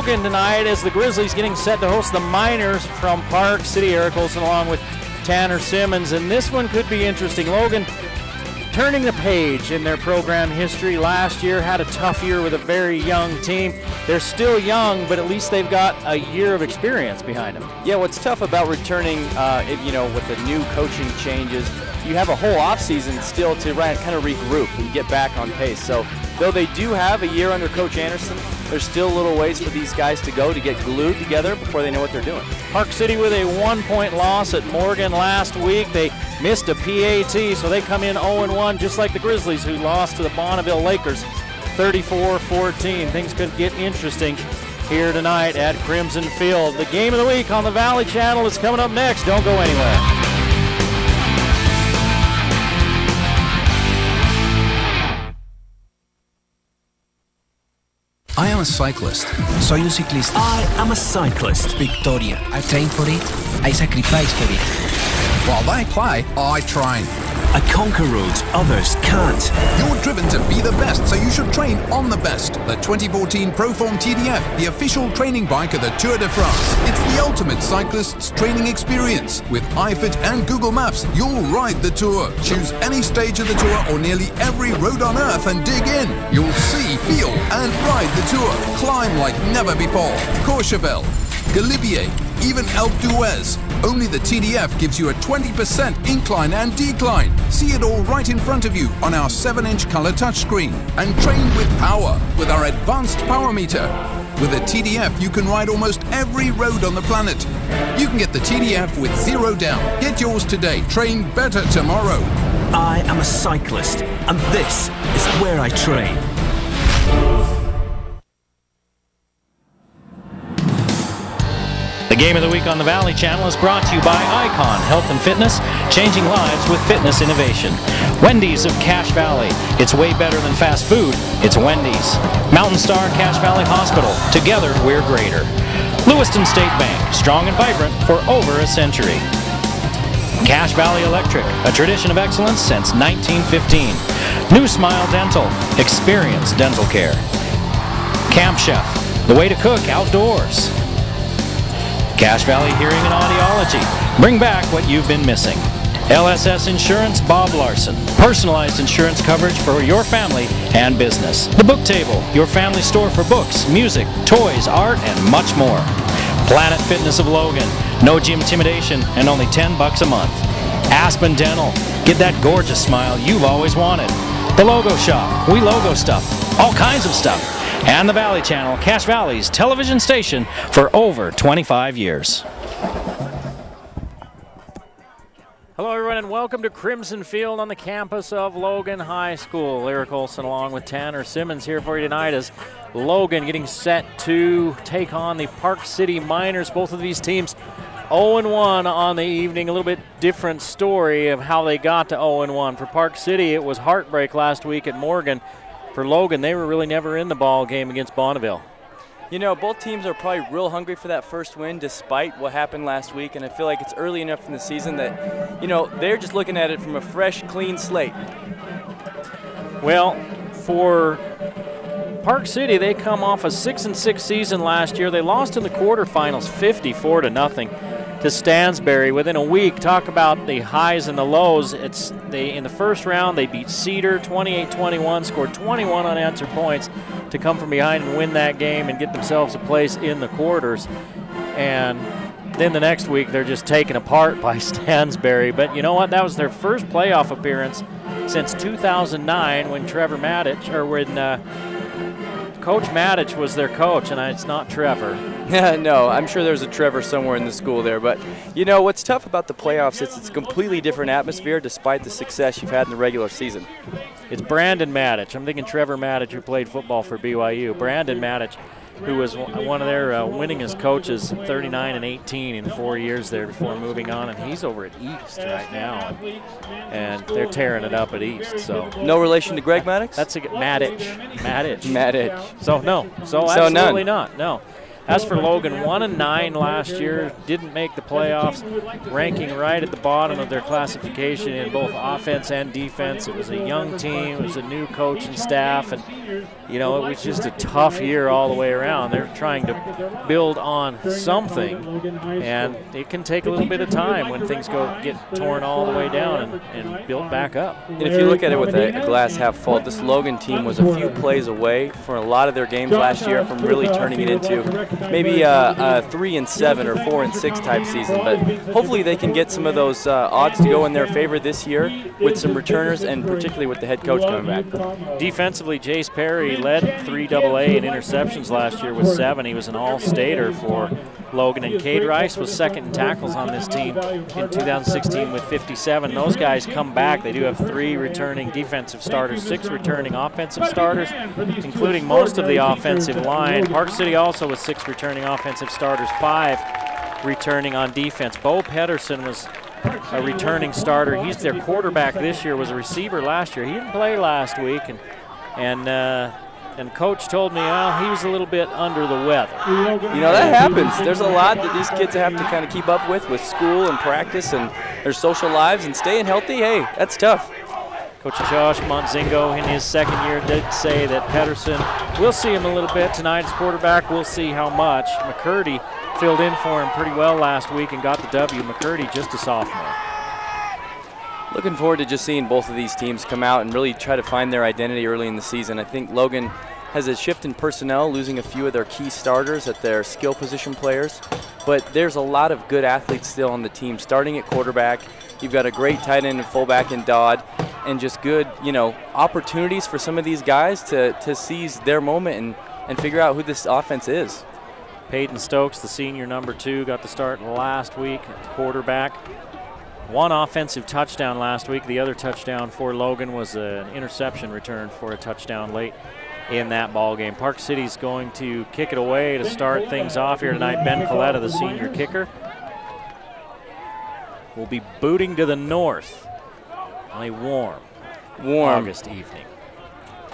Logan tonight as the Grizzlies getting set to host the Miners from Park City. Eric Olson along with Tanner Simmons, and this one could be interesting. Logan turning the page in their program history. Last year had a tough year with a very young team. They're still young, but at least they've got a year of experience behind them. Yeah, what's tough about returning, with the new coaching changes, you have a whole offseason still to kind of regroup and get back on pace. So though they do have a year under Coach Anderson, there's still a little ways for these guys to go to get glued together before they know what they're doing. Park City with a 1-point loss at Morgan last week. They missed a PAT, so they come in 0-1, just like the Grizzlies, who lost to the Bonneville Lakers 34-14. Things could get interesting here tonight at Crimson Field. The game of the week on the Valley Channel is coming up next. Don't go anywhere. I am a cyclist. Soy un ciclista. I am a cyclist. Victoria. I train for it. I sacrifice for it. While they play, I train. I conquer roads others can't. You're driven to be the best, so you should train on the best. The 2014 Proform TDF, the official training bike of the Tour de France. It's the ultimate cyclist's training experience. With iFit and Google Maps, you'll ride the Tour. Choose any stage of the Tour or nearly every road on Earth and dig in. You'll see, feel, and ride the Tour. Climb like never before. Courchevel, Galibier, even Alpe d'Huez. Only the TDF gives you a 20% incline and decline. See it all right in front of you on our 7-inch color touchscreen. And train with power with our advanced power meter. With a TDF, you can ride almost every road on the planet. You can get the TDF with 0 down. Get yours today. Train better tomorrow. I am a cyclist, and this is where I train. The game of the week on the Valley Channel is brought to you by Icon Health and Fitness, changing lives with fitness innovation. Wendy's of Cache Valley. It's way better than fast food. It's Wendy's. Mountain Star Cache Valley Hospital. Together, we're greater. Lewiston State Bank. Strong and vibrant for over a century. Cache Valley Electric. A tradition of excellence since 1915. New Smile Dental. Experience dental care. Camp Chef. The way to cook outdoors. Cache Valley Hearing and Audiology. Bring back what you've been missing. LSS Insurance, Bob Larson. Personalized insurance coverage for your family and business. The Book Table, your family store for books, music, toys, art, and much more. Planet Fitness of Logan. No gym intimidation and only $10 a month. Aspen Dental. Get that gorgeous smile you've always wanted. The Logo Shop. We logo stuff. All kinds of stuff. And the Valley Channel, Cache Valley's television station for over 25 years. Hello everyone and welcome to Crimson Field on the campus of Logan High School. Eric Olson along with Tanner Simmons here for you tonight as Logan getting set to take on the Park City Miners. Both of these teams 0-1 on the evening. A little bit different story of how they got to 0-1. For Park City, it was heartbreak last week at Morgan. For Logan, they were really never in the ball game against Bonneville. You know, both teams are probably real hungry for that first win despite what happened last week, and I feel like it's early enough in the season that, they're just looking at it from a fresh, clean slate. Well, for Park City, they come off a 6-6 season last year. They lost in the quarterfinals 54-0 to Stansbury within a week. Talk about the highs and the lows. In the first round, they beat Cedar 28-21, scored 21 unanswered points to come from behind and win that game and get themselves a place in the quarters. And then the next week, they're just taken apart by Stansbury. But you know what? That was their first playoff appearance since 2009 when Coach Matich was their coach, and it's not Trevor. No, I'm sure there's a Trevor somewhere in the school there. But, what's tough about the playoffs is it's a completely different atmosphere despite the success you've had in the regular season. It's Brandon Matich. I'm thinking Trevor Matich, who played football for BYU. Brandon Matich, who was one of their winningest coaches, 39-18 in 4 years there before moving on, and he's over at East right now, and they're tearing it up at East. So no relation to Greg Maddox? That's Matich. Matich. So no, so absolutely none. not. No. As for Logan, 1-9 last year, didn't make the playoffs, ranking right at the bottom of their classification in both offense and defense. It was a young team, it was a new coach and staff, and you know, it was just a tough year all the way around. They're trying to build on something, and it can take a little bit of time when things get torn all the way down and built back up. And if you look at it with a glass half full, this Logan team was a few plays away for a lot of their games last year from really turning it into maybe a 3-7 or 4-6 type season. But hopefully they can get some of those odds to go in their favor this year with some returners and particularly with the head coach coming back. Defensively, Jace Perry led 3AA in interceptions last year with 7. He was an all-stater for Logan, and Cade Rice was second in tackles on this team in 2016 with 57. Those guys come back. They do have 3 returning defensive starters, 6 returning offensive starters, including most of the offensive line. Park City also with 6 returning offensive starters, 5 returning on defense. Bo Pedersen was a returning starter. He's their quarterback this year, was a receiver last year. He didn't play last week, and Coach told me, well, he was a little bit under the weather. You know, that happens. There's a lot that these kids have to kind of keep up with school and practice and their social lives, and staying healthy, hey, that's tough. Coach Josh Montzingo in his second year did say that Pedersen, we'll see him a little bit tonight as quarterback. We'll see how much. McCurdy filled in for him pretty well last week and got the W. McCurdy just a sophomore. Looking forward to just seeing both of these teams come out and really try to find their identity early in the season. I think Logan has a shift in personnel, losing a few of their key starters at their skill position players, but there's a lot of good athletes still on the team. Starting at quarterback, you've got a great tight end and fullback in Dodd, and just good, you know, opportunities for some of these guys to seize their moment and figure out who this offense is. Peyton Stokes, the senior number 2, got the start last week at quarterback. 1 offensive touchdown last week. The other touchdown for Logan was an interception return for a touchdown late in that ball game. Park City's going to kick it away to start things off here tonight. Ben Coletta, the senior kicker, will be booting to the north on a warm August evening.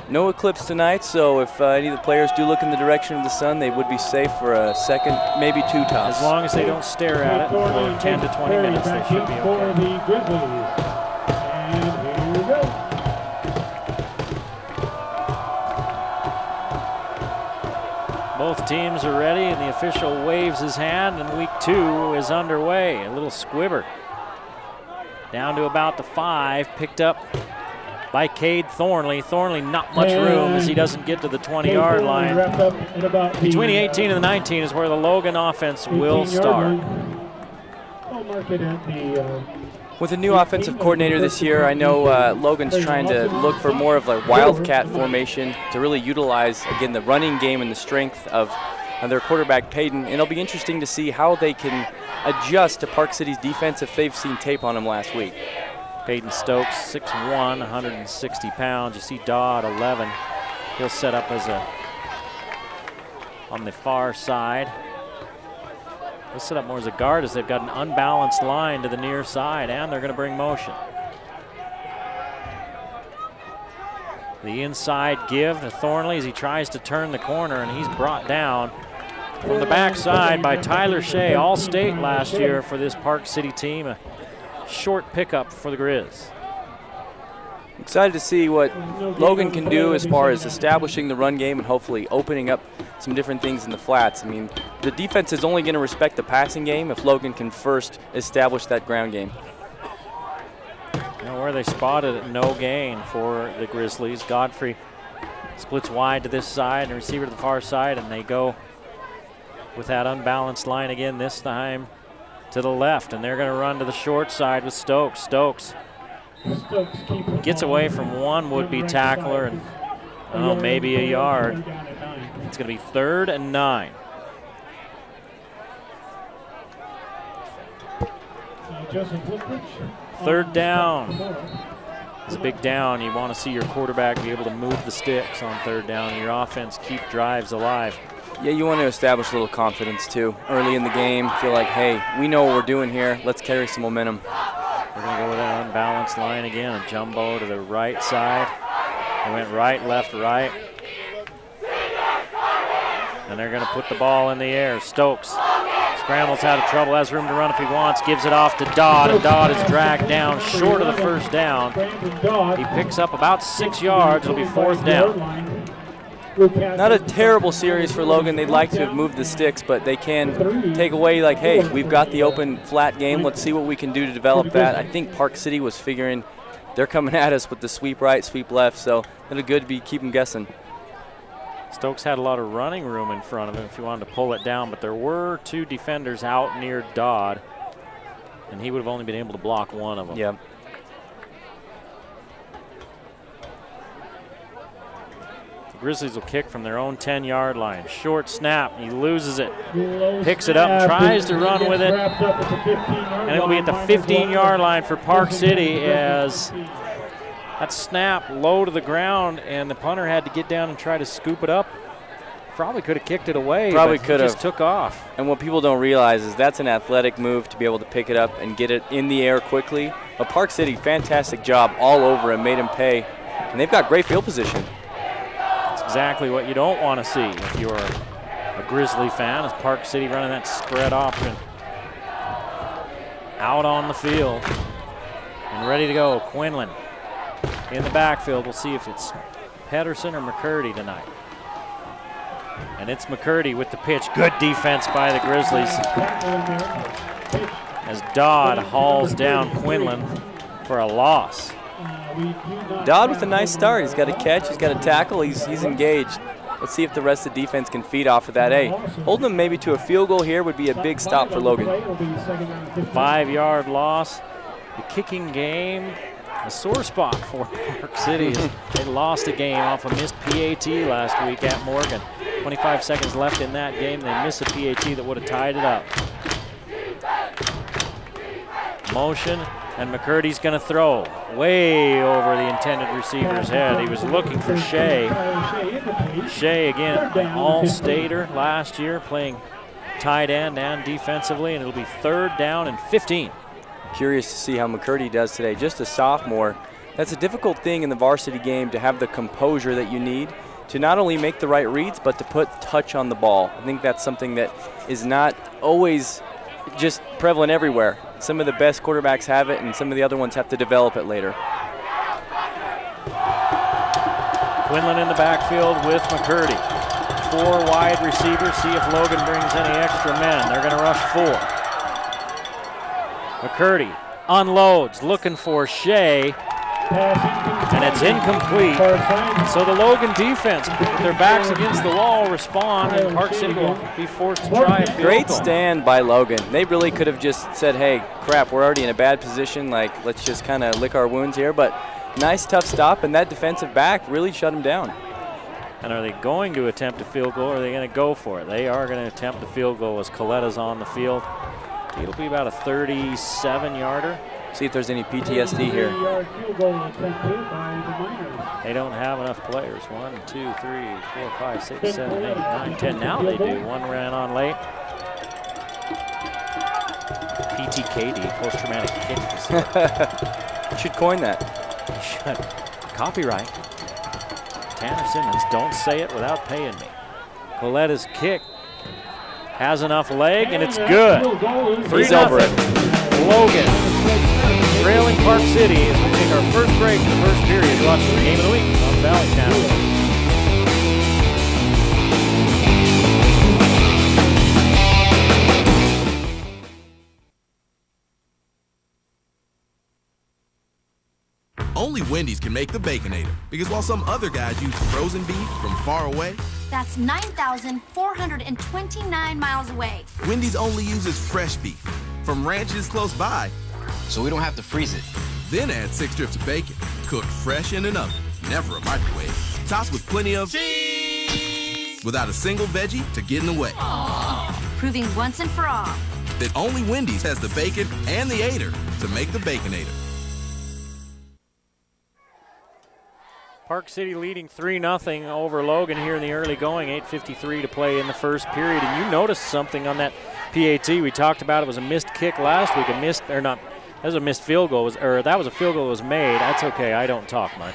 No eclipse tonight, so if any of the players do look in the direction of the sun, they would be safe for a second, maybe 2 tops. As long as they don't stare at it for 10 to 20 minutes, they should be okay. Both teams are ready, and the official waves his hand, and week 2 is underway. A little squibber. Down to about the 5, picked up by Cade Thornley. Thornley not much room as he doesn't get to the 20-yard line. Between the 18 and the 19 is where the Logan offense will start. With a new offensive coordinator this year, I know Logan's trying to look for more of a wildcat formation to really utilize, again, the running game and the strength of their quarterback, Peyton. And it'll be interesting to see how they can adjust to Park City's defense if they've seen tape on him last week. Peyton Stokes, 6'1", 160 pounds. You see Dodd, 11. He'll set up as on the far side. He'll set up more as a guard as they've got an unbalanced line to the near side, and they're going to bring motion. The inside give to Thornley as he tries to turn the corner, and he's brought down from the backside by Tyler Shea, All-State last year for this Park City team. A short pickup for the Grizz. Excited to see what Logan can do as far as establishing the run game and hopefully opening up some different things in the flats. I mean, the defense is only going to respect the passing game if Logan can first establish that ground game. You know, where they spotted it, no gain for the Grizzlies. Godfrey splits wide to this side and receiver to the far side, and they go with that unbalanced line again, this time to the left, and they're going to run to the short side with Stokes. Stokes gets away from one would-be tackler, and maybe a yard. It's going to be 3rd and 9. Third down. It's a big down. You want to see your quarterback be able to move the sticks on 3rd down, and your offense keep drives alive. Yeah, you want to establish a little confidence too early in the game. Feel like, hey, we know what we're doing here. Let's carry some momentum. We're going to go with that unbalanced line again. A jumbo to the right side. They went right, left, right. And they're going to put the ball in the air. Stokes scrambles out of trouble, has room to run if he wants, gives it off to Dodd, and Dodd is dragged down short of the first down. He picks up about 6 yards. It'll be 4th down. Not a terrible series for Logan. They'd like to have moved the sticks, but they can take away, like, hey, we've got the open flat game. Let's see what we can do to develop that. I think Park City was figuring they're coming at us with the sweep right, sweep left, so it'll good to keep them guessing. Stokes had a lot of running room in front of him if he wanted to pull it down, but there were 2 defenders out near Dodd, and he would have only been able to block one of them. Yeah. The Grizzlies will kick from their own 10-yard line. Short snap, he loses it, picks it up, tries to run with it, and it'll be at the 15-yard line for Park City as that snap low to the ground, and the punter had to get down and try to scoop it up. Probably could have kicked it away. Probably but could have. Just took off. And what people don't realize is that's an athletic move to be able to pick it up and get it in the air quickly. But Park City, fantastic job all over and made him pay. And they've got great field position. That's exactly what you don't want to see if you're a Grizzly fan, is Park City running that spread option. Out on the field and ready to go. Quinlan in the backfield. We'll see if it's Pedersen or McCurdy tonight. And it's McCurdy with the pitch. Good defense by the Grizzlies as Dodd hauls down Quinlan for a loss. Dodd with a nice start. He's got a catch, he's got a tackle, he's engaged. Let's see if the rest of the defense can feed off of that. Hey, holding them maybe to a field goal here would be a big stop for Logan. 5-yard loss. The kicking game, a sore spot for Park City. They lost a game off a missed PAT last week at Morgan. 25 seconds left in that game. They miss a PAT that would have tied it up. Motion, and McCurdy's going to throw way over the intended receiver's head. He was looking for Shea. Shea, again, an all-stater last year, playing tight end and defensively, and it'll be 3rd down and 15. Curious to see how McCurdy does today. Just a sophomore. That's a difficult thing in the varsity game, to have the composure that you need to not only make the right reads, but to put touch on the ball. I think that's something that is not always just prevalent everywhere. Some of the best quarterbacks have it, and some of the other ones have to develop it later. Quinlan in the backfield with McCurdy. 4 wide receivers. See if Logan brings any extra men. They're going to rush 4. McCurdy unloads, looking for Shea, and it's incomplete. So the Logan defense, with their backs against the wall, respond, and Park City will be forced to try a field goal. Great stand by Logan. They really could have just said, hey, crap, we're already in a bad position, like, let's just kind of lick our wounds here. But nice, tough stop, and that defensive back really shut him down. And are they going to attempt a field goal, or are they going to go for it? They are going to attempt the field goal as Coletta's on the field. It'll be about a 37-yarder. See if there's any PTSD here. They don't have enough players. 1, 2, 3, 4, 5, 6, 7, 8, 9, 10. Now they do. One ran on late. PTKD, post-traumatic kick. You should coin that. You should. Copyright. Tanner Simmons, don't say it without paying me. Coletta's kick has enough leg, and it's good. He's over it. Logan trailing Park City as we take our first break in the first period. Watch the Game of the Week on the Valley Channel. Only Wendy's can make the Baconator, because while some other guys use frozen beef from far away, that's 9,429 miles away. Wendy's only uses fresh beef from ranches close by, so we don't have to freeze it. Then add 6 strips of bacon, cooked fresh in an oven, never a microwave. Tossed with plenty of cheese, without a single veggie to get in the way. Aww. Proving once and for all that only Wendy's has the bacon and the Ader to make the Baconator. Park City leading 3-0 over Logan here in the early going. 8:53 to play in the first period. And you noticed something on that PAT. We talked about it was a missed kick last week. They That was a missed field goal, or that was a field goal that was made. That's okay, I don't talk much.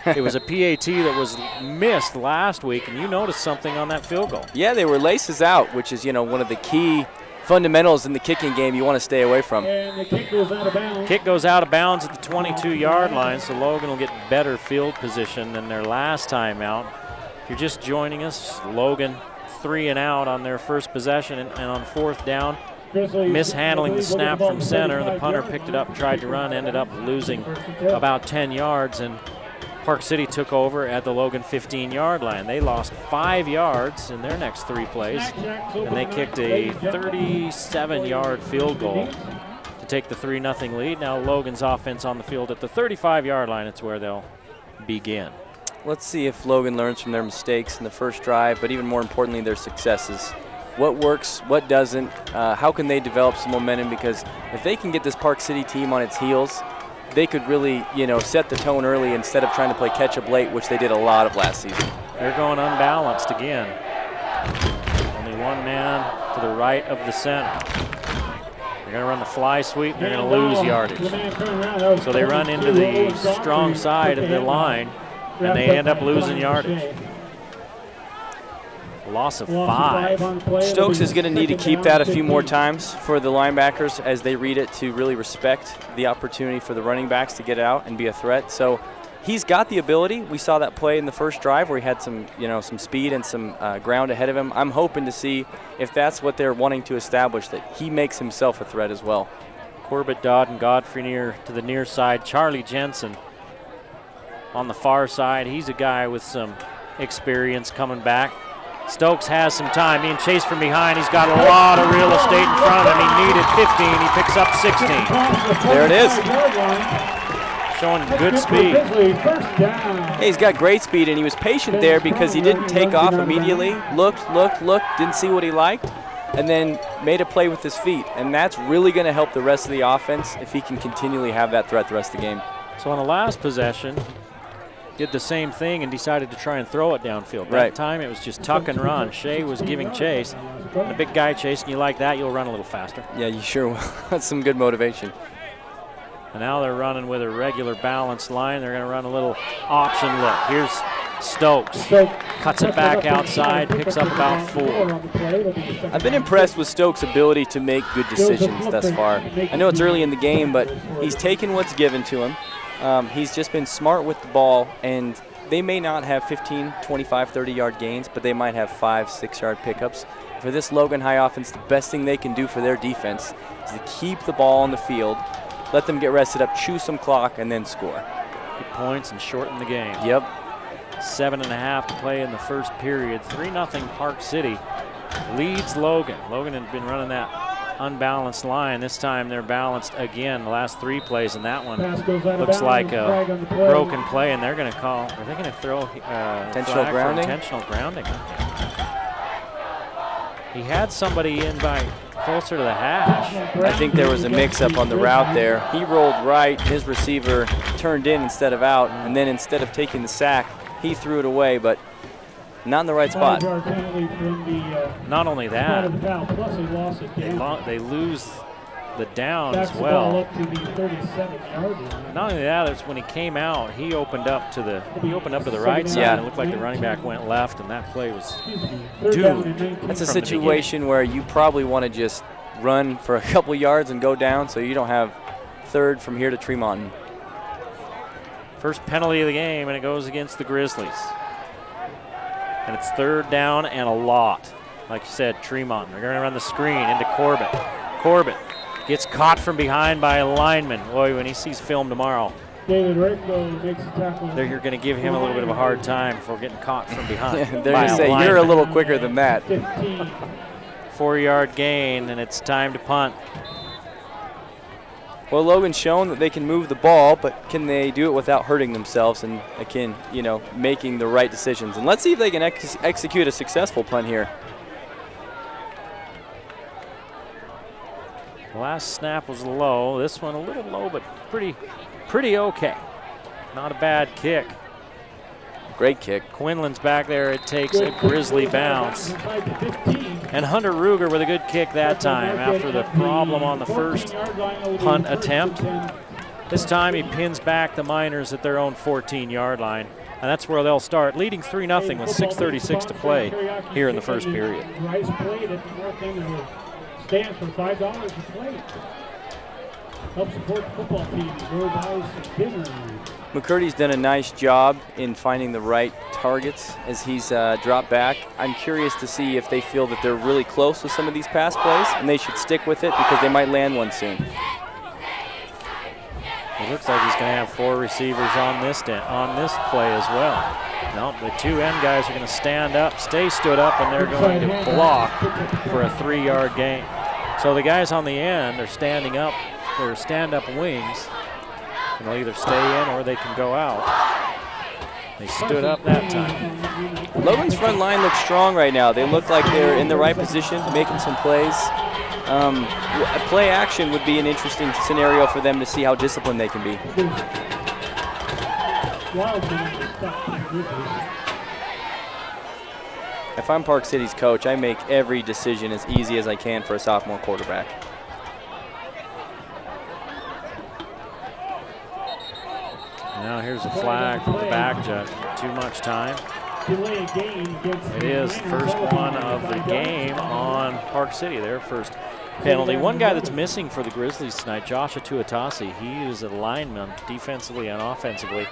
It was a PAT that was missed last week, and you noticed something on that field goal. Yeah, they were laces out, which is, one of the key fundamentals in the kicking game you want to stay away from. And the kick goes out of bounds. Kick goes out of bounds at the 22-yard line, so Logan will get better field position than their last time out. If you're just joining us, Logan 3 and out on their first possession, and on 4th down, mishandling the snap from center. The punter picked it up, tried to run, ended up losing about 10 yards, and Park City took over at the Logan 15-yard line. They lost 5 yards in their next 3 plays, and they kicked a 37-yard field goal to take the 3-0 lead. Now Logan's offense on the field at the 35-yard line. It's where they'll begin. Let's see if Logan learns from their mistakes in the first drive, but even more importantly, their successes. What works, what doesn't, how can they develop some momentum? Because if they can get this Park City team on its heels, they could really, set the tone early instead of trying to play catch-up late, which they did a lot of last season. They're going unbalanced again. Only one man to the right of the center. They're going to run the fly sweep. They're going to lose yardage. So they run into the strong side of the line, and they end up losing yardage. Loss of 5. Stokes is going to need to keep that a few more times for the linebackers as they read it to really respect the opportunity for the running backs to get out and be a threat. So he's got the ability. We saw that play in the first drive where he had some, some speed and some ground ahead of him. I'm hoping to see if that's what they're wanting to establish, that he makes himself a threat as well. Corbett, Dodd, and Godfrey to the near side. Charlie Jensen on the far side. He's a guy with some experience coming back. Stokes has some time, being chased from behind. He's got a lot of real estate in front of him. He needed 15, he picks up 16. There it is. Showing good speed. Hey, he's got great speed, and he was patient there because he didn't take off immediately. Looked, didn't see what he liked, and then made a play with his feet. And that's really going to help the rest of the offense if he can continually have that threat the rest of the game. So on the last possession, did the same thing and decided to try and throw it downfield. That Right. time it was just tuck and run. Shea was giving chase. And a big guy chasing you like that, you'll run a little faster. Yeah, you sure will. That's some good motivation. And now they're running with a regular balanced line. They're going to run a little option look. Here's Stokes. Cuts it back outside, picks up about 4. I've been impressed with Stokes' ability to make good decisions thus far. I know it's early in the game, but he's taken what's given to him. He's just been smart with the ball, and they may not have 15, 25, 30-yard gains, but they might have 5, 6-yard pickups. For this Logan High offense, the best thing they can do for their defense is to keep the ball on the field, let them get rested up, chew some clock, and then score. Get points and shorten the game. Yep. 7.5 to play in the first period. 3-0 Park City leads Logan. Logan had been running that unbalanced line. This time they're balanced again the last 3 plays, and that one looks like a broken play, and they're going to call, are they going to throw intentional grounding? Intentional grounding. He had somebody in by closer to the hash. I think there was a mix-up on the route there. He rolled right, his receiver turned in instead of out, and then instead of taking the sack, he threw it away, but not in the right spot. Not only that, they lose the down as well. Not only that, it's when he came out, he opened up to the right side. Yeah. It looked like the running back went left, and that play was doomed. That's a situation where you probably want to just run for a couple yards and go down so you don't have third from here to Tremont. First penalty of the game, and it goes against the Grizzlies. And it's 3rd down and a lot. Like you said, Tremont. They're going to run the screen into Corbett. Corbett gets caught from behind by a lineman. Boy, when he sees film tomorrow, David Rickbo makes the tackle. You're going to give him a little bit of a hard time for getting caught from behind. They're going to say, you're a little quicker than that. 4-yard gain, and it's time to punt. Well, Logan's shown that they can move the ball, but can they do it without hurting themselves and, again, making the right decisions? And let's see if they can execute a successful punt here. The last snap was low. This one a little low, but pretty okay. Not a bad kick. Great kick. Quinlan's back there. It takes a Grizzly bounce. And Hunter Ruger with a good kick that time after the problem on the first punt attempt. This time he pins back the Miners at their own 14-yard line. And that's where they'll start, leading 3-0 with 6:36 to play here in the first period. Rice plate at the north end of the stands for $5 a plate. Help support the football team. Go buy some dinner. McCurdy's done a nice job in finding the right targets as he's dropped back. I'm curious to see if they feel that they're really close with some of these pass plays, and they should stick with it because they might land one soon. It looks like he's going to have 4 receivers on this play as well. No, the 2 end guys are going to stand up, stay stood up, and they're going to block for a 3-yard gain. So the guys on the end are standing up. They're stand-up wings. And they'll either stay in or they can go out. They stood up that time. Logan's front line looks strong right now. They look like they're in the right position, making some plays. Play action would be an interesting scenario for them to see how disciplined they can be. If I'm Park City's coach, I make every decision as easy as I can for a sophomore quarterback. Now here's a flag from the back judge. Too much time. It is the first one of the game on Park City, their first penalty. One guy that's missing for the Grizzlies tonight, Josh Atuatasi. He is a lineman defensively and offensively.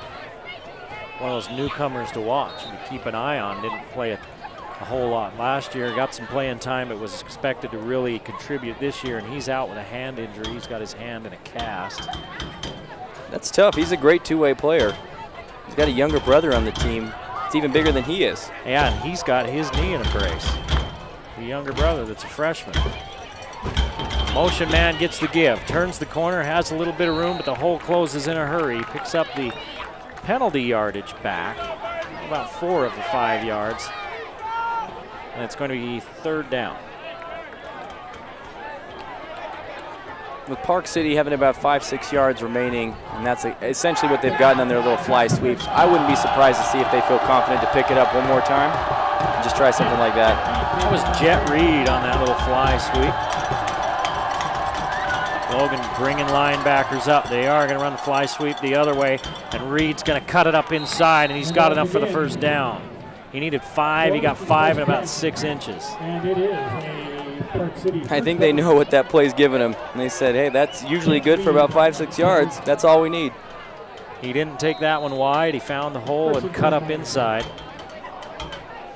One of those newcomers to watch and to keep an eye on. Didn't play a whole lot last year. Got some playing time. It was expected to really contribute this year, and he's out with a hand injury. He's got his hand in a cast. That's tough. He's a great two-way player. He's got a younger brother on the team. It's even bigger than he is. Yeah, and he's got his knee in a brace. The younger brother that's a freshman. Motion man gets the give, turns the corner, has a little bit of room, but the hole closes in a hurry. Picks up the penalty yardage back, about 4 of the 5 yards. And it's going to be 3rd down. With Park City having about 5-6 yards remaining, and that's essentially what they've gotten on their little fly sweeps, I wouldn't be surprised to see if they feel confident to pick it up one more time and just try something like that. That was Jet Reed on that little fly sweep. Logan bringing linebackers up. They are going to run the fly sweep the other way, and Reed's going to cut it up inside, and he's got enough for the first down. He needed 5. He got 5 in about 6 inches. And it is a Park City. I think they know what that play's giving him. And they said, hey, that's usually good for about 5-6 yards. That's all we need. He didn't take that one wide. He found the hole and cut up inside.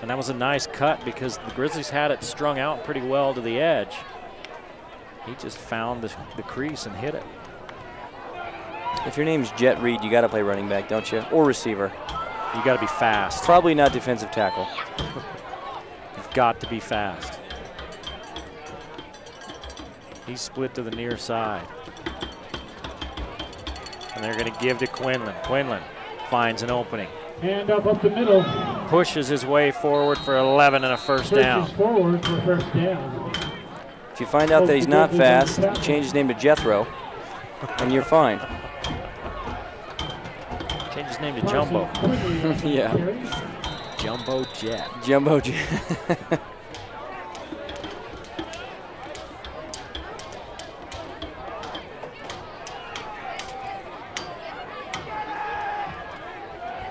And that was a nice cut because the Grizzlies had it strung out pretty well to the edge. He just found the crease and hit it. If your name's Jet Reed, you got to play running back, don't you? Or receiver. You got to be fast. Probably not defensive tackle. You've got to be fast. He's split to the near side. And they're going to give to Quinlan. Quinlan finds an opening. Hand up the middle. Pushes his way forward for 11 and a first down. Forward for first down. If you find out that he's not fast, you change his name to Jethro, and you're fine. Change his name to Jumbo. Yeah. Jumbo Jet. Jumbo Jet.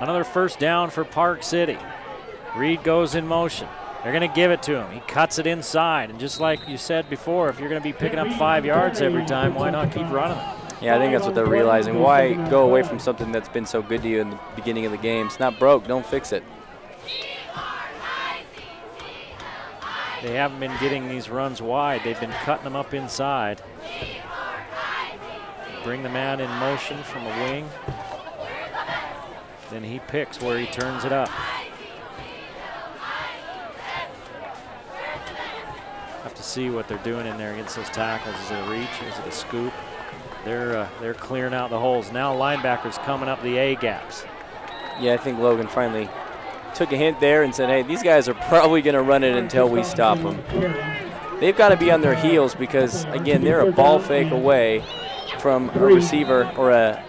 Another first down for Park City. Reed goes in motion. They're going to give it to him. He cuts it inside. And just like you said before, if you're going to be picking up 5 yards every time, why not keep running it? Yeah, I think that's what they're realizing. Why go away from something that's been so good to you in the beginning of the game? It's not broke. Don't fix it. They haven't been getting these runs wide. They've been cutting them up inside. Bring the man in motion from a wing. Then he picks where he turns it up. Have to see what they're doing in there against those tackles. Is it a reach? Is it a scoop? They're clearing out the holes. Now linebackers coming up the A gaps. Yeah, I think Logan finally took a hint there and said, hey, these guys are probably going to run it until we stop them. They've got to be on their heels because, again, they're a ball fake away from a receiver or a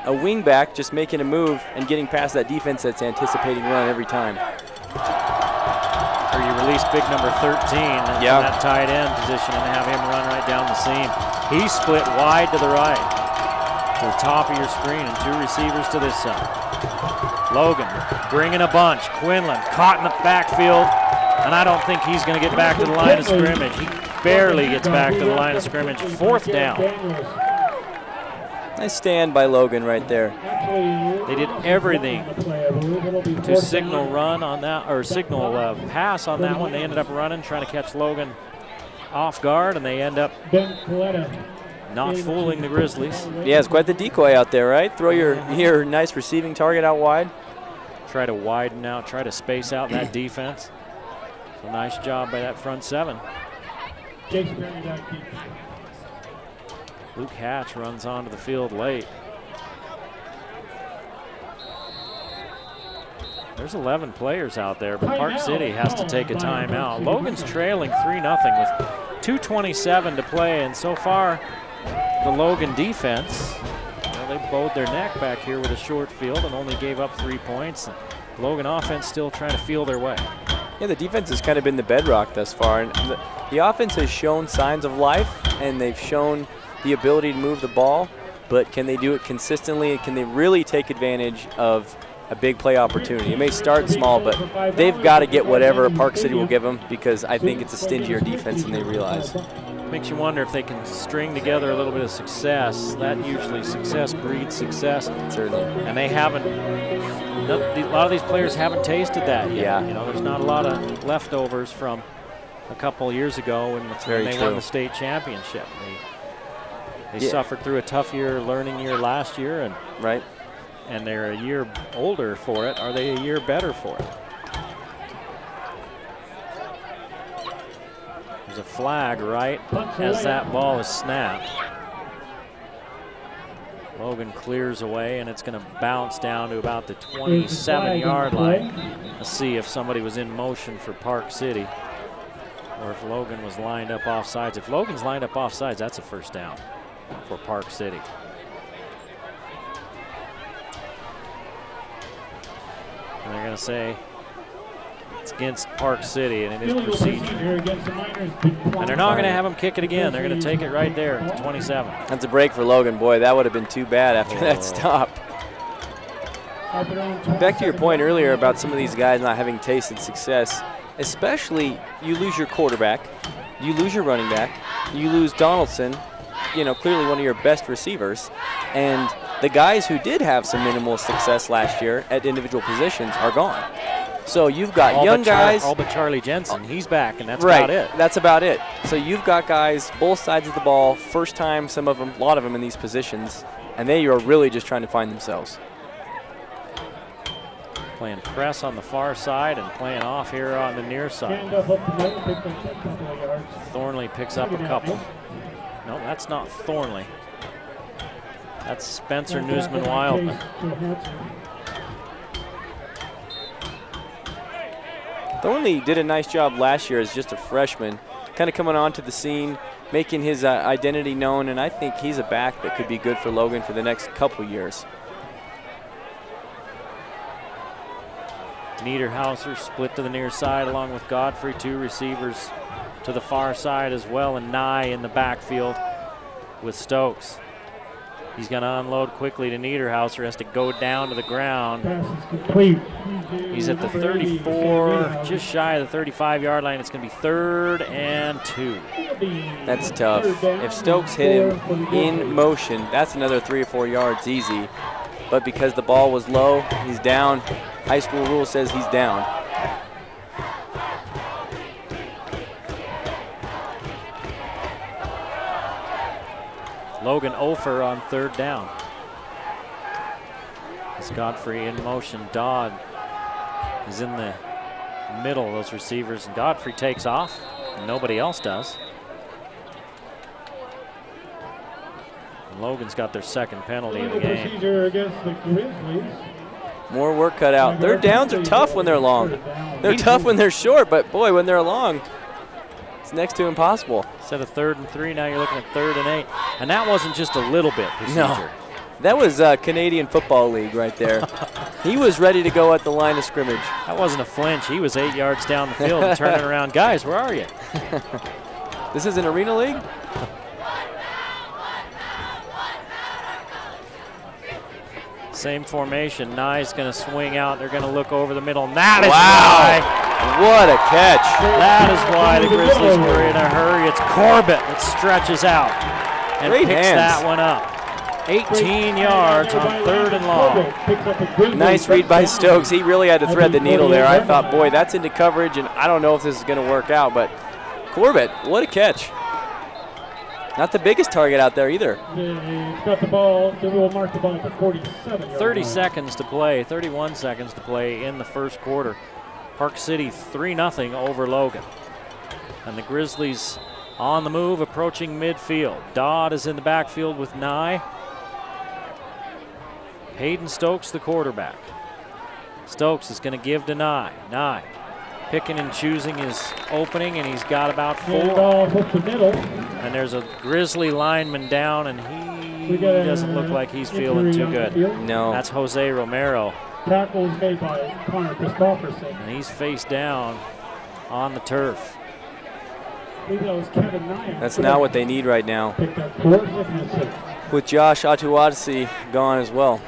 a wing back just making a move and getting past that defense that's anticipating run every time. Or you release big number 13 from that tight end position and have him run right down the seam. He's split wide to the right, to the top of your screen, and 2 receivers to this side. Logan bringing a bunch. Quinlan caught in the backfield, and I don't think he's going to get back to the line of scrimmage. He barely gets back to the line of scrimmage. 4th down. Nice stand by Logan right there. They did everything to signal run on that, or signal pass on that one. They ended up running, trying to catch Logan off guard, and they end up not fooling the Grizzlies. Yeah, it's quite the decoy out there, right? Throw your nice receiving target out wide. Try to widen out, try to space out that defense. So nice job by that front 7. Luke Hatch runs onto the field late. There's 11 players out there, but Park City has to take a timeout. Logan's trailing 3-0 with 2:27 to play, and so far the Logan defense, they bowed their neck back here with a short field and only gave up 3 points. Logan offense still trying to feel their way. Yeah, the defense has kind of been the bedrock thus far, and the offense has shown signs of life, and they've shown the ability to move the ball, but can they do it consistently, and can they really take advantage of a big play opportunity? It may start small, but they've got to get whatever Park City will give them, because I think it's a stingier defense than they realize. Makes you wonder if they can string together a little bit of success. That usually success breeds success. Certainly. And they haven't, a lot of these players haven't tasted that yet. Yeah. You know, there's not a lot of leftovers from a couple years ago when they won the state championship. They suffered through a tough learning year last year, and and they're a year older for it. Are they a year better for it? There's a flag right as that ball is snapped. Logan clears away, and it's going to bounce down to about the 27-yard line. Let's see if somebody was in motion for Park City, or if Logan was lined up offsides. If Logan's lined up offsides, that's a first down for Park City. And they're going to say it's against Park City, and it is procedure. And they're not going to have him kick it again. They're going to take it right there at the 27. That's a break for Logan. Boy, that would have been too bad after that stop. Back to your point earlier about some of these guys not having tasted success, especially you lose your quarterback, you lose your running back, you lose Donaldson, you know, clearly one of your best receivers, and the guys who did have some minimal success last year at individual positions are gone. So you've got young guys. All but Charlie Jensen, he's back, and that's about it. That's about it. So you've got guys both sides of the ball, first time, some of them, a lot of them in these positions, and they are really just trying to find themselves. Playing press on the far side and playing off here on the near side. Thornley picks up a couple. No, that's not Thornley. That's Spencer Newsman-Wildman. Thornley did a nice job last year as just a freshman, kind of coming onto the scene, making his identity known, and I think he's a back that could be good for Logan for the next couple years. Niederhauser split to the near side along with Godfrey, 2 receivers to the far side as well, and Nye in the backfield with Stokes. He's going to unload quickly to Niederhauser, has to go down to the ground. He's at the 34, just shy of the 35-yard line. It's going to be 3rd and 2. That's tough. If Stokes hit him in motion, that's another 3 or 4 yards easy. But because the ball was low, he's down. High school rule says he's down. Logan Ofer on 3rd down. It's Godfrey in motion. Dodd is in the middle of those receivers, and Godfrey takes off. Nobody else does. And Logan's got their 2nd penalty of the game. More work cut out. 3rd downs are tough when they're long. They're tough when they're short, but boy, when they're long, it's next to impossible. Instead of 3rd and 3, now you're looking at 3rd and 8. And that wasn't just a little bit procedure. No. That was Canadian Football League right there. He was ready to go at the line of scrimmage. That wasn't a flinch. He was 8 yards down the field and turning around. Guys, where are you? This is an Arena League? Same formation. Nye's going to swing out. They're going to look over the middle. And that is Wow. What a catch. That is why the Grizzlies were in a hurry. It's Corbett that stretches out and Great picks hands. that one up. 18 yards on 3rd and long. Nice read by Stokes. He really had to thread the needle there. I thought, boy, that's into coverage, and I don't know if this is going to work out, but Corbett, what a catch. Not the biggest target out there either. He's got the ball. They will mark the ball at the 47. 30 seconds to play, 31 seconds to play in the first quarter. Park City 3-0 over Logan. And the Grizzlies on the move, approaching midfield. Dodd is in the backfield with Nye. Hayden Stokes, the quarterback. Stokes is going to give to Nye. Nye picking and choosing his opening, and he's got about 4. And there's a Grizzly lineman down, and he doesn't look like he's feeling too good. No. That's Jose Romero. Tackle is made by Connor Christopherson. And he's face down on the turf. I believe that was Kevin Nye. That's not what they need right now. Picked up 4 witnesses. With Josh Atuadisi gone as well.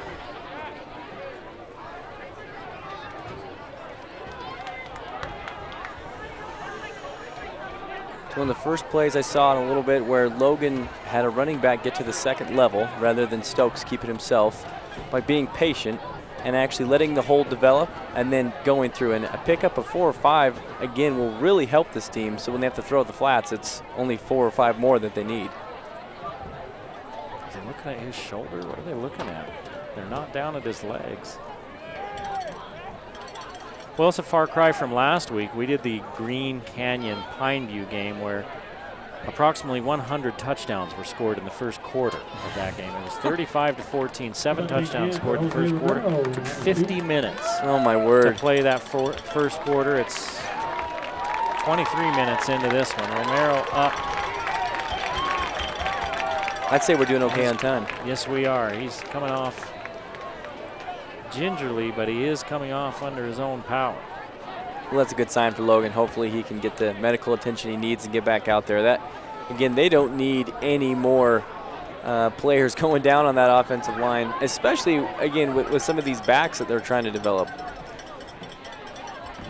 It's one of the first plays I saw in a little bit where Logan had a running back get to the second level rather than Stokes keep it himself by being patient and actually letting the hold develop and then going through. And a pickup of 4 or 5, again, will really help this team. So when they have to throw the flats, it's only 4 or 5 more that they need. Are they looking at his shoulder? What are they looking at? They're not down at his legs. Well, it's a far cry from last week. We did the Green Canyon Pineview game where approximately 100 touchdowns were scored in the first quarter of that game. It was 35-14, 7 touchdowns scored in the first quarter. Took 50 minutes. Oh my word. To play that first quarter. It's 23 minutes into this one. Romero up. I'd say we're doing okay on time. Yes, we are. He's coming off gingerly, but he is coming off under his own power. Well, that's a good sign for Logan. Hopefully he can get the medical attention he needs and get back out there. That, again, they don't need any more players going down on that offensive line, especially, again, with some of these backs that they're trying to develop.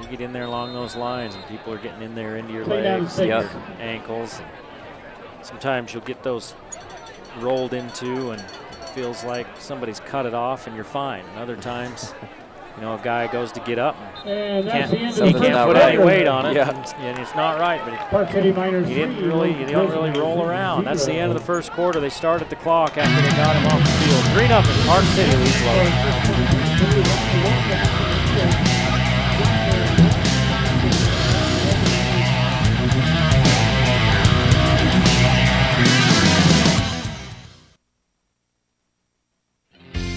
You get in there along those lines and people are getting in there into your legs, your ankles. Sometimes you'll get those rolled into and feels like somebody's cut it off and you're fine. And other times, you know, a guy goes to get up and he can't put any weight on it, and it's not right. But you don't really roll around. That's the end of the first quarter. They started the clock after they got him off the field. 3-0. Park City leads Logan.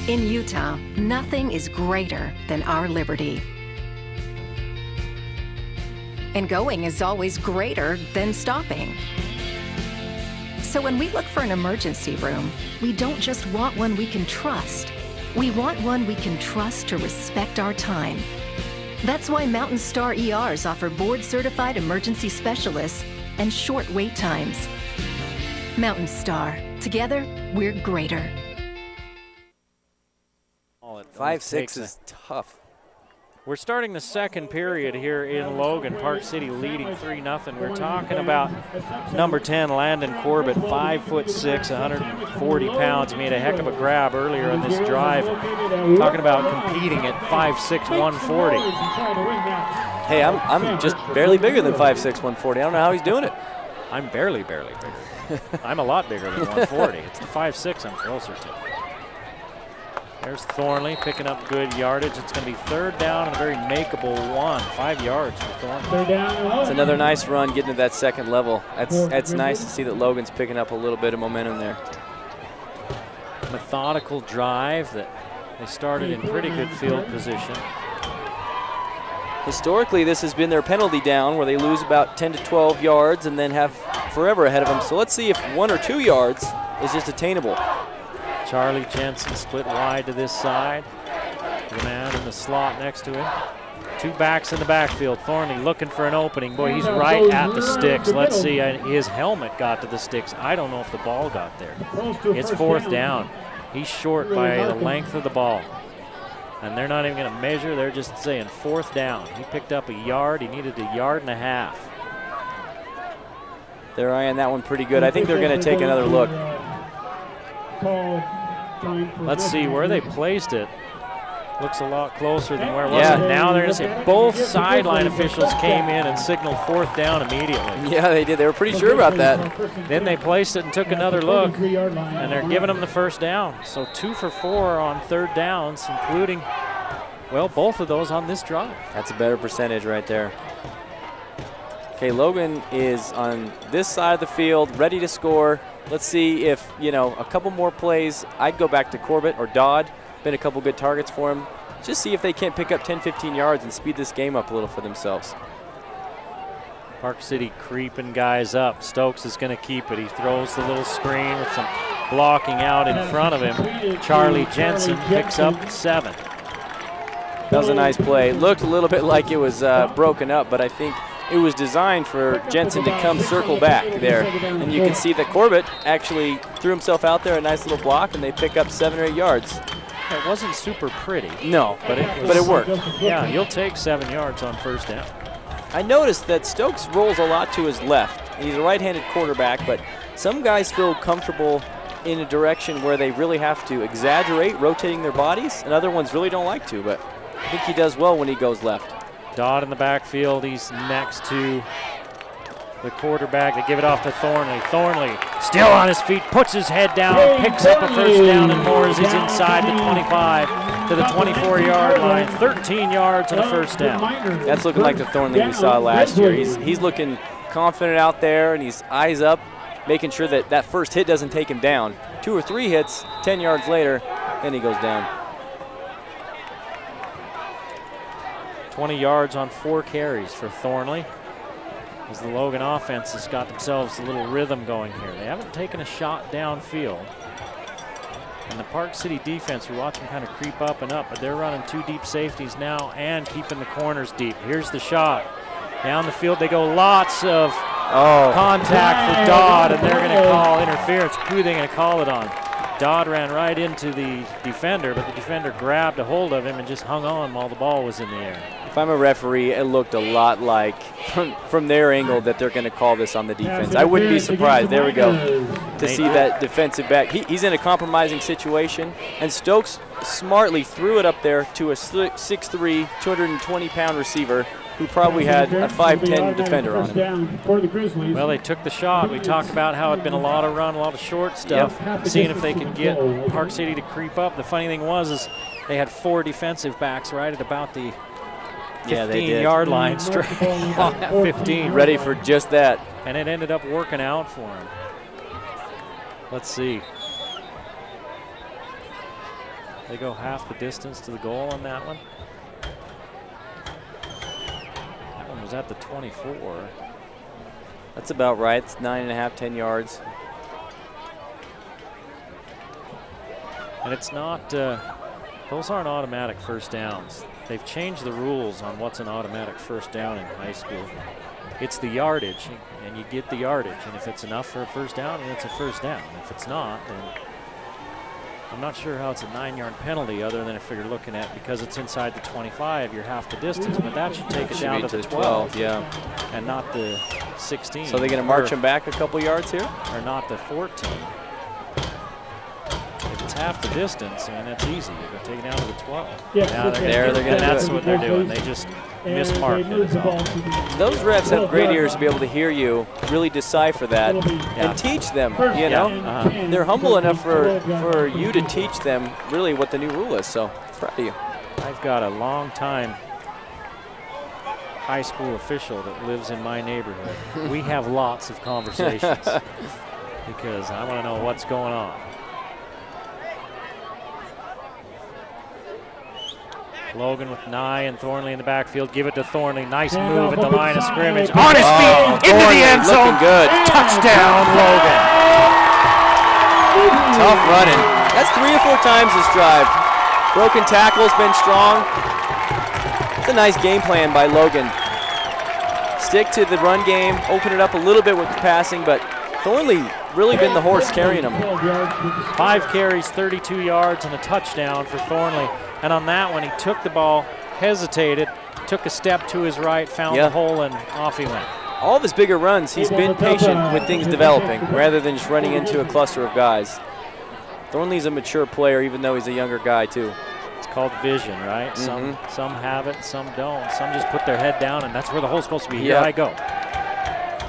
In Utah, nothing is greater than our liberty. And going is always greater than stopping. So when we look for an emergency room, we don't just want one we can trust. We want one we can trust to respect our time. That's why Mountain Star ERs offer board-certified emergency specialists and short wait times. Mountain Star. Together, we're greater. 5-6 is tough. We're starting the second period here in Logan. Park City leading 3-0. We're talking about number 10, Landon Corbett, 5'6", 140 pounds. He made a heck of a grab earlier in this drive. Talking about competing at 5'6", 140. Hey, I'm just barely bigger than 5'6", 140. I don't know how he's doing it. I'm barely bigger. I'm a lot bigger than 140. It's the 5'6" I'm closer to. There's Thornley picking up good yardage. It's going to be 3rd down and a very makeable 5 yards for Thornley. It's another nice run getting to that second level. That's nice to see that Logan's picking up a little bit of momentum there. Methodical drive that they started in pretty good field position. Historically, this has been their penalty down where they lose about 10 to 12 yards and then have forever ahead of them. So let's see if 1 or 2 yards is just attainable. Charlie Jensen split wide to this side. The man in the slot next to him. 2 backs in the backfield. Thornley looking for an opening. Boy, he's right at the sticks. Let's see, his helmet got to the sticks. I don't know if the ball got there. It's 4th down. He's short by the length of the ball. And they're not even going to measure. They're just saying 4th down. He picked up a yard. He needed a yard and a half. They're eyeing that one pretty good. I think they're going to take another look. Let's see where they placed it. Looks a lot closer than where it was. And now they're going to say both sideline officials came in and signaled 4th down immediately. Yeah, they did. They were pretty sure about that. Then they placed it and took another look, and they're giving them the 1st down. So 2 for 4 on 3rd downs, including, well, both of those on this drive. That's a better percentage right there. Okay, Logan is on this side of the field, ready to score. Let's see if, you know, a couple more plays. I'd go back to Corbett or Dodd. Been a couple good targets for him. Just see if they can't pick up 10, 15 yards and speed this game up a little for themselves. Park City creeping guys up. Stokes is going to keep it. He throws the little screen with some blocking out in front of him. Charlie Jensen picks up 7. That was a nice play. Looked a little bit like it was broken up, but I think it was designed for Jensen to come circle back there. And you can see that Corbett actually threw himself out there, a nice little block, and they pick up 7 or 8 yards. It wasn't super pretty. No, but it worked. Yeah, you'll take 7 yards on 1st down. I noticed that Stokes rolls a lot to his left. He's a right-handed quarterback, but some guys feel comfortable in a direction where they really have to exaggerate rotating their bodies, and other ones really don't like to, but I think he does well when he goes left. Dodd in the backfield. He's next to the quarterback. They give it off to Thornley. Thornley still on his feet, puts his head down, picks up a 1st down and more as he's inside the 25 to the 24-yard line. 13 yards and a 1st down. That's looking like the Thornley we saw last year. He's looking confident out there, and he's eyes up, making sure that that 1st hit doesn't take him down. 2 or 3 hits, 10 yards later, then he goes down. 20 yards on 4 carries for Thornley. As the Logan offense has got themselves a little rhythm going here. They haven't taken a shot downfield. And the Park City defense, we watch them kind of creep up and up, but they're running 2 deep safeties now and keeping the corners deep. Here's the shot. Down the field they go, lots of contact for Dodd, and they're going to call interference. Who are they going to call it on? Dodd ran right into the defender, but the defender grabbed a hold of him and just hung on while the ball was in the air. If I'm a referee, it looked a lot like, from their angle, that they're going to call this on the defense. I wouldn't be surprised. There we go. To see that defensive back. He's in a compromising situation, and Stokes smartly threw it up there to a 6'3", 220-pound receiver who probably had a 5'10" defender on him. Well, they took the shot. We talked about how it had been a lot of run, a lot of short stuff, seeing if they could get Park City to creep up. The funny thing was is they had 4 defensive backs right at about the 15-yard line, straight on that 15. Ready for just that. And it ended up working out for him. Let's see. They go half the distance to the goal on that one. That one was at the 24. That's about right. It's 9.5, 10 yards. And it's not, those aren't automatic 1st downs. They've changed the rules on what's an automatic 1st down in high school. It's the yardage, and you get the yardage. And if it's enough for a 1st down, then it's a 1st down. If it's not, then I'm not sure how it's a 9-yard penalty other than if you're looking at, because it's inside the 25, you're half the distance, but that should take it down to the 12. Yeah. And not the 16. So they're going to march him back a couple yards here? Or not the 14. If it's half the distance, I mean, that's easy. You're going to take it down to the 12. Yeah, now they're going to that's what they're doing. They just mismarked it. Those refs have great ears to be able to hear you, really decipher that, and teach them, you know. They're humble enough for you to teach them really what the new rule is, so proud of you. I've got a long-time high school official that lives in my neighborhood. We have lots of conversations because I want to know what's going on. Logan with Nye and Thornley in the backfield. Give it to Thornley. Nice move at the line of scrimmage. On his feet, into the end zone. Looking good. Touchdown, Logan. Tough running. That's 3 or 4 times this drive. Broken tackle's been strong. It's a nice game plan by Logan. Stick to the run game, open it up a little bit with the passing, but Thornley really been the horse carrying him. 5 carries, 32 yards, and a touchdown for Thornley. And on that one, he took the ball, hesitated, took a step to his right, found the hole, and off he went. All of his bigger runs, he's been patient with things developing rather than just running into a cluster of guys. Thornley's a mature player, even though he's a younger guy, too. It's called vision, right? Some have it, some don't. Some just put their head down, and that's where the hole's supposed to be. Here I go.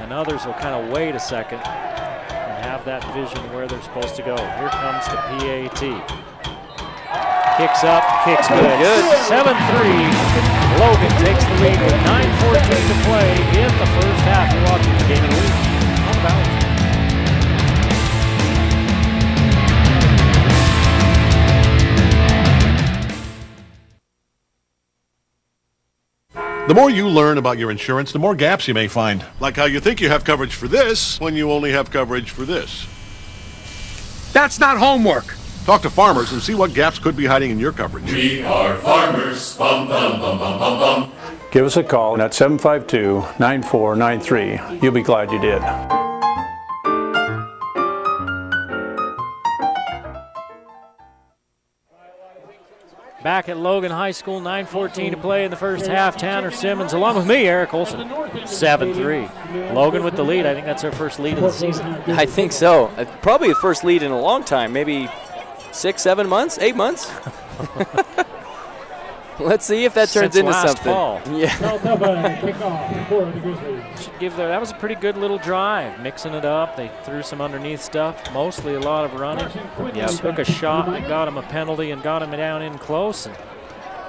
And others will kind of wait a second and have that vision where they're supposed to go. Here comes the PAT. Kicks up, kicks good. 7-3. Logan takes the lead with 9:14 to play in the first half. You're watching the Game of the Week on the Valley. The more you learn about your insurance, the more gaps you may find. Like how you think you have coverage for this when you only have coverage for this. That's not homework. Talk to farmers and see what gaps could be hiding in your coverage. We are farmers. Bum, bum, bum, bum, bum, bum. Give us a call at 752-9493. You'll be glad you did. Back at Logan High School, 9:14 to play in the first half. Tanner Simmons, along with me, Eric Olson, 7-3. Logan with the lead. I think that's our first lead of the season. I think so. Probably the first lead in a long time, maybe 6, 7 months, 8 months. Let's see if that turns into something. Fall. Yeah. Should give that was a pretty good little drive, mixing it up. They threw some underneath stuff, mostly a lot of running. Yeah, took a shot that got him a penalty and got him down in close. And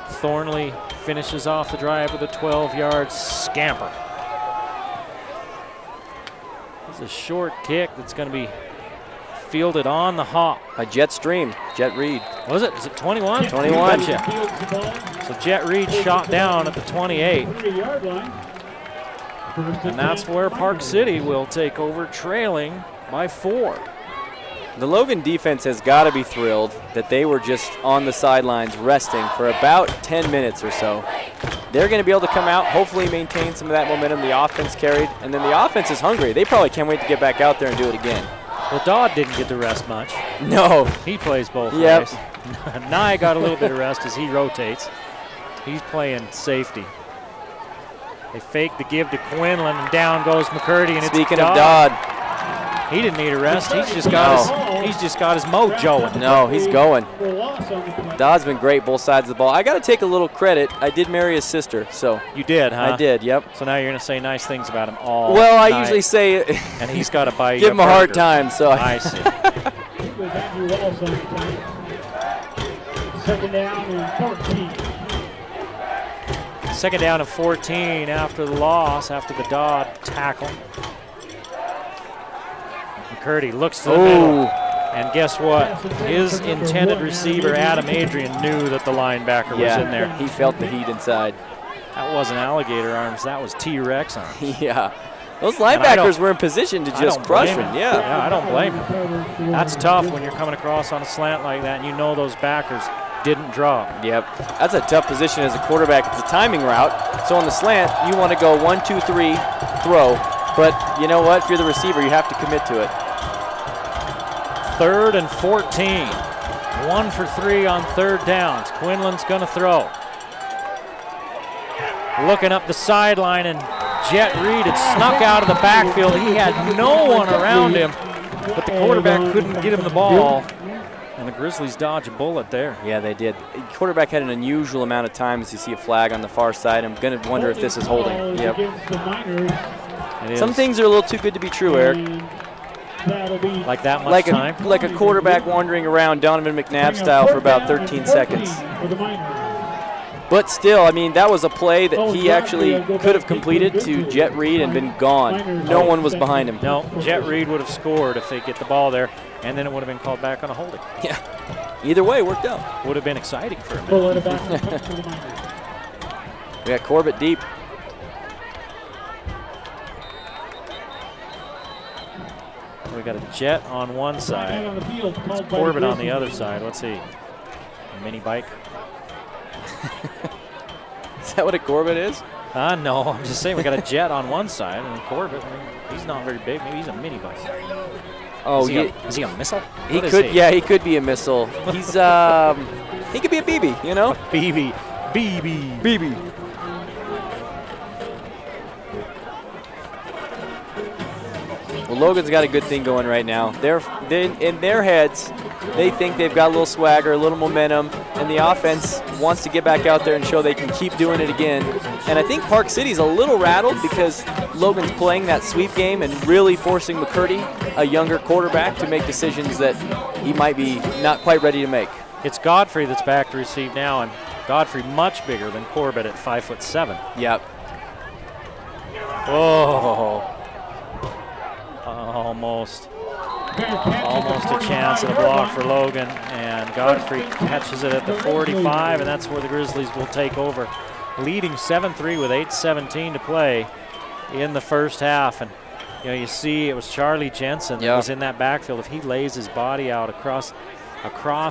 Thornley finishes off the drive with a 12-yard scamper. It's a short kick that's going to be fielded on the hop by Jet Reed. Was it? Is it 21? 21. So Jet Reed shot down at the 28. And that's where Park City will take over, trailing by 4. The Logan defense has got to be thrilled that they were just on the sidelines resting for about 10 minutes or so. They're going to be able to come out, hopefully maintain some of that momentum the offense carried, and then the offense is hungry. They probably can't wait to get back out there and do it again. Well, Dodd didn't get to rest much. No. He plays both ways. Nye got a little bit of rest as he rotates. He's playing safety. They fake the give to Quinlan, and down goes McCurdy, and Speaking it's of Dodd. He didn't need a rest. He's just got his mojo. No, he's going. Dodd's been great both sides of the ball. I got to take a little credit. I did marry his sister, so. You did, huh? I did, yep. So now you're going to say nice things about him all Well, I night. usually say. And he's got to buy give him a hard time, so. I see. Second down and 14. Second down and 14 after the loss, after the Dodd tackle. McCurdy looks to the middle, and guess what? His intended receiver, Adam Adrian, knew that the linebacker was in there. He felt the heat inside. That wasn't alligator arms, that was T-Rex arms. Yeah. Those linebackers were in position to just crush him. Yeah, I don't blame him. That's tough when you're coming across on a slant like that, and you know those backers didn't drop. Yep, that's a tough position as a quarterback. It's a timing route, so on the slant, you want to go 1, 2, 3, throw. But you know what? If you're the receiver, you have to commit to it. 3rd and 14. 1 for 3 on 3rd downs. Quinlan's going to throw. Looking up the sideline, and Jet Reed had snuck out of the backfield. He had no one around him, but the quarterback couldn't get him the ball. And the Grizzlies dodge a bullet there. Yeah, they did. The quarterback had an unusual amount of time as you see a flag on the far side. I'm going to wonder if this is holding. Yep. Some things are a little too good to be true, Eric. Like that much time? Like a quarterback wandering around Donovan McNabb style for about 13 seconds. But still, I mean, that was a play that he actually could have completed to Jet Reed and been gone. No one was behind him. No, Jet Reed would have scored if they get the ball there, and then it would have been called back on a holding. Yeah. Either way, it worked out. Would have been exciting for a minute. We got Corbett deep. We got a jet on one side, Corbett on the other side. What's he? A mini bike? Is that what a Corbett is? No, I'm just saying we got a jet on one side, and Corbett, he's not very big. Maybe he's a mini bike. Oh, is he a missile? He could, yeah, he could be a missile. He's he could be a BB, you know? BB. Well, Logan's got a good thing going right now. They're in their heads, they think they've got a little swagger, a little momentum, and the offense wants to get back out there and show they can keep doing it again. And I think Park City's a little rattled because Logan's playing that sweep game and really forcing McCurdy, a younger quarterback, to make decisions that he might be not quite ready to make. It's Godfrey that's back to receive now, and Godfrey much bigger than Corbett at 5'7". Yep. Oh. Almost a chance at a block for Logan, and Godfrey catches it at the 45, and that's where the Grizzlies will take over, leading 7-3 with 8:17 to play in the first half. And you see it was Charlie Jensen that was in that backfield. If he lays his body out across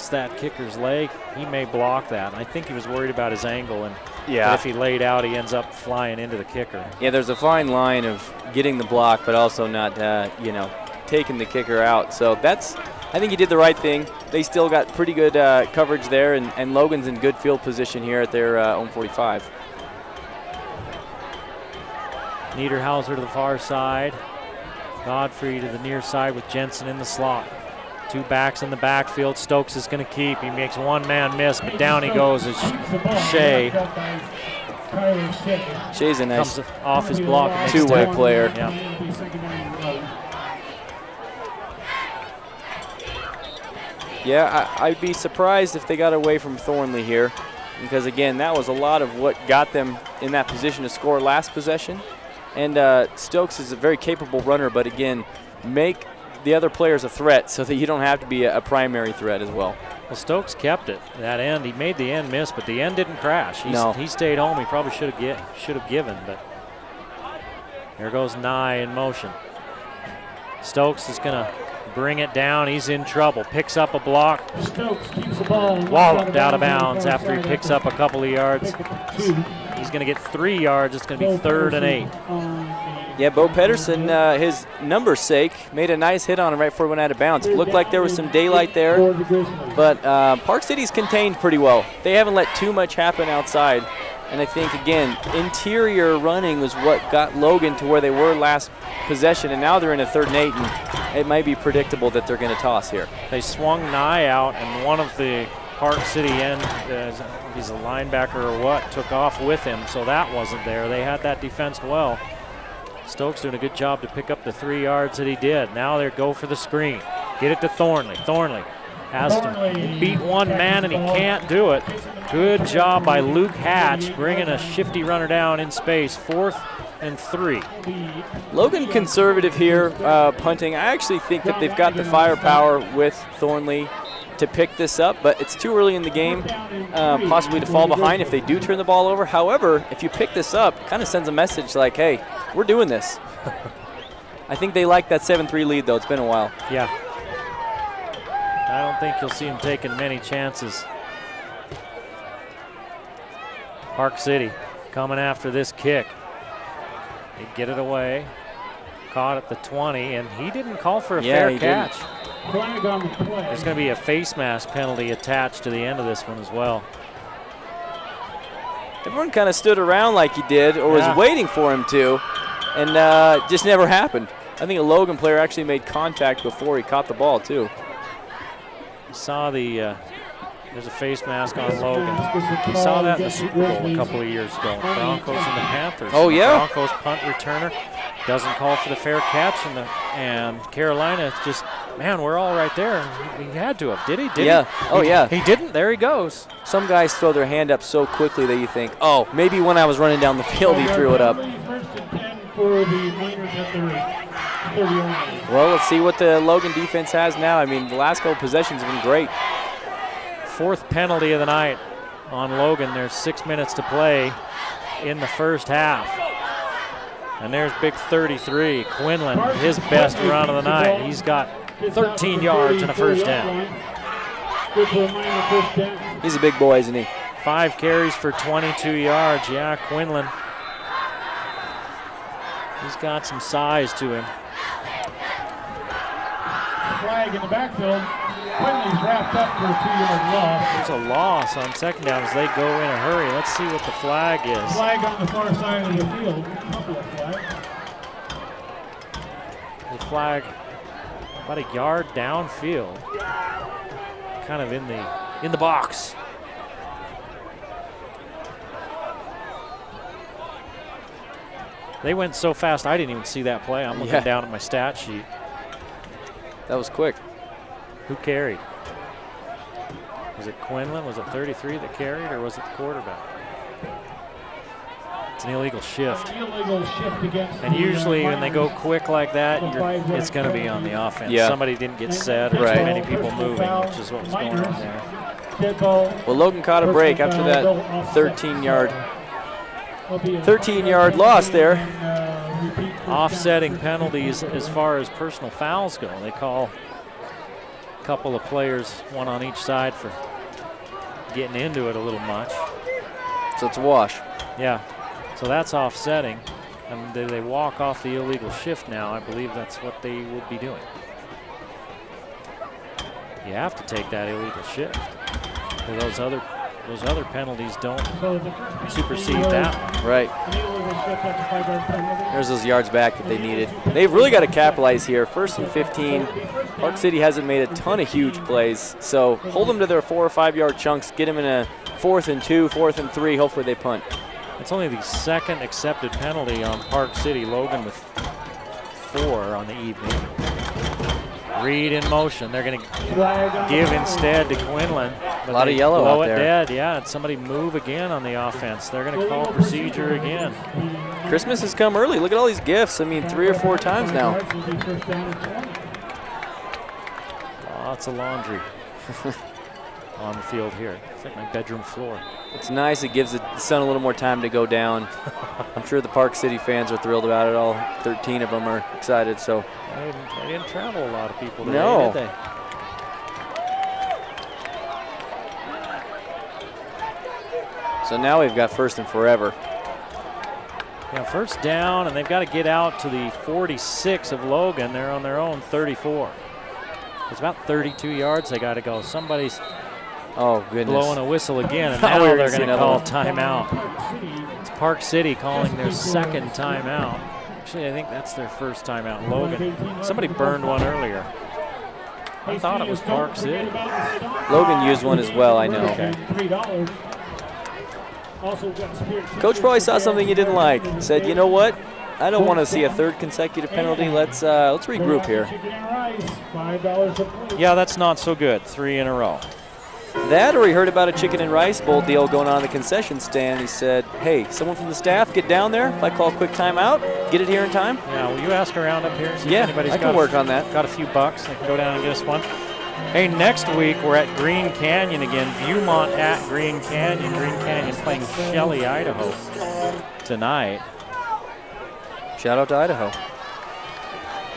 that kicker's leg, he may block that. And I think he was worried about his angle, and if he laid out, he ends up flying into the kicker. Yeah, there's a fine line of getting the block, but also not, taking the kicker out. So I think he did the right thing. They still got pretty good coverage there, and Logan's in good field position here at their own 45. Niederhauser to the far side. Godfrey to the near side with Jensen in the slot. Two backs in the backfield. Stokes is going to keep. He makes one man miss, but down he goes as Shea. Shea's a nice comes off his block. two-way player. Yeah. Yeah, I'd be surprised if they got away from Thornley here, because again, that was a lot of what got them in that position to score last possession. And Stokes is a very capable runner, but again, make the other players a threat so that you don't have to be a primary threat as well. Well, Stokes kept it, that end. He made the end miss, but the end didn't crash. He stayed home. He probably should have given, but here goes Nye in motion. Stokes is going to bring it down. He's in trouble. Picks up a block. Stokes keeps the ball walloped out of bounds after he picks up a couple of yards. He's going to get 3 yards. It's going to be 3rd and 8. Yeah, Bo Pedersen, his number's sake, made a nice hit on him right before he went out of bounds. It looked like there was some daylight there, but Park City's contained pretty well. They haven't let too much happen outside. And I think, again, interior running was what got Logan to where they were last possession, and now they're in a 3rd and 8, and it might be predictable that they're going to toss here. They swung Nye out, and one of the Park City end, he's a linebacker or what, took off with him, so that wasn't there. They had that defensed well. Stokes doing a good job to pick up the 3 yards that he did. Now they go for the screen. Get it to Thornley. Thornley has to beat one man, and he can't do it. Good job by Luke Hatch, bringing a shifty runner down in space. 4th and 3. Logan conservative here, punting. I actually think that they've got the firepower with Thornley to pick this up, but it's too early in the game possibly to fall behind if they do turn the ball over. However, if you pick this up, it kind of sends a message like, hey, we're doing this. I think they like that 7-3 lead, though. It's been a while. Yeah. I don't think you'll see him taking many chances. Park City coming after this kick. They get it away. Caught at the 20, and he didn't call for a fair catch. There's going to be a face mask penalty attached to the end of this one as well. Everyone kind of stood around like he did, or was waiting for him to, and just never happened. I think a Logan player actually made contact before he caught the ball, too. You saw the, there's a face mask on Logan. We saw that in the Super Bowl a couple of years ago. Broncos and the Panthers. Oh, yeah? Broncos punt returner doesn't call for the fair catch, and Carolina just, man, we're all right there. He had to have. Did he? Did he? Oh, yeah. He didn't. There he goes. Some guys throw their hand up so quickly that you think, oh, maybe when I was running down the field he threw it up. Well, let's see what the Logan defense has now. I mean, the last couple possessions have been great. 4th penalty of the night on Logan. There's 6 minutes to play in the first half. And there's big 33, Quinlan, his best run of the night. He's got 13 yards and a first down. He's a big boy, isn't he? 5 carries for 22 yards. Yeah, Quinlan. He's got some size to him. Flag in the backfield. Quinlan's wrapped up for a 2-yard loss. There's a loss on second down as they go in a hurry. Let's see what the flag is. Flag on the far side of the field. Couple of flags. The flag about a yard downfield. Kind of in the box. They went so fast, I didn't even see that play. I'm looking down at my stat sheet. That was quick. Who carried? Was it Quinlan? Was it 33 that carried, or was it the quarterback? It's an illegal shift. And usually when they go quick like that, it's going to be on the offense. Yeah. Somebody didn't get set, or too many people moving, which is what was going on there. Well, Logan caught a break after that 13-yard loss there. Offsetting penalties as far as personal fouls go. They call a couple of players, one on each side, for getting into it a little much. So it's a wash. Yeah, so that's offsetting. And they walk off the illegal shift now. I believe that's what they would be doing. You have to take that illegal shift. Those other penalties don't supersede that one. Right. There's those yards back that they needed. They've really got to capitalize here. 1st and 15. Park City hasn't made a ton of huge plays, so hold them to their 4 or 5 yard chunks. Get them in a 4th and 2, 4th and 3. Hopefully they punt. It's only the second accepted penalty on Park City. Logan with 4 on the evening. Reed in motion. They're going to give instead to Quinlan. A lot of yellow out there. Blow it dead, yeah. And somebody move again on the offense. They're going to call procedure again. Christmas has come early. Look at all these gifts. I mean, 3 or 4 times now. Lots of laundry on the field here. It's like my bedroom floor. It's nice. It gives the sun a little more time to go down. I'm sure the Park City fans are thrilled about it. All 13 of them are excited. So they didn't travel a lot of people today, no. did they? So now we've got 1st and forever. Yeah, 1st down, and they've got to get out to the 46 of Logan. They're on their own 34. It's about 32 yards they got to go. Somebody's blowing a whistle again, and now they're going to call timeout. It's Park City calling their 2nd timeout. Actually, I think that's their 1st timeout. Logan, somebody burned one earlier. I thought it was Park City. Logan used one as well, I know. Okay. Coach probably saw something he didn't like. Said, you know what? I don't want to see a 3rd consecutive penalty. Let's regroup here. Yeah, that's not so good. 3 in a row. That, or he heard about a chicken and rice bowl deal going on in the concession stand. He said, hey, someone from the staff, get down there. If I call a quick timeout, get it here in time. Yeah, will you ask around up here? See yeah, if anybody's I can work on that. Got a few bucks. They can go down and get us one. Hey, next week we're at Green Canyon again. Viewmont at Green Canyon. Green Canyon playing Shelley, Idaho tonight. Shout out to Idaho.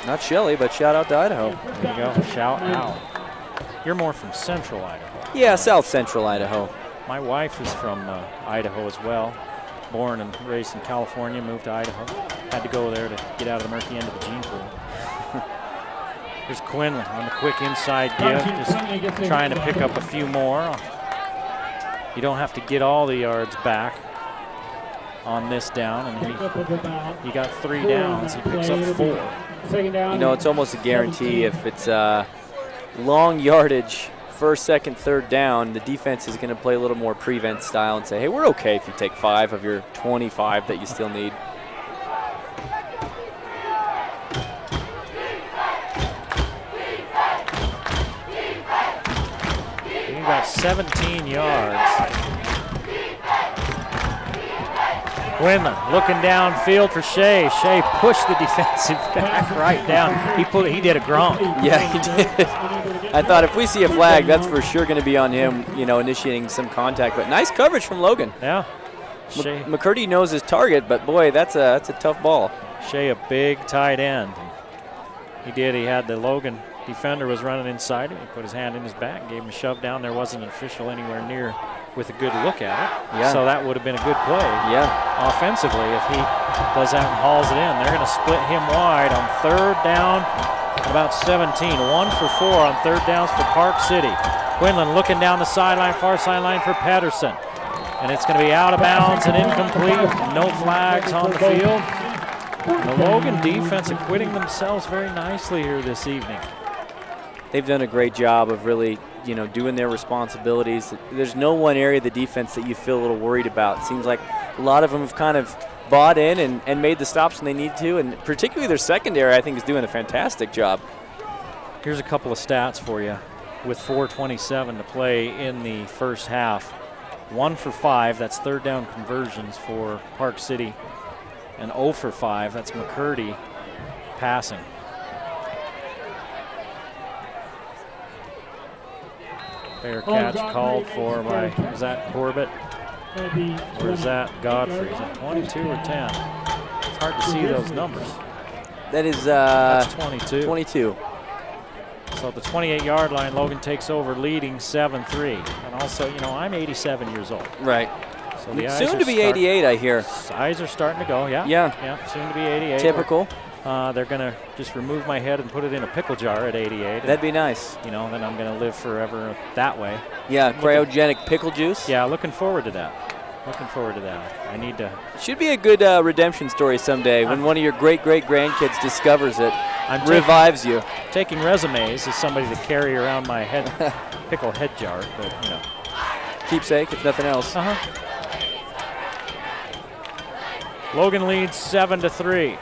Not Shelley, but shout out to Idaho. There you go. Shout out. You're more from Central Idaho. Yeah, South Central Idaho. My wife is from Idaho as well. Born and raised in California, moved to Idaho. Had to go there to get out of the murky end of the gene pool. Here's Quinlan on the quick inside give, just trying to pick up a few more. You don't have to get all the yards back on this down, and he got 3 downs. He picks up 4. You know, it's almost a guarantee if it's long yardage, 1st, 2nd, 3rd down, the defense is going to play a little more prevent style and say, hey, we're okay if you take 5 of your 25 that you still need. You got 17 yards. Quinlan looking downfield for Shea. Shea pushed the defensive back right down. He did a Gronk. Yeah, he did. I thought if we see a flag, that's for sure going to be on him, you know, initiating some contact. But nice coverage from Logan. Yeah. McCurdy knows his target, but boy, that's a tough ball. Shea, a big tight end. He did. He had the Logan defender was running inside him. He put his hand in his back, gave him a shove down. There wasn't an official anywhere near with a good look at it. Yeah. So that would have been a good play. Yeah. Offensively, if he does that and hauls it in. They're going to split him wide on third down, about 17. 1 for 4 on third downs for Park City. Quinlan looking down the sideline, far sideline for Patterson. And it's going to be out of bounds and incomplete. No flags on the field. The Logan defense acquitting themselves very nicely here this evening. They've done a great job of really, doing their responsibilities. There's no one area of the defense that you feel a little worried about. It seems like a lot of them have kind of bought in and made the stops when they need to, and particularly their secondary, I think, is doing a fantastic job. Here's a couple of stats for you. With 4:27 to play in the first half, 1 for 5, that's third down conversions for Park City, and 0 for 5, that's McCurdy passing. Fair catch called for by, is that Corbett? Or is that Godfrey? Is it 22 or 10? It's hard to see those numbers. That is that's 22. 22. So at the 28-yard line, Logan takes over, leading 7-3. And also, I'm 87 years old. Right. So the eyes soon to be 88, I hear. Eyes are starting to go, yeah. Yeah. Soon to be 88. Typical. They're going to just remove my head and put it in a pickle jar at 88. That'd be nice. Then I'm going to live forever that way. Yeah, cryogenic pickle juice. Yeah, looking forward to that. Looking forward to that. I need to. Should be a good redemption story someday when one of your great-great-grandkids discovers it, revives you. Taking resumes as somebody to carry around my pickle head jar, but keepsake, if nothing else. Logan leads 7-3.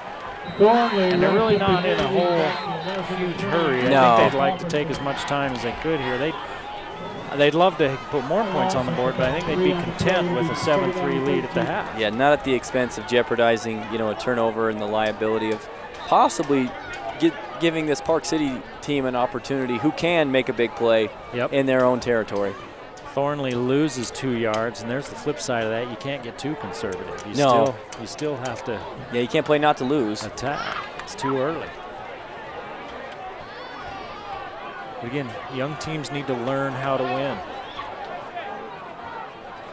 And they're really not in a whole huge hurry. I think they'd like to take as much time as they could here. They'd love to put more points on the board, but I think they'd be content with a 7-3 lead at the half. Yeah, not at the expense of jeopardizing, a turnover and the liability of possibly giving this Park City team an opportunity who can make a big play in their own territory. Thornley loses 2 yards, and there's the flip side of that. You can't get too conservative. You still have to. Yeah, you can't play not to lose. Attack. It's too early. Again, young teams need to learn how to win.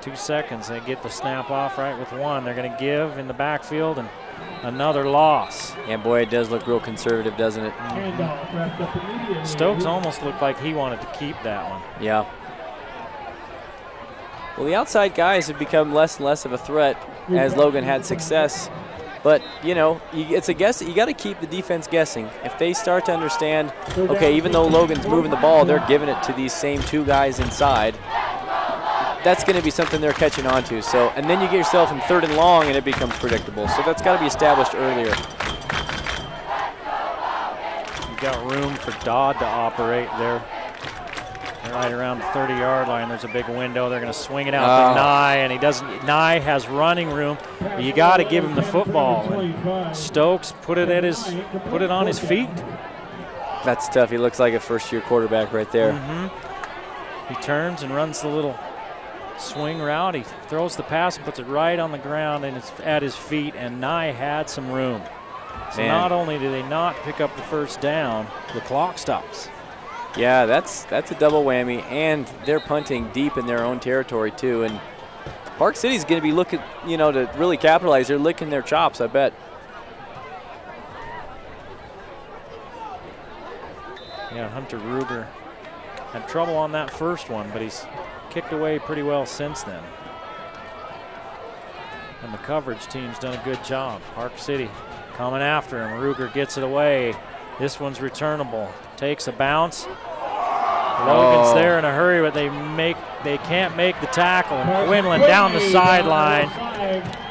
2 seconds, they get the snap off right with 1. They're going to give in the backfield, and another loss. Yeah, boy, it does look real conservative, doesn't it? Stokes almost looked like he wanted to keep that one. Yeah. Well, the outside guys have become less and less of a threat as Logan had success. But, it's a guess. You got to keep the defense guessing. If they start to understand, okay, even though Logan's moving the ball, they're giving it to these same 2 guys inside. That's going to be something they're catching on to. So, and then you get yourself in 3rd and long, and it becomes predictable. So that's got to be established earlier. You've got room for Dodd to operate there. Right around the 30-yard line, there's a big window. They're going to swing it out to Nye, and he doesn't. Nye has running room. But you got to give him the football. And Stokes put it on his feet. That's tough. He looks like a first-year quarterback right there. He turns and runs the little swing route. He throws the pass and puts it right on the ground, and it's at his feet. And Nye had some room. So not only do they not pick up the first down, the clock stops. Yeah, that's a double whammy, and they're punting deep in their own territory too. And Park City's going to be looking, to really capitalize. They're licking their chops, I bet. Yeah, Hunter Ruger had trouble on that first one, but he's kicked away pretty well since then. And the coverage team's done a good job. Park City coming after him. Ruger gets it away. This one's returnable. Takes a bounce. Logan's there in a hurry, but they can't make the tackle. And Quinlan down the sideline.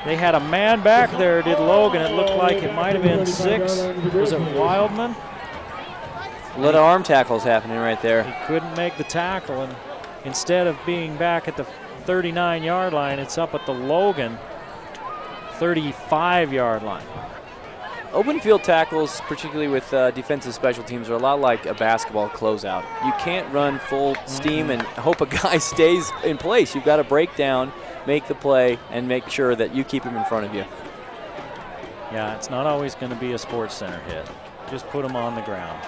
They had a man back there, did Logan. It looked like it might have been 6. Was it Wildman? A lot of arm tackles happening right there. He couldn't make the tackle, and instead of being back at the 39-yard line, it's up at the Logan 35-yard line. Open field tackles, particularly with defensive special teams, are a lot like a basketball closeout. You can't run full steam and hope a guy stays in place. You've got to break down, make the play, and make sure that you keep him in front of you. Yeah, it's not always going to be a Sports Center hit. Just put them on the ground.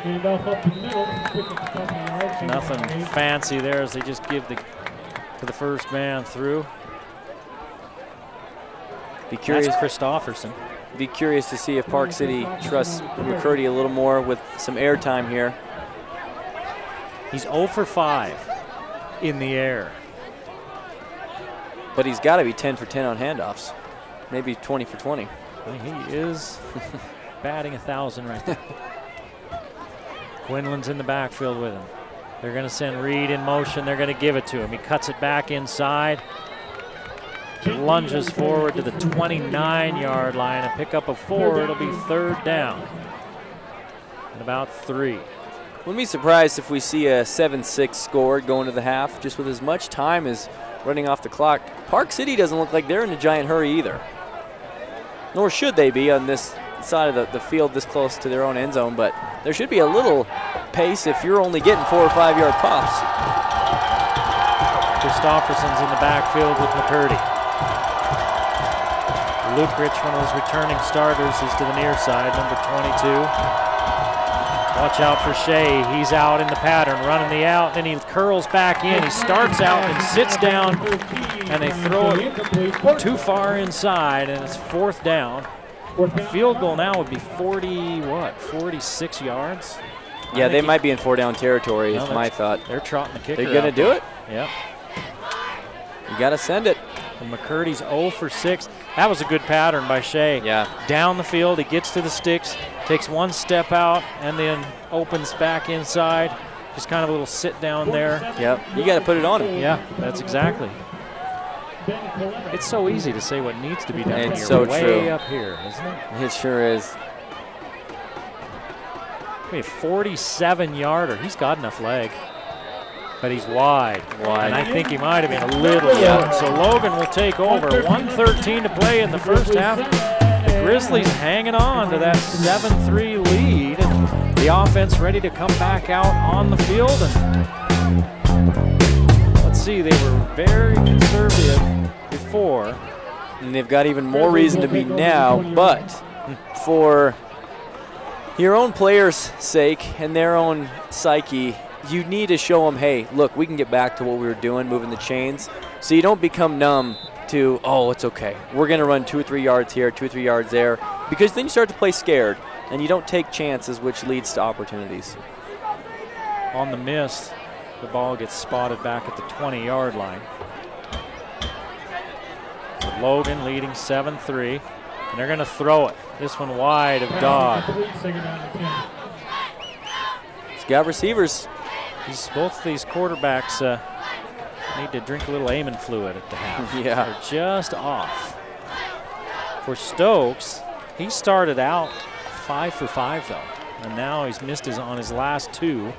Handoff up the middle. Quick a couple yards. Nothing fancy there as they just give to the first man through. Be curious. That's Christofferson. Be curious to see if Park City trusts McCurdy a little more with some air time here. He's 0 for 5 in the air. But he's got to be 10 for 10 on handoffs. Maybe 20 for 20. He is batting 1,000 right there. Quinlan's in the backfield with him. They're going to send Reed in motion. They're going to give it to him. He cuts it back inside. Lunges forward to the 29-yard line. A pickup of 4. It'll be 3rd down. And about 3. Wouldn't be surprised if we see a 7-6 score going to the half, just with as much time as running off the clock. Park City doesn't look like they're in a giant hurry either. Nor should they be on this side of the field this close to their own end zone, but there should be a little pace if you're only getting 4 or 5 yard pops. Christofferson's in the backfield with McCurdy. Luke Rich, one of those returning starters, is to the near side, number 22. Watch out for Shea. He's out in the pattern, running the out, then he curls back in. He starts out and sits down, and they throw it too far inside, and it's 4th down. A field goal now would be 46 yards? Yeah, they might be in 4-down territory, is my thought. They're trotting the kicker. They're going to do it? Yeah. You got to send it. And McCurdy's 0 for 6. That was a good pattern by Shea. Yeah. Down the field, he gets to the sticks, takes 1 step out, and then opens back inside. Just kind of a little sit down there. Yep. You got to put it on him. Yeah, that's exactly. It's so easy to say what needs to be done. It's when so you're way true. up here, isn't it? It sure is. I mean, 47-yarder. He's got enough leg. But he's wide. And I think he might have been a little short. So Logan will take over. 1:13 to play in the first half. The Grizzlies hanging on to that 7-3 lead. And the offense ready to come back out on the field. And let's see, they were very conservative before. And they've got even more reason to be now. But for your own players' sake and their own psyche, you need to show them, hey, look, we can get back to what we were doing, moving the chains, so you don't become numb to, oh, it's okay. We're going to run 2 or 3 yards here, 2 or 3 yards there, because then you start to play scared, and you don't take chances, which leads to opportunities. On the miss, the ball gets spotted back at the 20-yard line. So Logan leading 7-3, and they're going to throw it. This one wide of Dodd. He's got receivers. Both of these quarterbacks need to drink a little Amon fluid at the half. Yeah. They're just off. For Stokes, he started out 5 for 5 though, and now he's missed on his last 2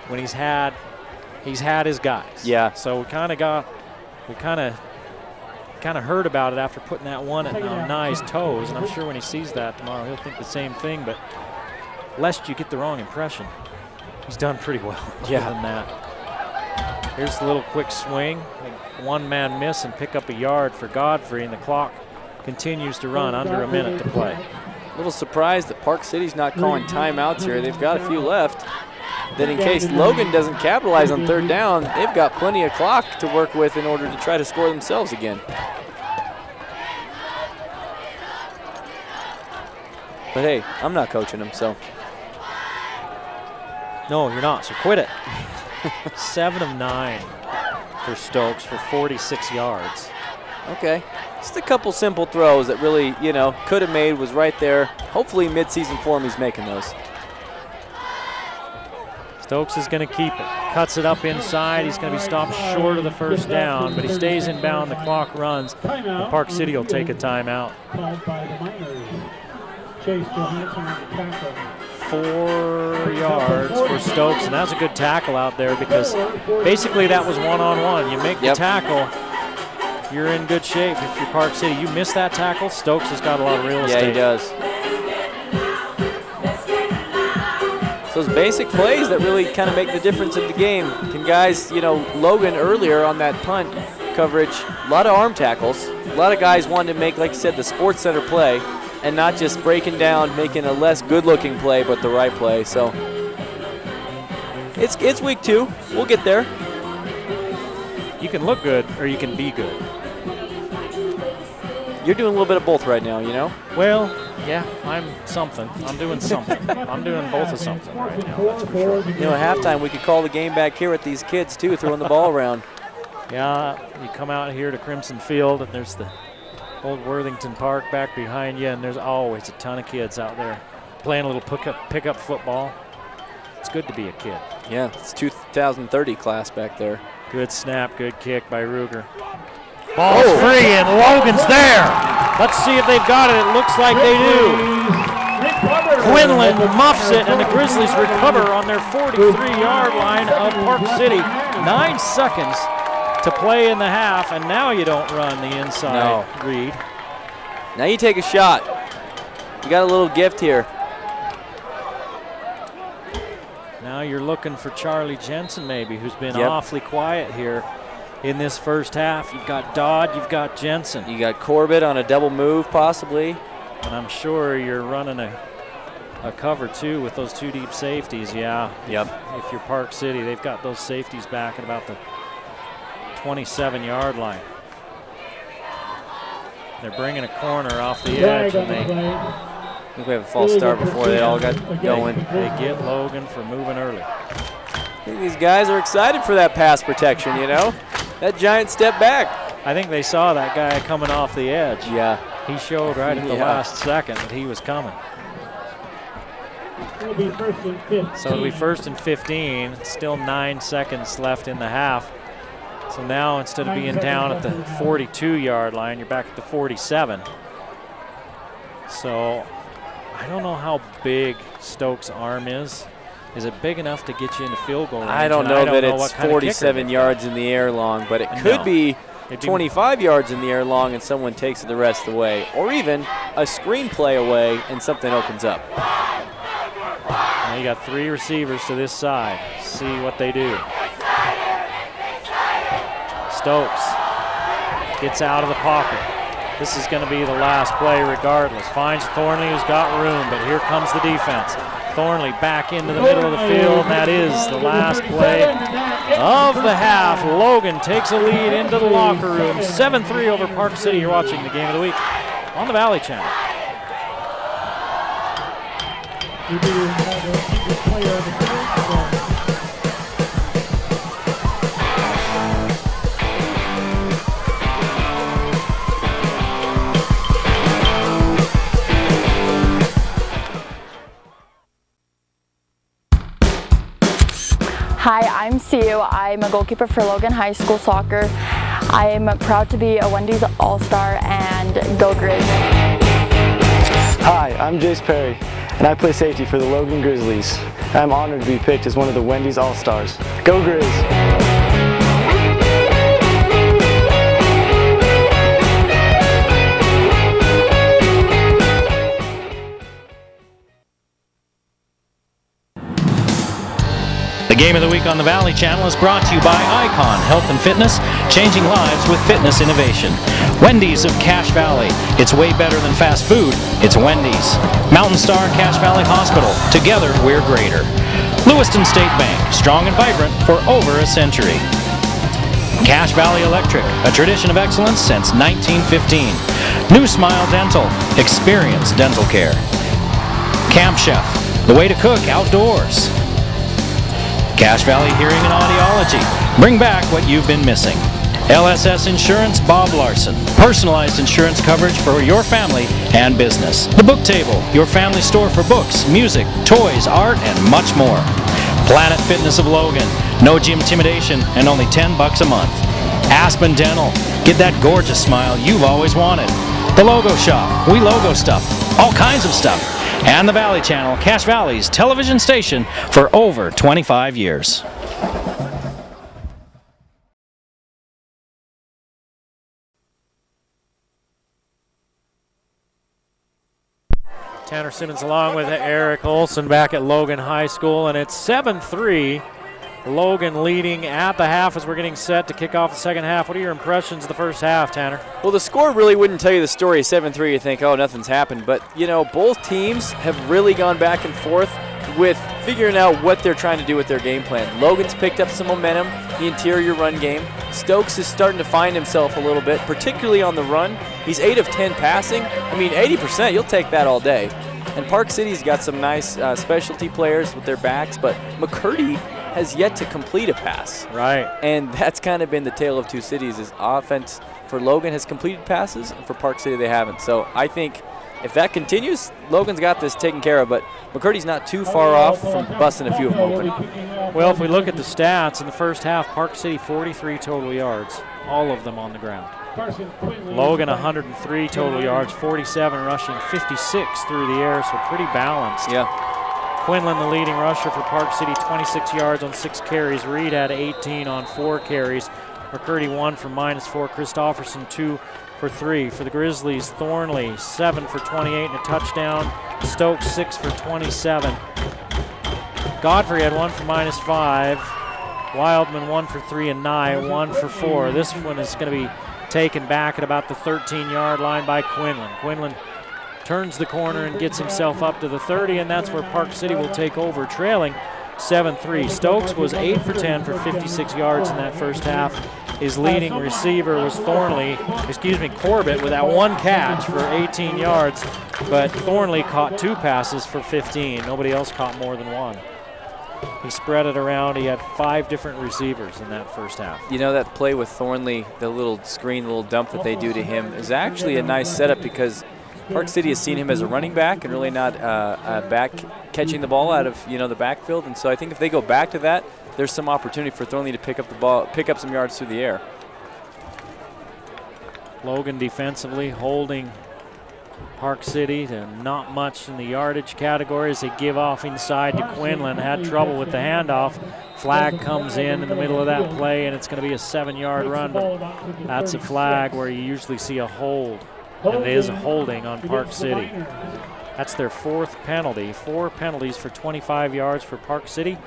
when he's had his guys. Yeah. So we kind of heard about it after putting that one at Nye's toes, and I'm sure when he sees that tomorrow he'll think the same thing. But lest you get the wrong impression, he's done pretty well other than that. Here's the little quick swing. One-man miss and pick up a yard for Godfrey, and the clock continues to run under a minute to play. A little surprised that Park City's not calling timeouts here. They've got a few left. Then in case Logan doesn't capitalize on 3rd down, they've got plenty of clock to work with in order to try to score themselves again. But hey, I'm not coaching them, so. No, you're not, so quit it. 7 of 9 for Stokes for 46 yards. Okay, just a couple simple throws that really, could have made, was right there. Hopefully mid-season form he's making those. Stokes is going to keep it. Cuts it up inside. He's going to be stopped short of the first down, but he stays in bound. The clock runs. And Park City will take a timeout. 4 yards for Stokes, and that's a good tackle out there because basically that was one-on-one. You make the tackle, you're in good shape if you're Park City. You miss that tackle, Stokes has got a lot of real estate. Yeah, he does. Those basic plays that really kind of make the difference in the game. Can guys, Logan earlier on that punt coverage, a lot of arm tackles, lot of guys wanted to make, like you said, the Sports Center play and not just breaking down, making a less good-looking play, but the right play. So it's week 2. We'll get there. You can look good or you can be good. You're doing a little bit of both right now, you know? Well, yeah, I'm something. I'm doing something. I'm doing both of something right now, that's for sure. You know, at halftime, we could call the game back here with these kids, too, throwing the ball around. Yeah, you come out here to Crimson Field, and there's the old Worthington Park back behind you, and there's always a ton of kids out there playing a little pickup football. It's good to be a kid. Yeah, it's 2030 class back there. Good snap, good kick by Ruger. Ball's free, and Logan's there. Let's see if they've got it. It looks like they do. Quinlan muffs it, and the Grizzlies recover on their 43-yard line of Park City. 9 seconds to play in the half, and now you don't run the inside read. Now you take a shot. You got a little gift here. Now you're looking for Charlie Jensen maybe, who's been awfully quiet here in this first half. You've got Dodd, you've got Jensen. You got Corbett on a double move possibly. And I'm sure you're running a cover too with those 2 deep safeties, yeah. If you're Park City, they've got those safeties back at about the 27-yard line. They're bringing a corner off the edge, and they I think we have a false start before they all got going. They get Logan for moving early. I think these guys are excited for that pass protection, you know? That giant step back. I think they saw that guy coming off the edge. Yeah. He showed right at the last second that he was coming. It'll be 1st and 15. So it'll be 1st and 15. Still 9 seconds left in the half. So now instead of being down at the 42-yard line, you're back at the 47. So I don't know how big Stokes' arm is. Is it big enough to get you into field goal range? I don't know that it's 47 yards in the air long, but it could be 25 yards in the air long and someone takes it the rest of the way. Or even a screenplay away and something opens up. Now you got 3 receivers to this side. See what they do. Stokes gets out of the pocket. This is going to be the last play regardless. Finds Thornley, who's got room, but here comes the defense. Thornley back into the middle of the field, and that is the last play of the half. Logan takes a lead into the locker room. 7-3 over Park City. You're watching the Game of the Week on the Valley Channel. Hi, I'm Sue. I'm a goalkeeper for Logan High School Soccer. I'm proud to be a Wendy's All-Star and go Grizz. Hi, I'm Jace Perry, and I play safety for the Logan Grizzlies. I'm honored to be picked as one of the Wendy's All-Stars. Go Grizz! The Game of the Week on the Valley Channel is brought to you by Icon Health and Fitness, changing lives with fitness innovation. Wendy's of Cache Valley. It's way better than fast food. It's Wendy's. Mountain Star Cache Valley Hospital. Together, we're greater. Lewiston State Bank. Strong and vibrant for over a century. Cache Valley Electric. A tradition of excellence since 1915. New Smile Dental. Experience dental care. Camp Chef. The way to cook outdoors. Cache Valley Hearing and Audiology. Bring back what you've been missing. LSS Insurance, Bob Larson. Personalized insurance coverage for your family and business. The Book Table, your family store for books, music, toys, art, and much more. Planet Fitness of Logan. No gym intimidation and only $10 a month. Aspen Dental. Get that gorgeous smile you've always wanted. The Logo Shop. We logo stuff. All kinds of stuff. And the Valley Channel, Cache Valley's television station for over 25 years. Tanner Simmons along with Eric Olson back at Logan High School, and it's 7-3 Logan leading at the half as we're getting set to kick off the second half. What are your impressions of the first half, Tanner? Well, the score really wouldn't tell you the story. 7-3, you think, oh, nothing's happened. But, you know, both teams have really gone back and forth with figuring out what they're trying to do with their game plan. Logan's picked up some momentum, the interior run game. Stokes is starting to find himself a little bit, particularly on the run. He's 8 of 10 passing. I mean, 80%, you'll take that all day. And Park City's got some nice specialty players with their backs, but McCurdy has yet to complete a pass. Right. And that's kind of been the tale of two cities. Is offense for Logan has completed passes, and for Park City they haven't. So I think if that continues, Logan's got this taken care of, but McCurdy's not too far off from busting a few of them open. Well, if we look at the stats in the first half, Park City 43 total yards, all of them on the ground. Logan 103 total yards, 47 rushing, 56 through the air, so pretty balanced. Yeah. Quinlan, the leading rusher for Park City, 26 yards on 6 carries. Reed had 18 on 4 carries. McCurdy 1 for -4. Christofferson 2 for 3. For the Grizzlies, Thornley 7 for 28 and a touchdown. Stokes 6 for 27. Godfrey had 1 for -5. Wildman 1 for 3 and Nye 1 for 4. This one is going to be taken back at about the 13-yard line by Quinlan. Quinlan turns the corner and gets himself up to the 30, and that's where Park City will take over, trailing 7-3. Stokes was 8 for 10 for 56 yards in that first half. His leading receiver was Corbett with that 1 catch for 18 yards, but Thornley caught 2 passes for 15. Nobody else caught more than 1. He spread it around. He had 5 different receivers in that first half. You know, that play with Thornley, the little screen, the little dump that they do to him, is actually a nice setup because Park City has seen him as a running back and really not a back catching the ball out of the backfield. And so I think if they go back to that, there's some opportunity for Thornley to pick up the ball, pick up some yards through the air. Logan defensively holding Park City to not much in the yardage category as they give off inside to Quinlan. Had trouble with the handoff. Flag comes in the middle of that play, and it's going to be a 7-yard run. But that's a flag where you usually see a hold. And it is a holding on Park City. That's their 4th penalty. 4 penalties for 25 yards for Park City.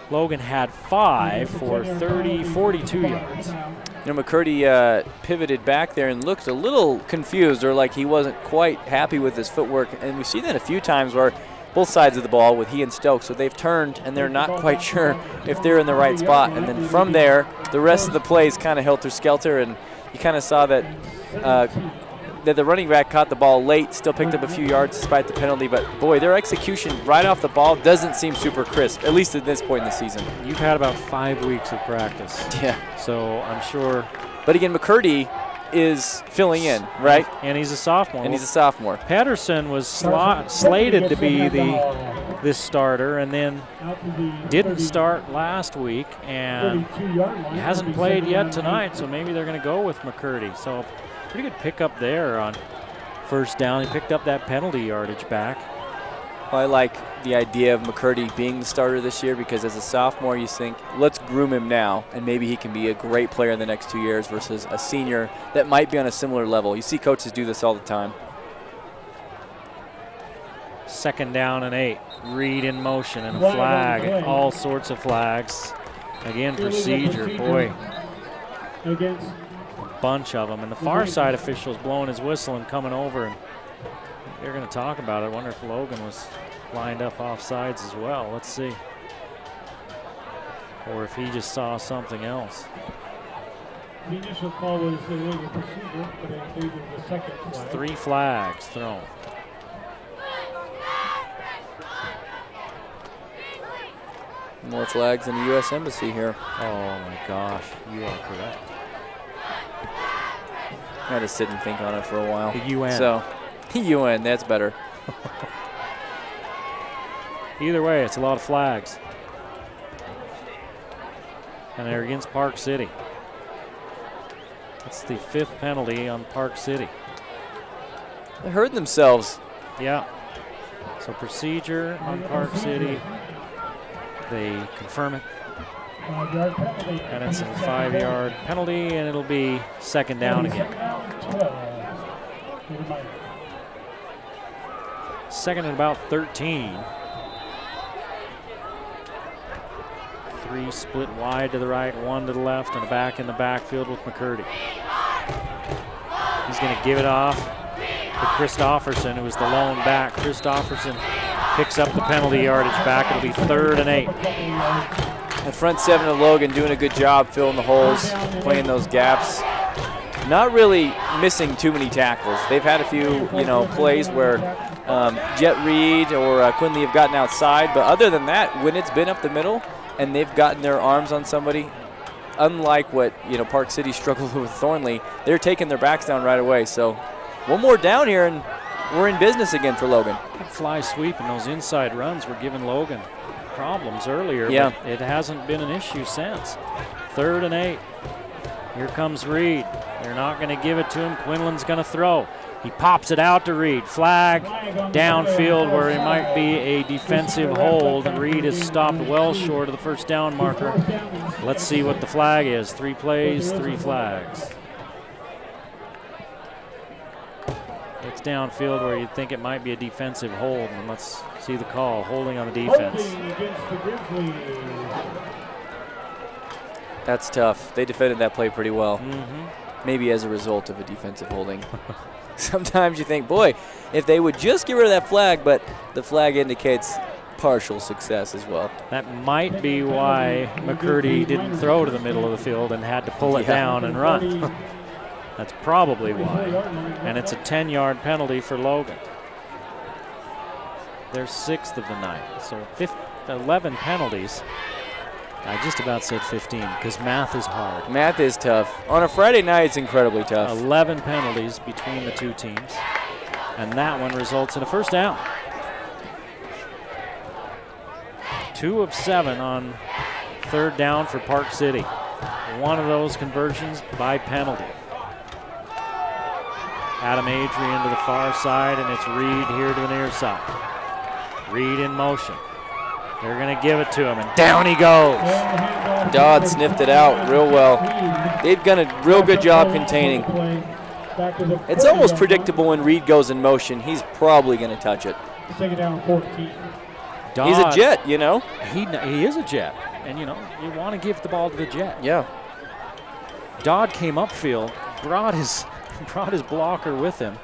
Logan had 5 for 42 yards. You know, McCurdy pivoted back there and looked a little confused, or like he wasn't quite happy with his footwork. And we've seen that a few times where both sides of the ball with he and Stokes, so they've turned and they're not quite sure if they're in the right spot. And then from there, the rest of the plays kind of helter-skelter, and you kind of saw that that the running back caught the ball late, still picked up a few yards despite the penalty, but boy, their execution right off the ball doesn't seem super crisp, at least at this point in the season. You've had about 5 weeks of practice. Yeah. So I'm sure. But again, McCurdy is filling in, right? And he's a sophomore. And he's a sophomore. Patterson was slated to be this starter, and then didn't start last week, and he hasn't played yet tonight, so maybe they're going to go with McCurdy. So pretty good pickup there on first down. He picked up that penalty yardage back. Well, I like the idea of McCurdy being the starter this year because as a sophomore you think, let's groom him now and maybe he can be a great player in the next 2 years versus a senior that might be on a similar level. You see coaches do this all the time. 2nd down and 8. Reed in motion and a flag. All sorts of flags. Again, procedure. Boy. Bunch of them, and the far side officials blowing his whistle and coming over, and they're going to talk about it. I wonder if Logan was lined up off sides as well. Let's see. Or if he just saw something else. The initial call was illegal procedure, but I believe it was the second flag. 3 flags thrown. More flags in the U.S. Embassy here. Oh my gosh, you are correct. I had to sit and think on it for a while. The UN. So, UN, that's better. Either way, it's a lot of flags. And they're against Park City. That's the 5th penalty on Park City. They hurt themselves. Yeah. So procedure on Park City. They confirm it. And it's a 5-yard penalty, and it'll be 2nd down again. 2nd and about 13. 3 split wide to the right, 1 to the left, and a back in the backfield with McCurdy. He's going to give it off to Christofferson, who is the lone back. Christofferson picks up the penalty yardage back. It'll be 3rd and 8. The front 7 of Logan doing a good job filling the holes, playing those gaps. Not really missing too many tackles. They've had a few, plays where Jet Reed or Quinley have gotten outside, but other than that, when it's been up the middle and they've gotten their arms on somebody, unlike what Park City struggled with Thornley, they're taking their backs down right away. So one more down here and we're in business again for Logan. That fly sweep and those inside runs were giving Logan problems earlier, yeah, but it hasn't been an issue since. 3rd and 8. Here comes Reed. They're not going to give it to him. Quinlan's going to throw. He pops it out to Reed. Flag downfield where it might be a defensive hold. Reed is stopped well short of the first down marker. Let's see what the flag is. 3 plays, 3 flags. It's downfield where you'd think it might be a defensive hold, and let's see the call. Holding on the defense. That's tough. They defended that play pretty well. Maybe as a result of a defensive holding. Sometimes you think, boy, if they would just get rid of that flag, but the flag indicates partial success as well. That might be why McCurdy didn't throw to the middle of the field and had to pull it down and run. That's probably why. And it's a 10-yard penalty for Logan. Their 6th of the night. So 11 penalties. I just about said 15 because math is hard. Math is tough. On a Friday night, it's incredibly tough. 11 penalties between the 2 teams. And that one results in a first down. 2 of 7 on 3rd down for Park City. One of those conversions by penalty. Adam Adrian to the far side, and it's Reed here to the near side. Reed in motion. They're going to give it to him, and down he goes. Dodd sniffed it out real well. They've done a real good job containing. It's almost predictable when Reed goes in motion. He's probably going to touch it. Take it down 14. Dodd, he's a Jet, He is a Jet, and you want to give the ball to the Jet. Yeah. Dodd came upfield, brought his blocker with him.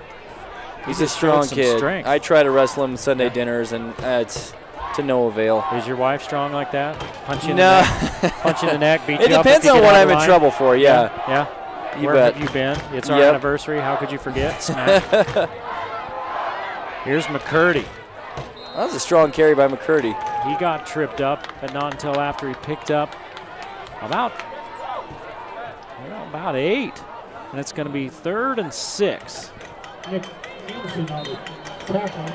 He's a strong kid. Strength. I try to wrestle him Sunday dinners, and it's to no avail. Is your wife strong like that? Punch you in the neck, punch you in the neck, beat it you up. It depends on what I'm in trouble for, yeah. Yeah. You Where bet. have you been? It's our anniversary. How could you forget? Smack. Here's McCurdy. That was a strong carry by McCurdy. He got tripped up, but not until after he picked up about 8. And it's going to be 3rd and 6. Nick Anderson on the tackle.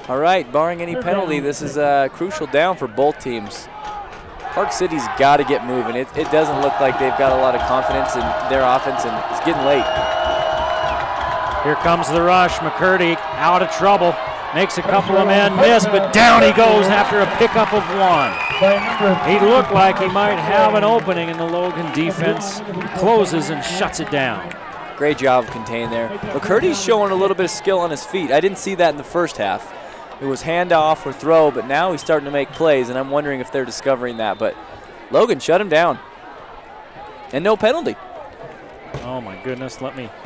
All right, barring any penalty, this is a crucial down for both teams. Park City's got to get moving. It doesn't look like they've got a lot of confidence in their offense, and it's getting late. Here comes the rush. McCurdy out of trouble. Makes a couple of men miss, but down he goes after a pickup of 1. He looked like he might have an opening, and the Logan defense closes and shuts it down. Great job of containing there. McCurdy's showing a little bit of skill on his feet. I didn't see that in the first half. It was handoff or throw, but now he's starting to make plays, and I'm wondering if they're discovering that. But Logan shut him down. And no penalty. Oh, my goodness.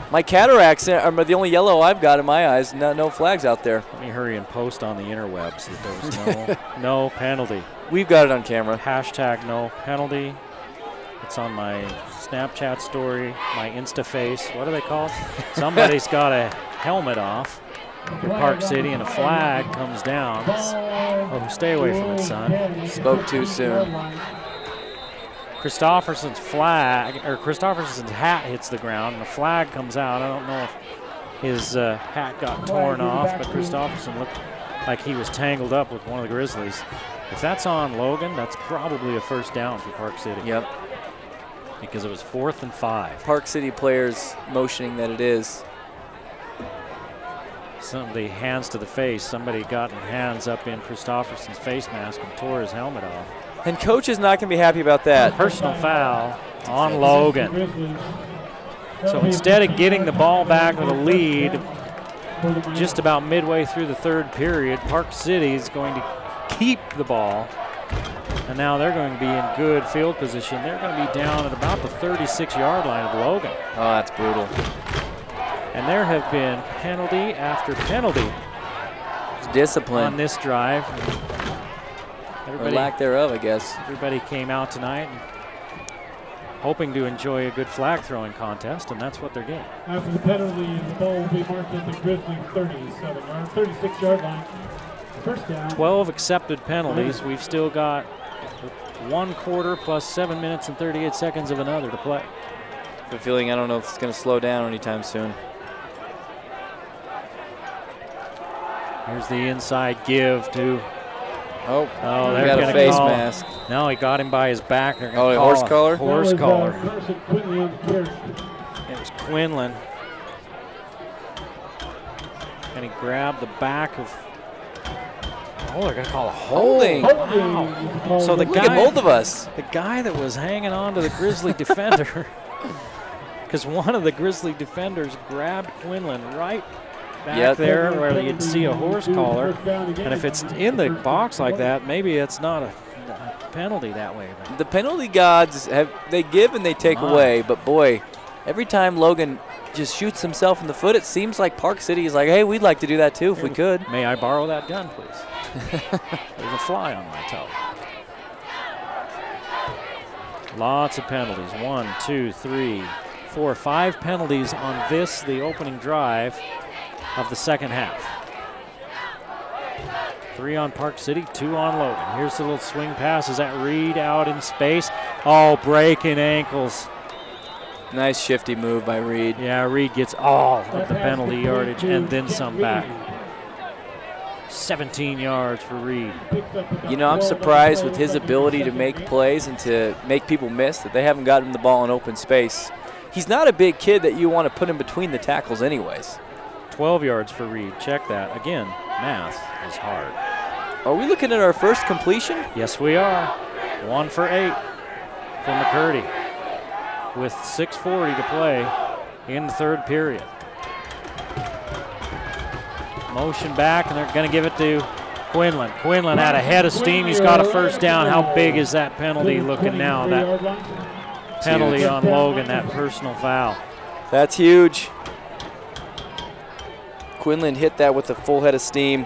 My cataracts are the only yellow I've got in my eyes. No flags out there. Let me hurry and post on the interwebs that there was no penalty. We've got it on camera. Hashtag no penalty. It's on my Snapchat story, my Insta face. What are they called? Somebody's got a helmet off. Park City, and a flag comes down. Oh, stay away from it, son. Spoke too soon. Christofferson's hat hits the ground, and the flag comes out. I don't know if his hat got torn off, but Christofferson looked like he was tangled up with one of the Grizzlies. If that's on Logan, that's probably a first down for Park City. Yep. Because it was 4th and 5. Park City players motioning that it is. Somebody hands to the face. Somebody got hands up in Christofferson's face mask and tore his helmet off. And coach is not going to be happy about that. Personal foul on Logan. So instead of getting the ball back with a lead just about midway through the 3rd period, Park City is going to keep the ball. And now they're going to be in good field position. They're going to be down at about the 36-yard line of Logan. Oh, that's brutal. And there have been penalty after penalty. It's discipline on this drive. Or lack thereof, I guess. Everybody came out tonight hoping to enjoy a good flag throwing contest, and that's what they're getting. After the penalty, the ball will be marked at the Grizzly 36-yard line. First down. 12 accepted penalties. We've still got 1 quarter plus 7 minutes and 38 seconds of another to play. I have a feeling I don't know if it's going to slow down anytime soon. Here's the inside give to. Oh, they're got a face call. mask. No, he got him by his back. Oh, horse collar? Horse collar. It was Quinlan. And he grabbed the back of. Oh, they're going to call a holding. Wow. So the guy, both of us. The guy that was hanging on to the Grizzly defender, because one of the Grizzly defenders grabbed Quinlan right back there where you'd see a horse collar. And if it's in the box like that, maybe it's not a penalty that way. But the penalty gods, they give and they take away. But boy, every time Logan just shoots himself in the foot, it seems like Park City is like, hey, we'd like to do that too if we could. May I borrow that gun, please? There's a fly on my toe. Lots of penalties. 1, 2, 3, 4, 5 penalties on this, the opening drive of the second half. 3 on Park City, 2 on Logan. Here's the little swing pass. Is that Reed out in space? Oh, breaking ankles. Nice shifty move by Reed. Yeah, Reed gets all of the penalty yardage and then some back. 17 yards for Reed. You know, I'm surprised with his ability to make plays and to make people miss that they haven't gotten the ball in open space. He's not a big kid that you want to put him between the tackles anyways. 12 yards for Reed. Check that. Again, math is hard. Are we looking at our first completion? Yes, we are. 1 for 8 for McCurdy with 6:40 to play in the third period. Motion back, and they're going to give it to Quinlan. Quinlan had a head of steam. He's got a first down. How big is that penalty looking now? That penalty on Logan, that personal foul. That's huge. Quinlan hit that with a full head of steam.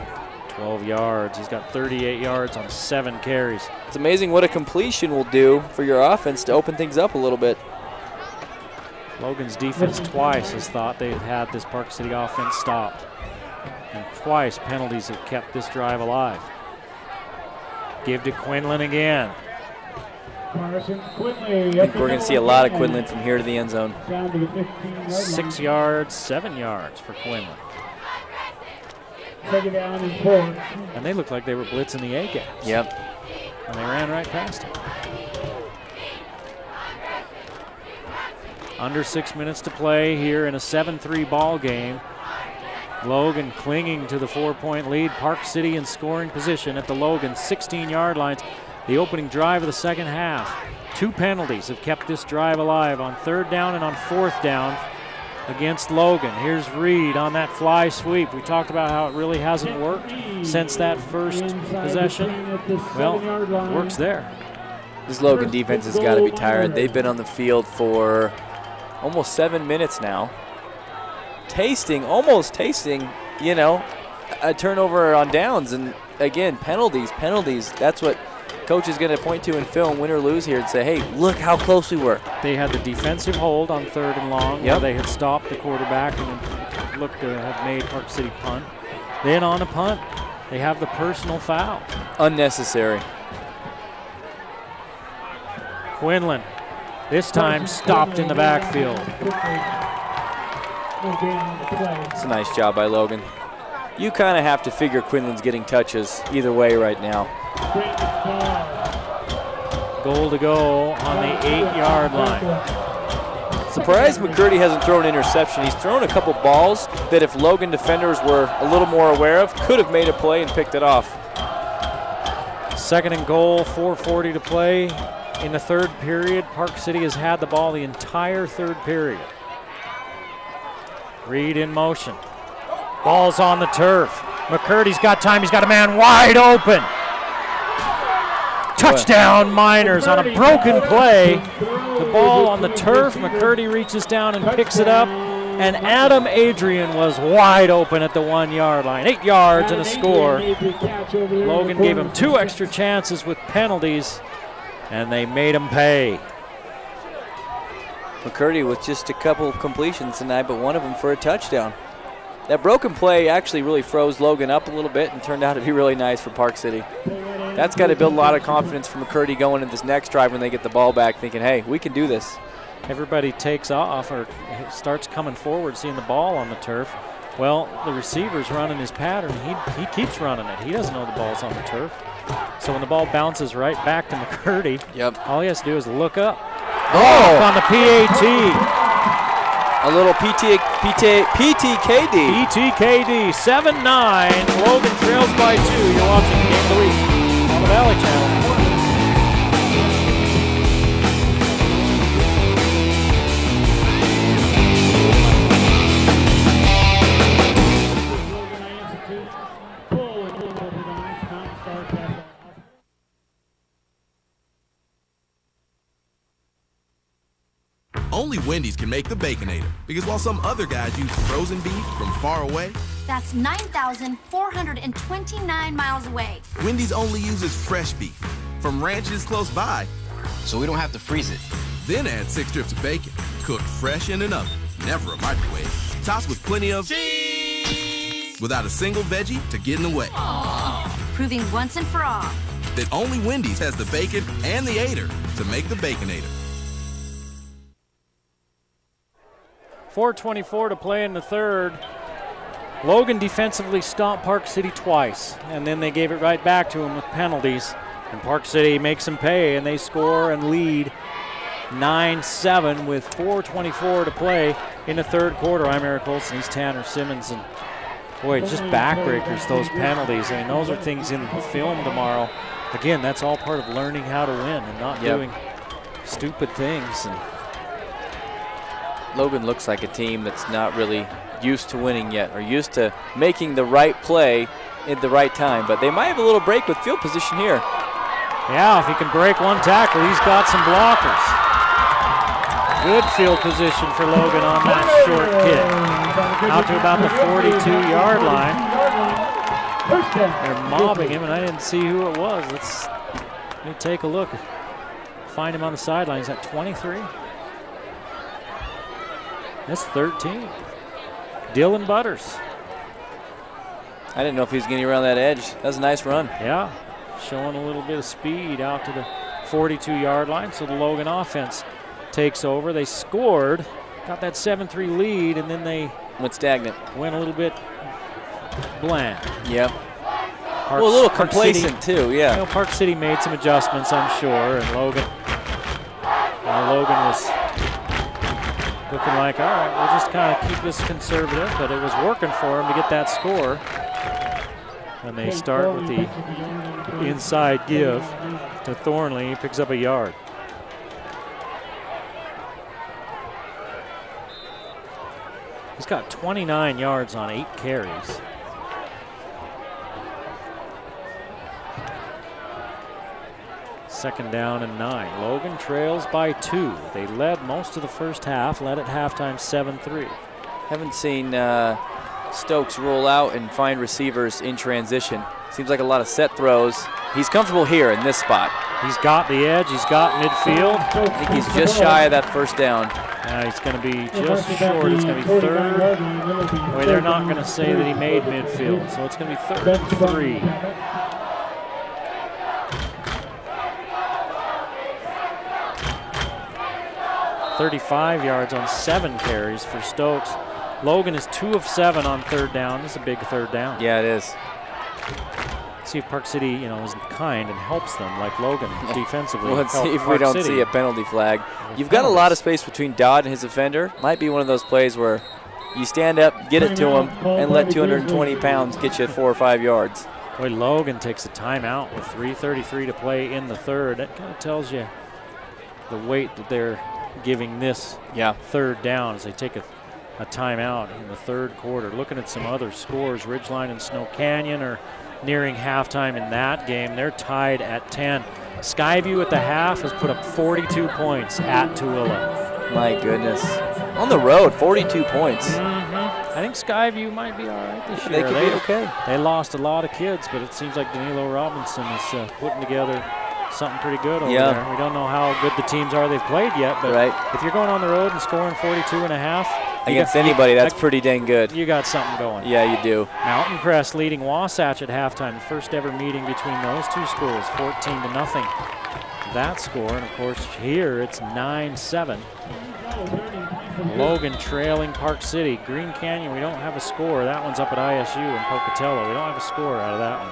12 yards. He's got 38 yards on 7 carries. It's amazing what a completion will do for your offense to open things up a little bit. Logan's defense twice has thought they've had this Park City offense stopped. And twice penalties have kept this drive alive. Give to Quinlan again. I think we're going to see a lot of Quinlan from here to the end zone. 6 yards, 7 yards for Quinlan. And they looked like they were blitzing the A gaps. Yep. And they ran right past him. Under 6 minutes to play here in a 7-3 ball game. Logan clinging to the 4-point lead. Park City in scoring position at the Logan 16-yard lines. The opening drive of the second half. 2 penalties have kept this drive alive on 3rd down and on 4th down against Logan. Here's Reed on that fly sweep. We talked about how it really hasn't worked since that first possession. Well, it works there. This Logan defense has got to be tired. They've been on the field for almost 7 minutes now. Almost tasting, you know, a turnover on downs. And again, penalties. That's what coach is going to point to in film, win or lose here, and say, hey, look how close we were. They had the defensive hold on 3rd and long, where they had stopped the quarterback and looked to have made Park City punt. Then on a punt, they have the personal foul. Unnecessary. Quinlan, this time stopped in the backfield. It's a nice job by Logan. You kind of have to figure Quinlan's getting touches either way right now. Goal to go on the 8-yard line. Surprised McCurdy hasn't thrown an interception. He's thrown a couple balls that if Logan defenders were a little more aware of, could have made a play and picked it off. 2nd and goal, 4:40 to play in the 3rd period. Park City has had the ball the entire 3rd period. Reed in motion. Ball's on the turf. McCurdy's got time. He's got a man wide open. Touchdown Miners on a broken play. The ball on the turf. McCurdy reaches down and picks it up. And Adam Adrian was wide open at the 1 yard line. 8 yards and a score. Logan gave him 2 extra chances with penalties, and they made him pay. McCurdy with just a couple completions tonight, but one of them for a touchdown. That broken play actually really froze Logan up a little bit and turned out to be really nice for Park City. That's got to build a lot of confidence for McCurdy going into this next drive when they get the ball back, thinking, hey, we can do this. Everybody takes off or starts coming forward, seeing the ball on the turf. Well, the receiver's running his pattern. He keeps running it. He doesn't know the ball's on the turf. So when the ball bounces right back to McCurdy, all he has to do is look up. Oh, on the PAT. A little PTKD. PTKD, 7-9. Logan trails by 2. You're watching Game of the Week on the Valley Channel. Only Wendy's can make the Baconator, because while some other guys use frozen beef from far away, That's 9,429 miles away. Wendy's only uses fresh beef from ranches close by, so we don't have to freeze it. Then add 6 strips of bacon, cooked fresh in an oven, never a microwave, topped with plenty of cheese, without a single veggie to get in the way. Aww. Proving once and for all that only Wendy's has the bacon and the Ater to make the Baconator. 4:24 to play in the third. Logan defensively stopped Park City twice, and then they gave it right back to him with penalties. And Park City makes them pay, and they score and lead 9-7 with 4:24 to play in the third quarter. I'm Eric Olson. He's Tanner Simmons. And boy, just backbreakers, those penalties. I mean, those are things in the film tomorrow. Again, that's all part of learning how to win and not doing stupid things. And Logan looks like a team that's not really used to winning yet, or used to making the right play at the right time, but they might have a little break with field position here. Yeah, if he can break one tackle, he's got some blockers. Good field position for Logan on that short kick. Out to about the 42-yard line. They're mobbing him, and I didn't see who it was. Let me take a look. Find him on the sideline. He's at 23. That's 13. Dylan Butters. I didn't know if he was getting around that edge. That was a nice run. Yeah, showing a little bit of speed out to the 42-yard line. So the Logan offense takes over. They scored, got that 7-3 lead, and then they went stagnant. Went a little bit bland. Yep. Well, a little complacent too, yeah. You know, Park City made some adjustments, I'm sure, and Logan was looking like, all right, we'll just kind of keep this conservative, but it was working for him to get that score. And they start with the inside give to Thornley. He picks up a yard. He's got 29 yards on 8 carries. Second down and 9. Logan trails by 2. They led most of the first half, led at halftime 7-3. Haven't seen Stokes roll out and find receivers in transition. Seems like a lot of set throws. He's comfortable here in this spot. He's got the edge, he's got midfield. I think he's just shy of that first down. He's going to be just short. It's going to be third. Boy, they're not going to say that he made midfield, so it's going to be third and 3. .35 yards on 7 carries for Stokes. Logan is 2 of 7 on third down. This is a big third down. Yeah, it is. See if Park City, is kind and helps them like Logan defensively. Well, let's see if we don't see a penalty flag. You've got a lot of space between Dodd and his defender. Might be one of those plays where you stand up, get it to him, and let 220 pounds get you 4 or 5 yards. Boy, Logan takes a timeout with 3:33 to play in the third. That kind of tells you the weight that they're giving this third down as they take a a timeout in the third quarter. Looking at some other scores, Ridgeline and Snow Canyon are nearing halftime in that game. They're tied at 10. Skyview at the half has put up 42 points at Tooele. My goodness. On the road, 42 points. I think Skyview might be all right this They year. could be okay. They lost a lot of kids, but it seems like Danilo Robinson is putting together something pretty good over there. We don't know how good the teams are they've played yet, but if you're going on the road and scoring 42 and a half, against anybody, that's pretty dang good. You got something going. Yeah, you do. Mountain Crest leading Wasatch at halftime. The first ever meeting between those two schools, 14-0. That score, and of course here it's 9-7. Logan trailing Park City. Green Canyon, we don't have a score. That one's up at ISU and Pocatello. We don't have a score out of that one.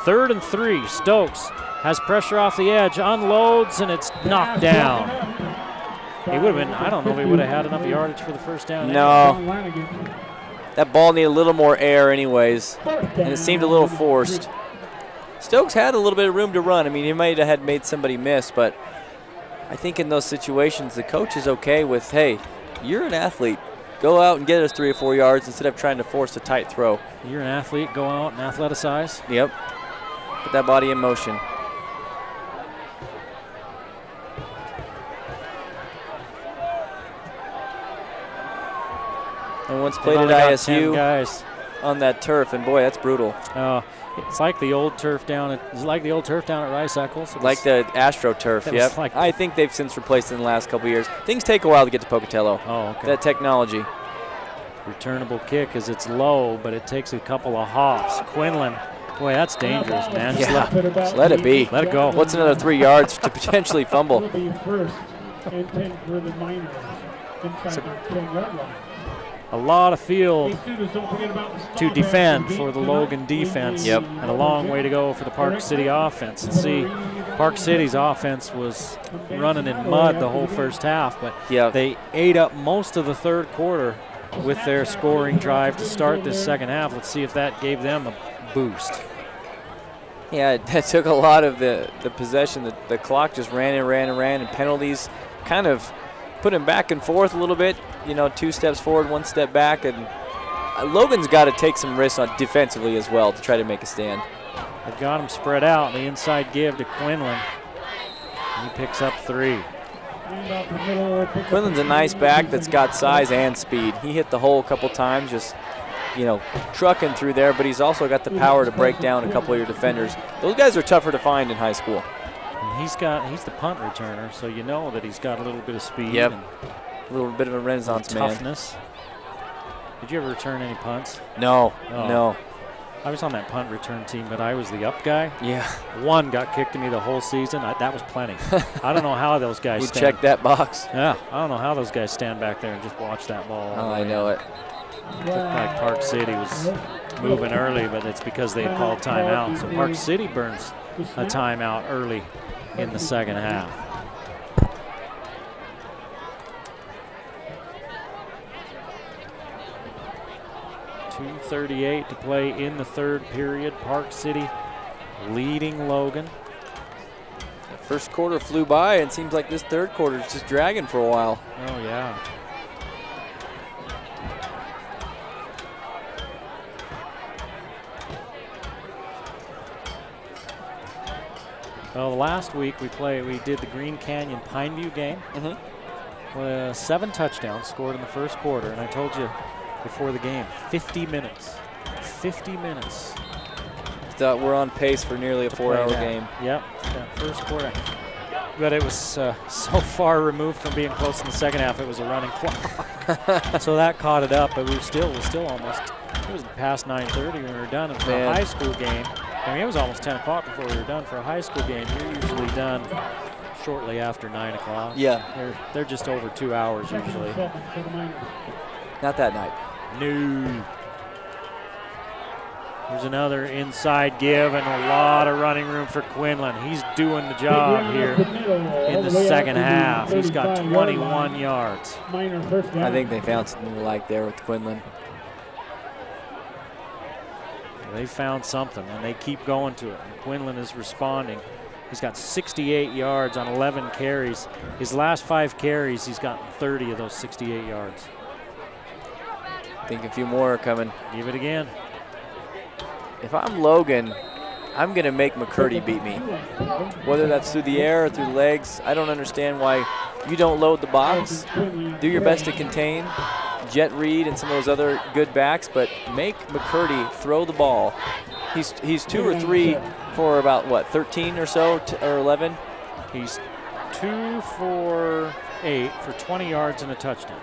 3rd and 3. Stokes has pressure off the edge, unloads, and it's knocked down. He would have been, I don't know if he would have had enough yardage for the first down. No. That ball needed a little more air anyways, and it seemed a little forced. Stokes had a little bit of room to run. I mean, he might have made somebody miss, but I think in those situations, the coach is okay with, hey, you're an athlete. Go out and get us 3 or 4 yards instead of trying to force a tight throw. You're an athlete. Go out and athleticize. Yep. Put that body in motion. And once played at ISU on that turf, and boy, that's brutal. It's like the old turf down at Rice Eccles. Like the Astro turf, yep. Like I think they've since replaced it in the last couple of years. Things take a while to get to Pocatello. Oh, okay. That technology. Returnable kick as it's low, but it takes a couple of hops. Quinlan, boy, that's dangerous, man. Yeah, just let it be. Let it go. What's another 3 yards to potentially fumble? A lot of field to defend for the Logan defense. Yep. And a long way to go for the Park City offense. And see, Park City's offense was running in mud the whole first half, but they ate up most of the third quarter with their scoring drive to start this second half. Let's see if that gave them a boost. Yeah, that took a lot of the possession. The clock just ran and penalties kind of put him back and forth a little bit, 2 steps forward, 1 step back, and Logan's got to take some risks on defensively as well to try to make a stand. They've got him spread out. The inside give to Quinlan. He picks up 3. Quinlan's a nice back that's got size and speed. He hit the hole a couple times, just trucking through there, but he's also got the power to break down a couple of your defenders. Those guys are tougher to find in high school. And he's the punt returner, so you know that he's got a little bit of speed. Yep. And a little bit of a renaissance man. Toughness. Did you ever return any punts? No, Oh. no. I was on that punt return team, but I was the up guy. Yeah. 1 got kicked to me the whole season. That was plenty. I don't know how those guys You stand. check that box. Yeah, I don't know how those guys stand back there and just watch that ball. Oh, I know it. Looked like Park City was moving early, but it's because they had called timeout. So Park City burns a timeout early in the second half. .238 to play in the third period. Park City leading Logan. The first quarter flew by, and it seems like this third quarter is just dragging for a while. Oh, yeah. Well, last week we did the Green Canyon Pineview game. 7 touchdowns scored in the first quarter, and I told you before the game, 50 minutes. 50 minutes. Thought we're on pace for nearly a 4-hour game. Yep, that first quarter. But it was so far removed from being close in the second half, it was a running clock. So that caught it up, but we were still almost, it was past 9:30 when we were done. And for a high school game, I mean, it was almost 10 o'clock before we were done. For a high school game, you're usually done shortly after 9 o'clock. Yeah. They're just over 2 hours usually. Not that night. No. There's another inside give and a lot of running room for Quinlan. He's doing the job here in the second half. He's got 21 yards. I think they found something they like there with Quinlan. They found something, and they keep going to it. And Quinlan is responding. He's got 68 yards on 11 carries. His last 5 carries, he's gotten 30 of those 68 yards. I think a few more are coming. Give it again. If I'm Logan, I'm going to make McCurdy beat me. Whether that's through the air or through the legs, I don't understand why you don't load the box. Do your best to contain Jet Reed and some of those other good backs, but make McCurdy throw the ball. He's 2 or 3 for about, what, 13 or so, or 11? He's 2 for 8 for 20 yards and a touchdown.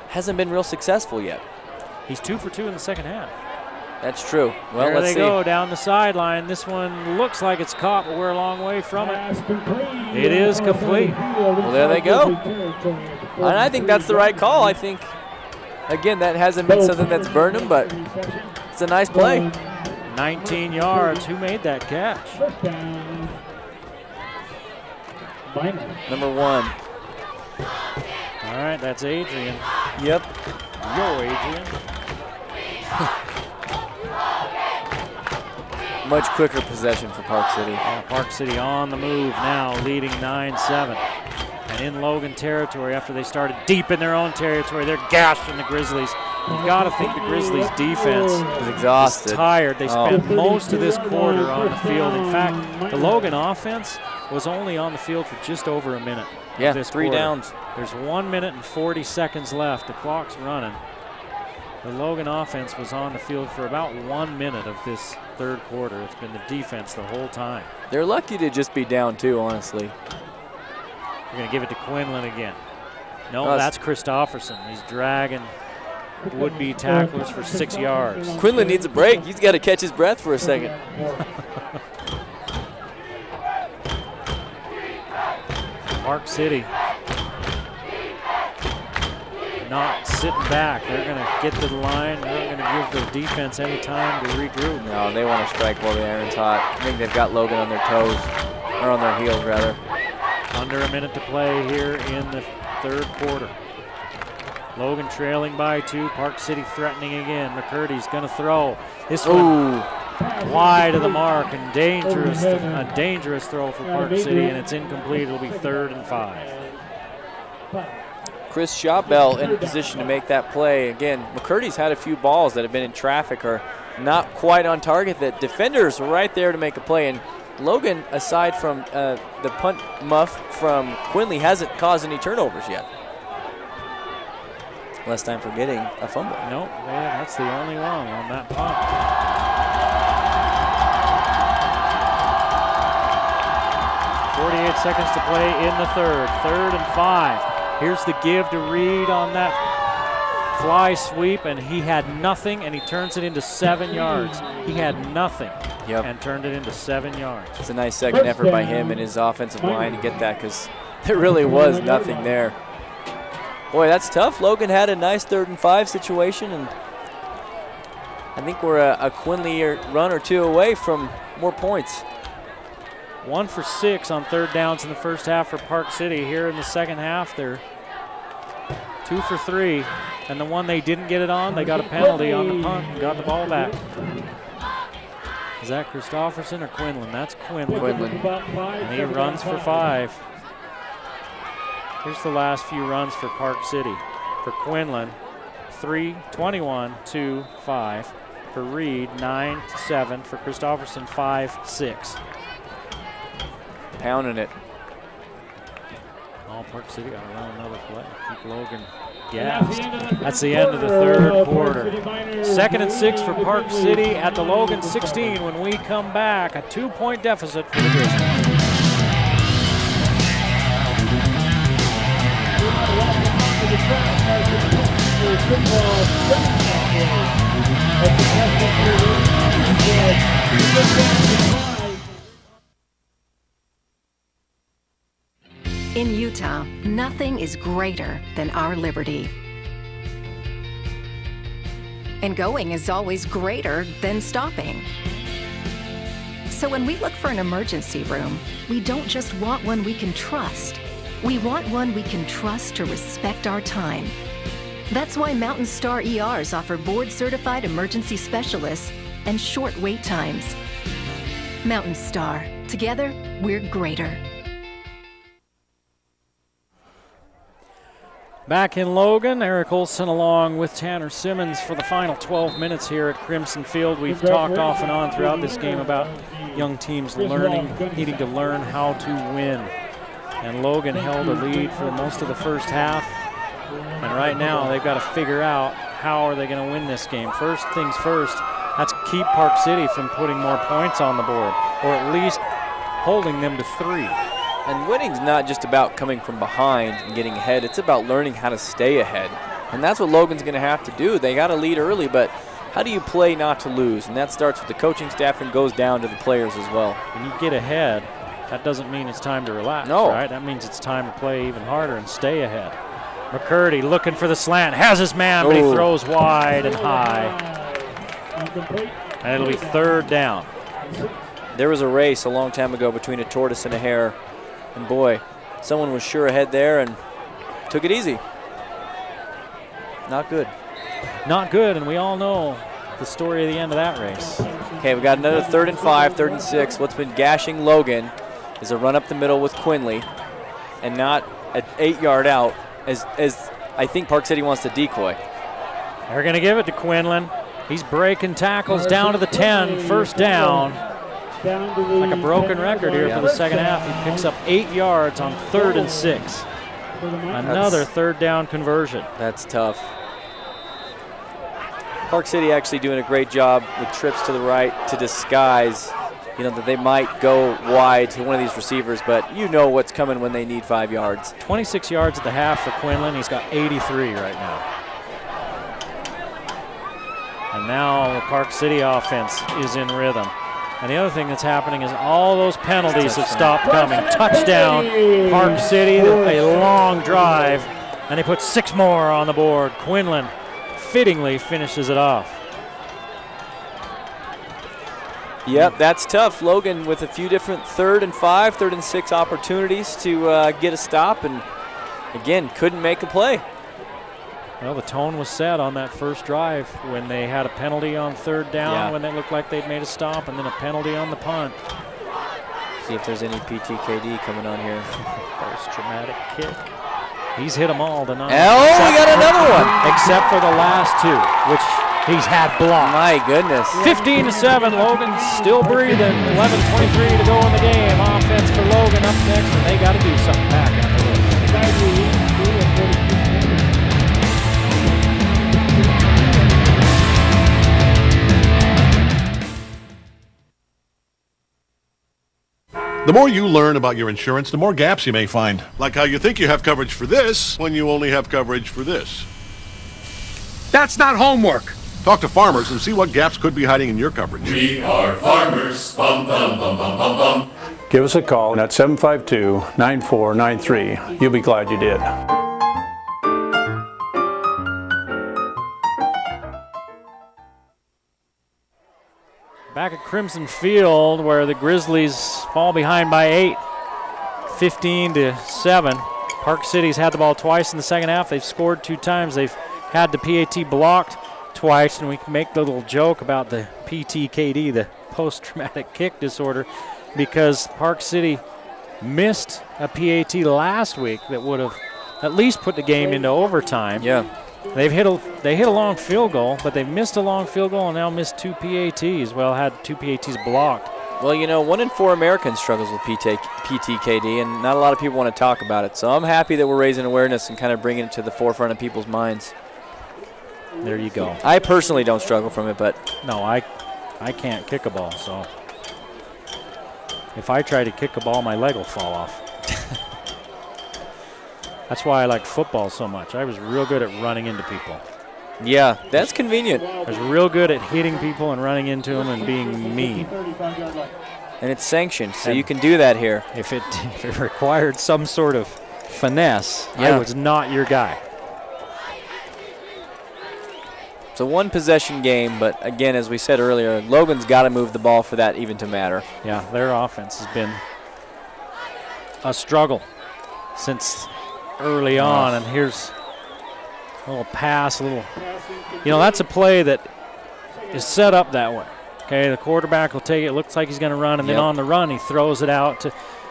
Hasn't been real successful yet. He's 2 for 2 in the second half. That's true. Well, there let's see. They go down the sideline. This one looks like it's caught, but we're a long way from it. It is complete. Well, there they go. And I think that's the right call. I think, again, that hasn't been something that's burned him, but it's a nice play. 19 yards. Who made that catch? Number 1. All right, that's Adrian. Yep. Yo, Adrian. Much quicker possession for Park City. Yeah, Park City on the move now, leading 9-7. And in Logan territory, after they started deep in their own territory, they're gashing the Grizzlies. You've got to think the Grizzlies' defense is exhausted. Is tired. They spent most of this quarter on the field. In fact, the Logan offense was only on the field for just over a minute. Yeah, this 3 quarter. downs. There's 1 minute and 40 seconds left. The clock's running. The Logan offense was on the field for about 1 minute of this third quarter. It's been the defense the whole time. They're lucky to just be down 2, honestly. We're going to give it to Quinlan again. No, that's Christofferson. He's dragging would-be tacklers for 6 yards. Quinlan needs a break. He's got to catch his breath for a second. Park City not sitting back. They're going to get to the line. They're not going to give the defense any time to regroup. No, they want to strike while the iron's hot. I think they've got Logan on their toes, or on their heels, rather. Under a minute to play here in the third quarter. Logan trailing by 2. Park City threatening again. McCurdy's going to throw. This one wide of the mark and dangerous. A dangerous throw for Park City, and it's incomplete. It'll be 3rd and 5. Chris Shotbell in a position to make that play. Again, McCurdy's had a few balls that have been in traffic or not quite on target that defenders were right there to make a play. And Logan, aside from the punt muff from Quinley, hasn't caused any turnovers yet. Less time for getting a fumble. Nope, yeah, that's the only one on that punt. .48 seconds to play in the third. 3rd and 5. Here's the give to Reed on that fly sweep, and he had nothing, and he turns it into 7 yards. He had nothing and turned it into 7 yards. It's a nice second effort by him and his offensive line to get that, because there really was nothing there. Boy, that's tough. Logan had a nice 3rd and 5 situation, and I think we're a Quinley run or 2 away from more points. 1 for 6 on 3rd downs in the first half for Park City. Here in the second half, they're 2 for 3. And the one they didn't get it on, they got a penalty on the punt and got the ball back. Is that Christofferson or Quinlan? That's Quinlan. And he runs for 5. Here's the last few runs for Park City. For Quinlan, 3:21-5. For Reed, 9-7. For Christofferson, 5-6. Pounding it. Oh, Park City got to run another play. Keep Logan gassed. That's the end of the third quarter. 2nd and 6 for Park City at the Logan 16. When we come back, a 2-point deficit for the Grizzlies. In Utah, nothing is greater than our liberty. And going is always greater than stopping. So when we look for an emergency room, we don't just want one we can trust. We want one we can trust to respect our time. That's why Mountain Star ERs offer board-certified emergency specialists and short wait times. Mountain Star. Together, we're greater. Back in Logan, Eric Olson along with Tanner Simmons for the final 12 minutes here at Crimson Field. We've talked off and on throughout this game about young teams needing to learn how to win. And Logan held a lead for most of the first half. And right now they've got to figure out how are they going to win this game. First things first, that's keep Park City from putting more points on the board, or at least holding them to 3. And winning's not just about coming from behind and getting ahead. It's about learning how to stay ahead. And that's what Logan's going to have to do. They got to lead early, but how do you play not to lose? And that starts with the coaching staff and goes down to the players as well. When you get ahead, that doesn't mean it's time to relax, right? That means it's time to play even harder and stay ahead. McCurdy looking for the slant, has his man, but he throws wide and high. And it'll be 3rd down. There was a race a long time ago between a tortoise and a hare. And boy, someone was sure ahead there and took it easy. Not good. Not good, and we all know the story of the end of that race. Okay, we got another 3rd and 5, 3rd and 6. What's been gashing Logan is a run up the middle with Quinley and not an 8-yard out as I think Park City wants to decoy. They're going to give it to Quinlan. He's breaking tackles down to the 10, 1st down. Like a broken record here for the second half. He picks up 8 yards on 3rd and 6. Another 3rd down conversion. That's tough. Park City actually doing a great job with trips to the right to disguise, that they might go wide to one of these receivers, but you know what's coming when they need 5 yards. 26 yards at the half for Quinlan. He's got 83 right now. And now the Park City offense is in rhythm. And the other thing that's happening is all those penalties have stopped coming. Touchdown, Park City, a long drive, and they put 6 more on the board. Quinlan fittingly finishes it off. Yep, that's tough. Logan with a few different 3rd and 5, 3rd and 6 opportunities to get a stop, and again, couldn't make a play. Well, the tone was set on that first drive when they had a penalty on 3rd down when they looked like they'd made a stop, and then a penalty on the punt. See if there's any PTKD coming on here. Post-traumatic kick. He's hit them all tonight. Oh, we got another one. Except for the last 2, which he's had blocked. My goodness. 15-7, Logan's still breathing. 11:23 to go in the game. Offense for Logan up next, and they got to do something back after this. The more you learn about your insurance, the more gaps you may find. Like how you think you have coverage for this when you only have coverage for this. That's not homework. Talk to farmers and see what gaps could be hiding in your coverage. We are farmers. Bum, bum, bum, bum, bum, bum. Give us a call at 752-9493. You'll be glad you did. Back at Crimson Field, where the Grizzlies fall behind by 8, 15-7. Park City's had the ball twice in the second half. They've scored 2 times. They've had the PAT blocked twice, and we can make the little joke about the PTKD, the post-traumatic kick disorder, because Park City missed a PAT last week that would have at least put the game into overtime. Yeah. They hit a long field goal, but they've missed a long field goal and now missed 2 PATs. Well, had 2 PATs blocked. Well, 1 in 4 Americans struggles with PTKD, and not a lot of people want to talk about it. So I'm happy that we're raising awareness and kind of bringing it to the forefront of people's minds. There you go. I personally don't struggle from it, but no, I can't kick a ball, so if I try to kick a ball, my leg will fall off. That's why I like football so much. I was real good at running into people. Yeah, that's convenient. I was real good at hitting people and running into them and being mean. And it's sanctioned, so you can do that here. If it required some sort of finesse, I was not your guy. It's a 1-possession game, but again, as we said earlier, Logan's got to move the ball for that even to matter. Yeah, their offense has been a struggle since early on, and here's a little pass, that's a play that is set up that way. Okay, the quarterback will take it, looks like he's going to run, and then on the run he throws it out.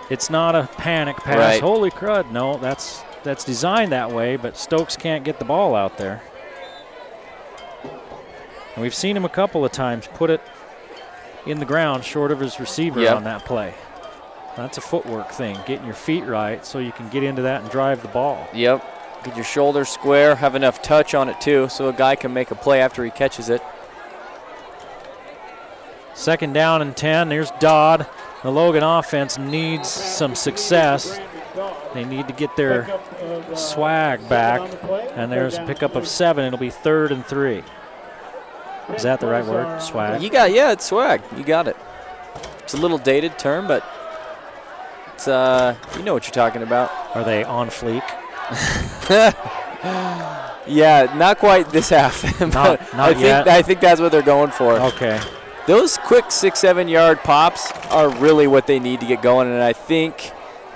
It's not a panic pass. Right. Holy crud, no, that's that's designed that way, but Stokes can't get the ball out there. And we've seen him a couple of times put it in the ground short of his receiver on that play. That's a footwork thing, getting your feet right so you can get into that and drive the ball. Yep. Get your shoulders square, have enough touch on it too, so a guy can make a play after he catches it. 2nd down and 10. There's Dodd. The Logan offense needs some success. They need to get their swag back. And there's a pickup of 7. It'll be 3rd and 3. Is that the right word? Swag? It's swag. You got it. It's a little dated term, but it's you know what you're talking about. Are they on fleek? Yeah, not quite this half. not yet. I think that's what they're going for. Okay. Those quick 6-7 yard pops are really what they need to get going, and I think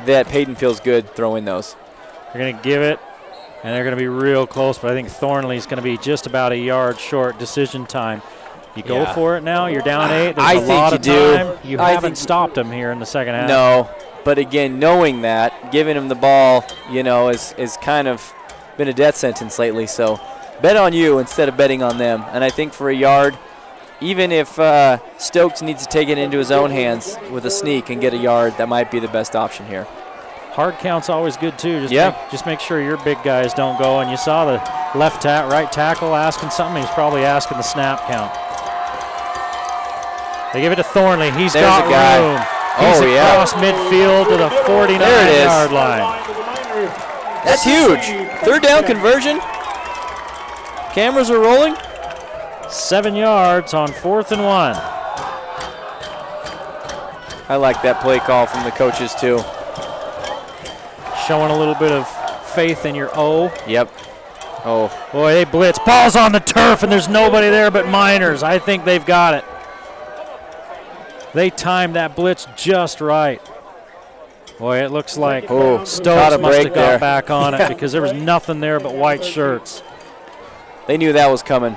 that Payton feels good throwing those. They're going to give it, and they're going to be real close, but I think Thornley's going to be just about a yard short. Decision time. You go for it now. You're down 8. There's a lot of time. You haven't stopped him here in the second half. No, but again, knowing that, giving him the ball, you know, is kind of been a death sentence lately. So bet on you instead of betting on them. And I think for a yard, even if Stokes needs to take it into his own hands with a sneak and get a yard, that might be the best option here. Hard count's always good too. Just make sure your big guys don't go. And you saw the right tackle asking something. He's probably asking the snap count. They give it to Thornley. He's got room. He's across midfield to the 49-yard line. That's huge. 3rd down conversion. Cameras are rolling. 7 yards on 4th and 1. I like that play call from the coaches too. Showing a little bit of faith in your O. Yep. Oh. Boy, they blitz. Ball's on the turf, and there's nobody there but Miners. I think they've got it. They timed that blitz just right. Boy, it looks like Stokes must have got back on it because there was nothing there but white shirts. They knew that was coming.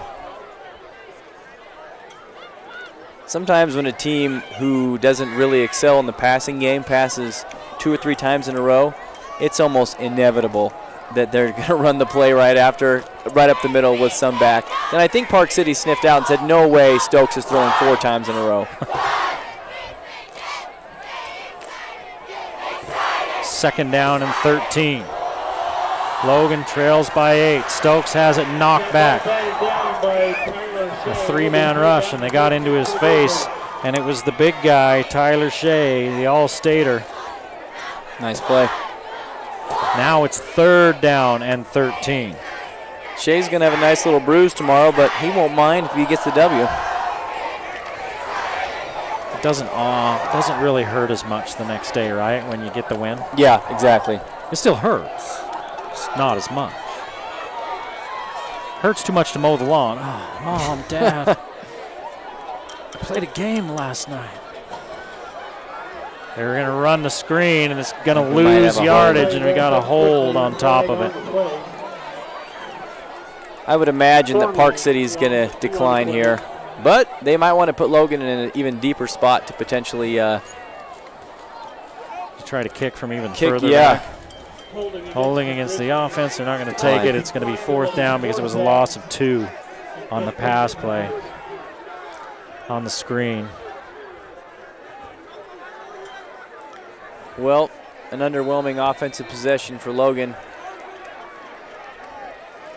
Sometimes when a team who doesn't really excel in the passing game passes 2 or 3 times in a row, it's almost inevitable that they're going to run the play right up the middle with some back. And I think Park City sniffed out and said, no way Stokes is throwing 4 times in a row. 2nd down and 13. Logan trails by 8. Stokes has it knocked back. A 3-man rush, and they got into his face, and it was the big guy, Tyler Shea, the All-Stater. Nice play. Now it's 3rd down and 13. Shea's going to have a nice little bruise tomorrow, but he won't mind if he gets the W. It doesn't really hurt as much the next day, right, when you get the win? Yeah, exactly. It still hurts. It's not as much. Hurts too much to mow the lawn. Oh, Mom, Dad. I played a game last night. They're going to run the screen, and it's going to lose yardage, and we got a hold on top of it. I would imagine that Park City is going to decline here, but they might want to put Logan in an even deeper spot to potentially try to kick from even further back. Holding against the offense, they're not going to take it. It's going to be 4th down because it was a loss of 2 on the pass play on the screen. Well, an underwhelming offensive possession for Logan.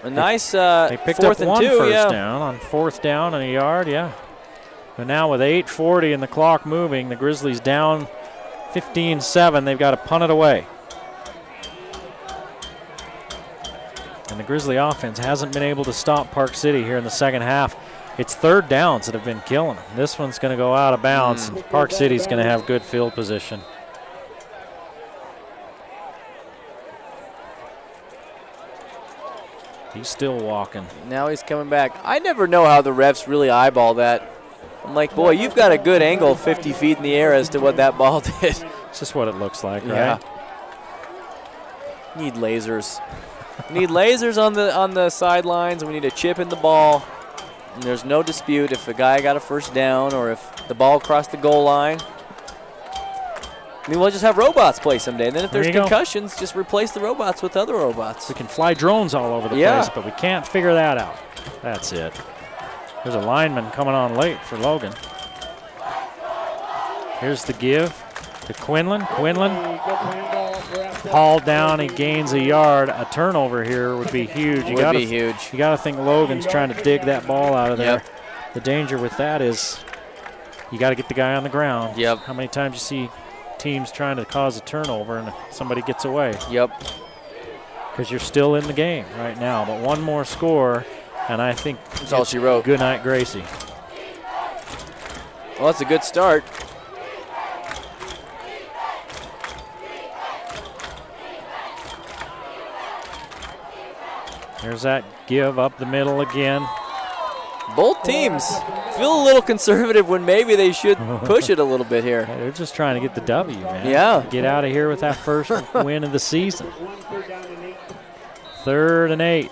A nice they picked up 4th and 1 2, first down on 4th down and a yard, But now with 8:40 and the clock moving, the Grizzlies down 15-7. They've got to punt it away. And the Grizzly offense hasn't been able to stop Park City here in the second half. It's 3rd downs that have been killing them. This one's going to go out of bounds. And Park City's going to have good field position. He's still walking. Now he's coming back. I never know how the refs really eyeball that. I'm like, boy, you've got a good angle 50 feet in the air as to what that ball did. It's just what it looks like, right? Yeah. Need lasers. We need lasers on the sidelines, and we need a chip in the ball. And there's no dispute if the guy got a 1st down or if the ball crossed the goal line. I mean, we'll just have robots play someday. And then if there's There you go. concussions, just replace the robots with other robots. We can fly drones all over the place, but we can't figure that out. That's it. There's a lineman coming on late for Logan. Here's the give to Quinlan. Quinlan hauled down. He gains a yard. A turnover here would be huge. Would be huge. You got to think Logan's trying to dig that ball out of there. Yep. The danger with that is you got to get the guy on the ground. Yep. How many times you see teams trying to cause a turnover and somebody gets away? Yep. Because you're still in the game right now. But one more score, and I think that's all she wrote. Good night, Gracie. Well, that's a good start. There's that give up the middle again. Both teams feel a little conservative when maybe they should push it a little bit here. They're just trying to get the W, man. Yeah. Get out of here with that first win of the season. 3rd and 8.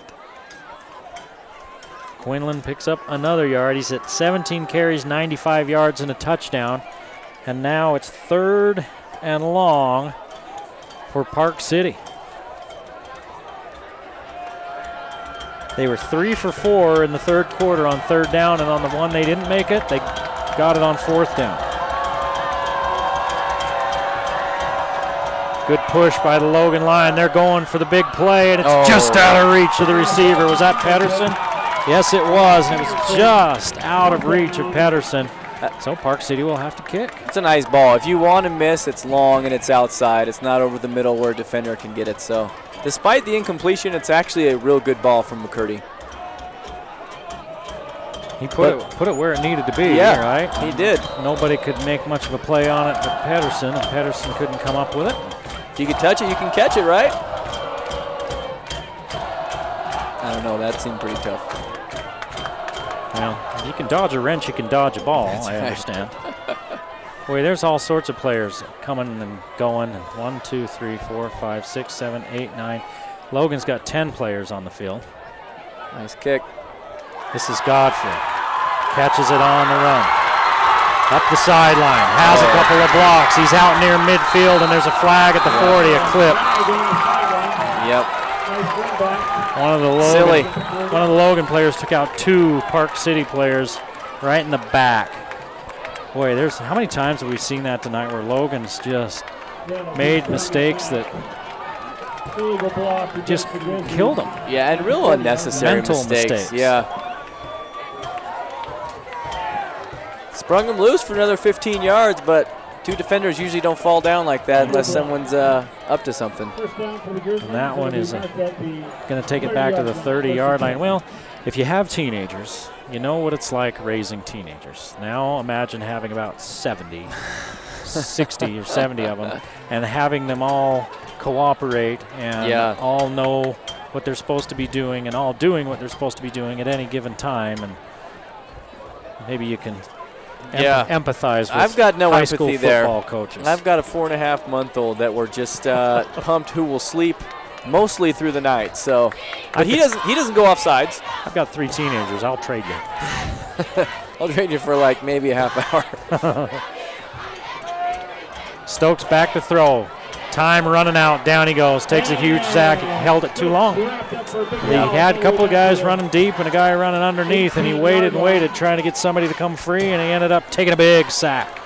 Quinlan picks up another yard. He's at 17 carries, 95 yards, and a touchdown. And now it's 3rd and long for Park City. They were 3 for 4 in the 3rd quarter on 3rd down, and on the one they didn't make it, they got it on 4th down. Good push by the Logan line. They're going for the big play, and it's just out of reach of the receiver. Was that Pedersen? Yes, it was, and it was just out of reach of Pedersen. So Park City will have to kick. It's a nice ball. If you want to miss, it's long and it's outside. It's not over the middle where a defender can get it. So despite the incompletion, it's actually a real good ball from McCurdy. He put it where it needed to be, yeah, right? He did. Nobody could make much of a play on it but Pedersen, and Pedersen couldn't come up with it. If you can touch it, you can catch it, right? I don't know. That seemed pretty tough. Well, you can dodge a wrench, you can dodge a ball, That's I right. understand. Boy, there's all sorts of players coming and going. 1, 2, 3, 4, 5, 6, 7, 8, 9. Logan's got 10 players on the field. Nice kick. This is Godfrey. Catches it on the run. Up the sideline. Has a couple of blocks. He's out near midfield, and there's a flag at the 40, a clip. Yep. One of the Logan players took out 2 Park City players right in the back. Boy, there's how many times have we seen that tonight where Logan's just made mistakes that just killed them. Yeah, and real unnecessary mistakes. Yeah. Sprung him loose for another 15 yards, but 2 defenders usually don't fall down like that unless someone's up to something. And that one is going to take it back to the 30-yard line. Well, if you have teenagers, you know what it's like raising teenagers. Now imagine having about 60 or 70 of them, and having them all cooperate and all know what they're supposed to be doing and all doing what they're supposed to be doing at any given time. And maybe you can empathize with I've got no high school empathy football there. coaches. I've got a 4.5-month-old that were just pumped who will sleep mostly through the night. So, but he doesn't go off sides. I've got 3 teenagers. I'll trade you. I'll trade you for like maybe a half hour. Stokes back to throw. Time running out. Down he goes. Takes a huge sack. He held it too long. He had a couple of guys running deep and a guy running underneath, and he waited and waited, trying to get somebody to come free, and he ended up taking a big sack.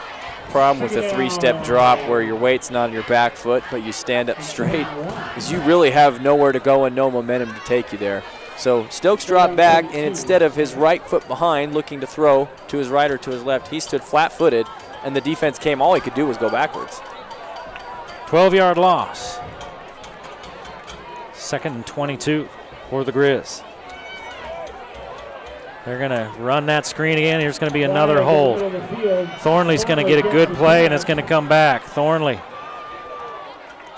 Problem with a 3-step drop where your weight's not on your back foot, but you stand up straight, because you really have nowhere to go and no momentum to take you there. So Stokes dropped back, and instead of his right foot behind looking to throw to his right or to his left, he stood flat-footed, and the defense came. All he could do was go backwards. 12-yard loss. 2nd and 22 for the Grizz. They're going to run that screen again. Here's going to be another hold. Thornley's going to get a good play, and it's going to come back. Thornley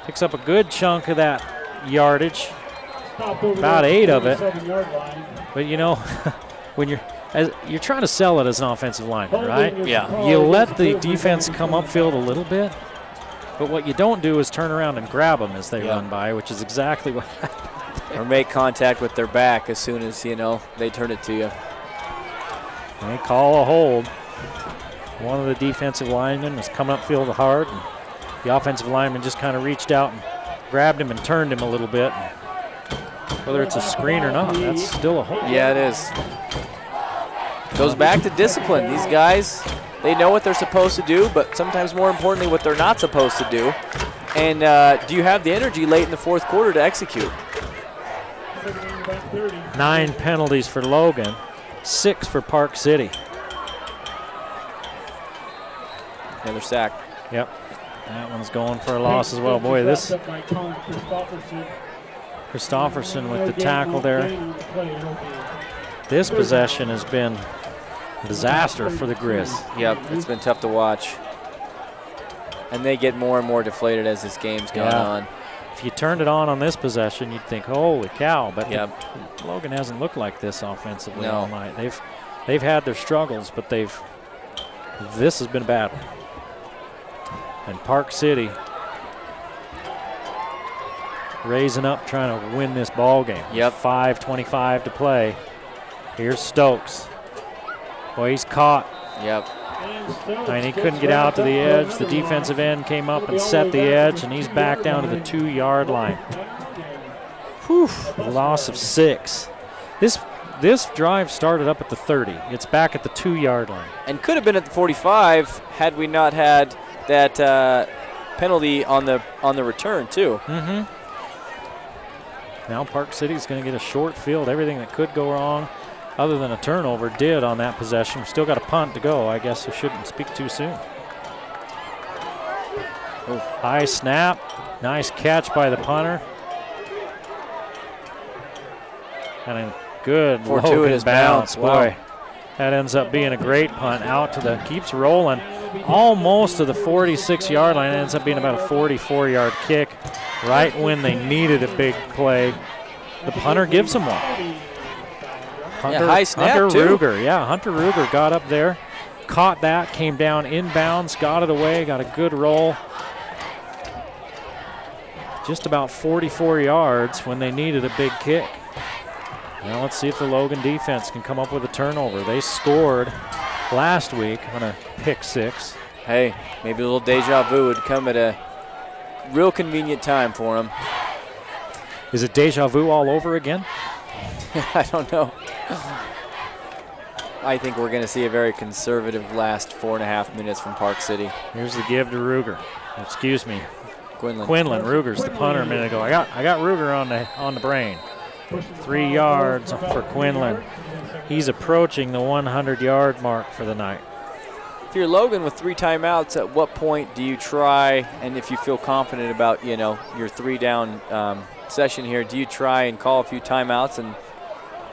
picks up a good chunk of that yardage, about 8 of it. But, you know, when you're trying to sell it as an offensive lineman, right? Yeah. You let the defense come upfield a little bit, but what you don't do is turn around and grab them as they run by, which is exactly what happened. Or make contact with their back as soon as, they turn it to you. They call a hold. One of the defensive linemen was coming upfield hard. And The offensive lineman just kind of reached out and grabbed him and turned him a little bit. Whether it's a screen or not, that's still a hold. Yeah, it is. Goes back to discipline. These guys, they know what they're supposed to do, but sometimes more importantly, what they're not supposed to do. And do you have the energy late in the fourth quarter to execute? 9 penalties for Logan, 6 for Park City. Another sack. Yep. That one's going for a loss as well. Boy, this Christofferson with the tackle there. This possession has been a disaster for the Grizz. Yep, it's been tough to watch. And they get more and more deflated as this game's gone on. If you turned it on this possession, you'd think, holy cow. But Logan hasn't looked like this offensively all night. They've had their struggles, but this has been a bad one. And Park City raising up, trying to win this ball game. Yep. 5:25 to play. Here's Stokes. Boy, he's caught. Yep. And he couldn't get out to the edge. The defensive end came up and set the edge, and he's back down to the 2-yard line. Whew, a loss of 6. This drive started up at the 30. It's back at the 2-yard line. And could have been at the 45 had we not had that penalty on the return too. Mm-hmm. Now Park City's going to get a short field. Everything that could go wrong, other than a turnover, did on that possession. We've still got a punt to go. I guess I shouldn't speak too soon. High snap. Nice catch by the punter. And a good fortuitous bounce. Boy, wow. That ends up being a great punt out to the, keeps rolling almost to the 46-yard line. It ends up being about a 44-yard kick right when they needed a big play. The punter gives them one. High snap Hunter too. Ruger, Hunter Ruger got up there, caught that, came down inbounds, got it away, got a good roll. Just about 44 yards when they needed a big kick. Now let's see if the Logan defense can come up with a turnover. They scored last week on a pick 6. Hey, maybe a little deja vu would come at a real convenient time for them. Is it deja vu all over again? I don't know. I think we're going to see a very conservative last 4.5 minutes from Park City. Here's the give to Ruger. Excuse me, Quinlan. Ruger's the punter a minute ago. I got Ruger on the brain. 3 yards for Quinlan. He's approaching the 100-yard mark for the night. If you're Logan with 3 timeouts, at what point do you try, and if you feel confident about, your 3-down session here, do you try and call a few timeouts and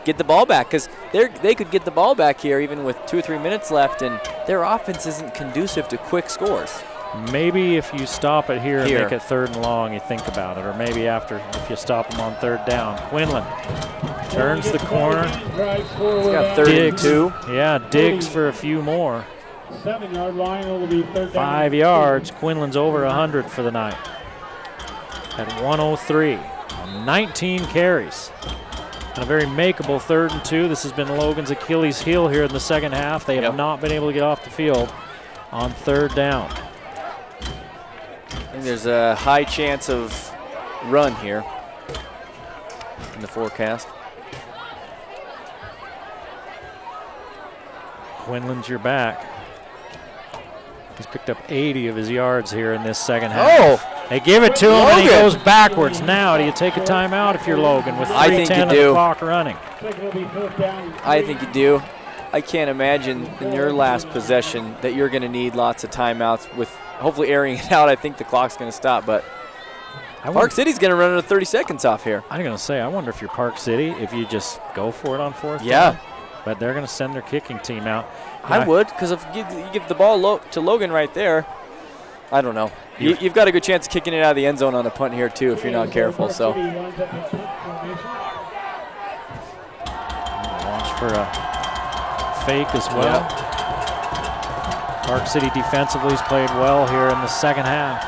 get the ball back? Because they could get the ball back here even with 2 or 3 minutes left, and their offense isn't conducive to quick scores. Maybe if you stop it here and make it 3rd and long, you think about it. Or maybe after, if you stop them on 3rd down. Quinlan turns the corner. He's got 32. Yeah, digs for a few more. 7-yard line will be 3rd down. 5 yards. Quinlan's over 100 for the night. At 103 on 19 carries. And a very makeable 3rd and 2. This has been Logan's Achilles heel here in the second half. They have not been able to get off the field on 3rd down. I think there's a high chance of run here in the forecast. Quinlan's your back. He's picked up 80 of his yards here in this second half. Oh! They give it to him and he goes backwards. Now, do you take a timeout if you're Logan with 3:10 of the clock running? I think you do. I can't imagine in your last possession that you're going to need lots of timeouts with hopefully airing it out. I think the clock's going to stop, but Park City's going to run another 30 seconds off here. I'm going to say, I wonder if you're Park City, if you just go for it on 4th down. Yeah. But they're going to send their kicking team out. I would, because if you give the ball to Logan right there, I don't know. You've got a good chance of kicking it out of the end zone on a punt here, too, if you're not careful. So watch for a fake as well. Yeah. Park City defensively has played well here in the second half.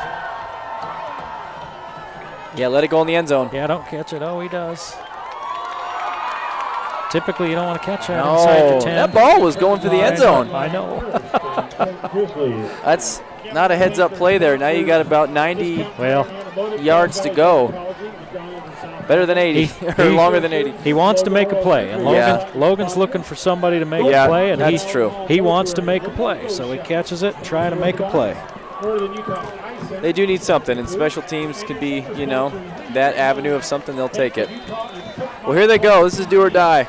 Yeah, let it go in the end zone. Yeah, don't catch it. Oh, he does. Typically, you don't want to catch that inside your 10. That ball was going for the end zone. I know. not a heads-up play there. Now you got about 90 yards to go. Better than 80, or longer than 80. He wants to make a play, and Logan's looking for somebody to make a play, and that's true. He wants to make a play, so he catches it and tries to make a play. They do need something, and special teams could be, you know, that avenue of something. They'll take it. Well, here they go. This is do or die.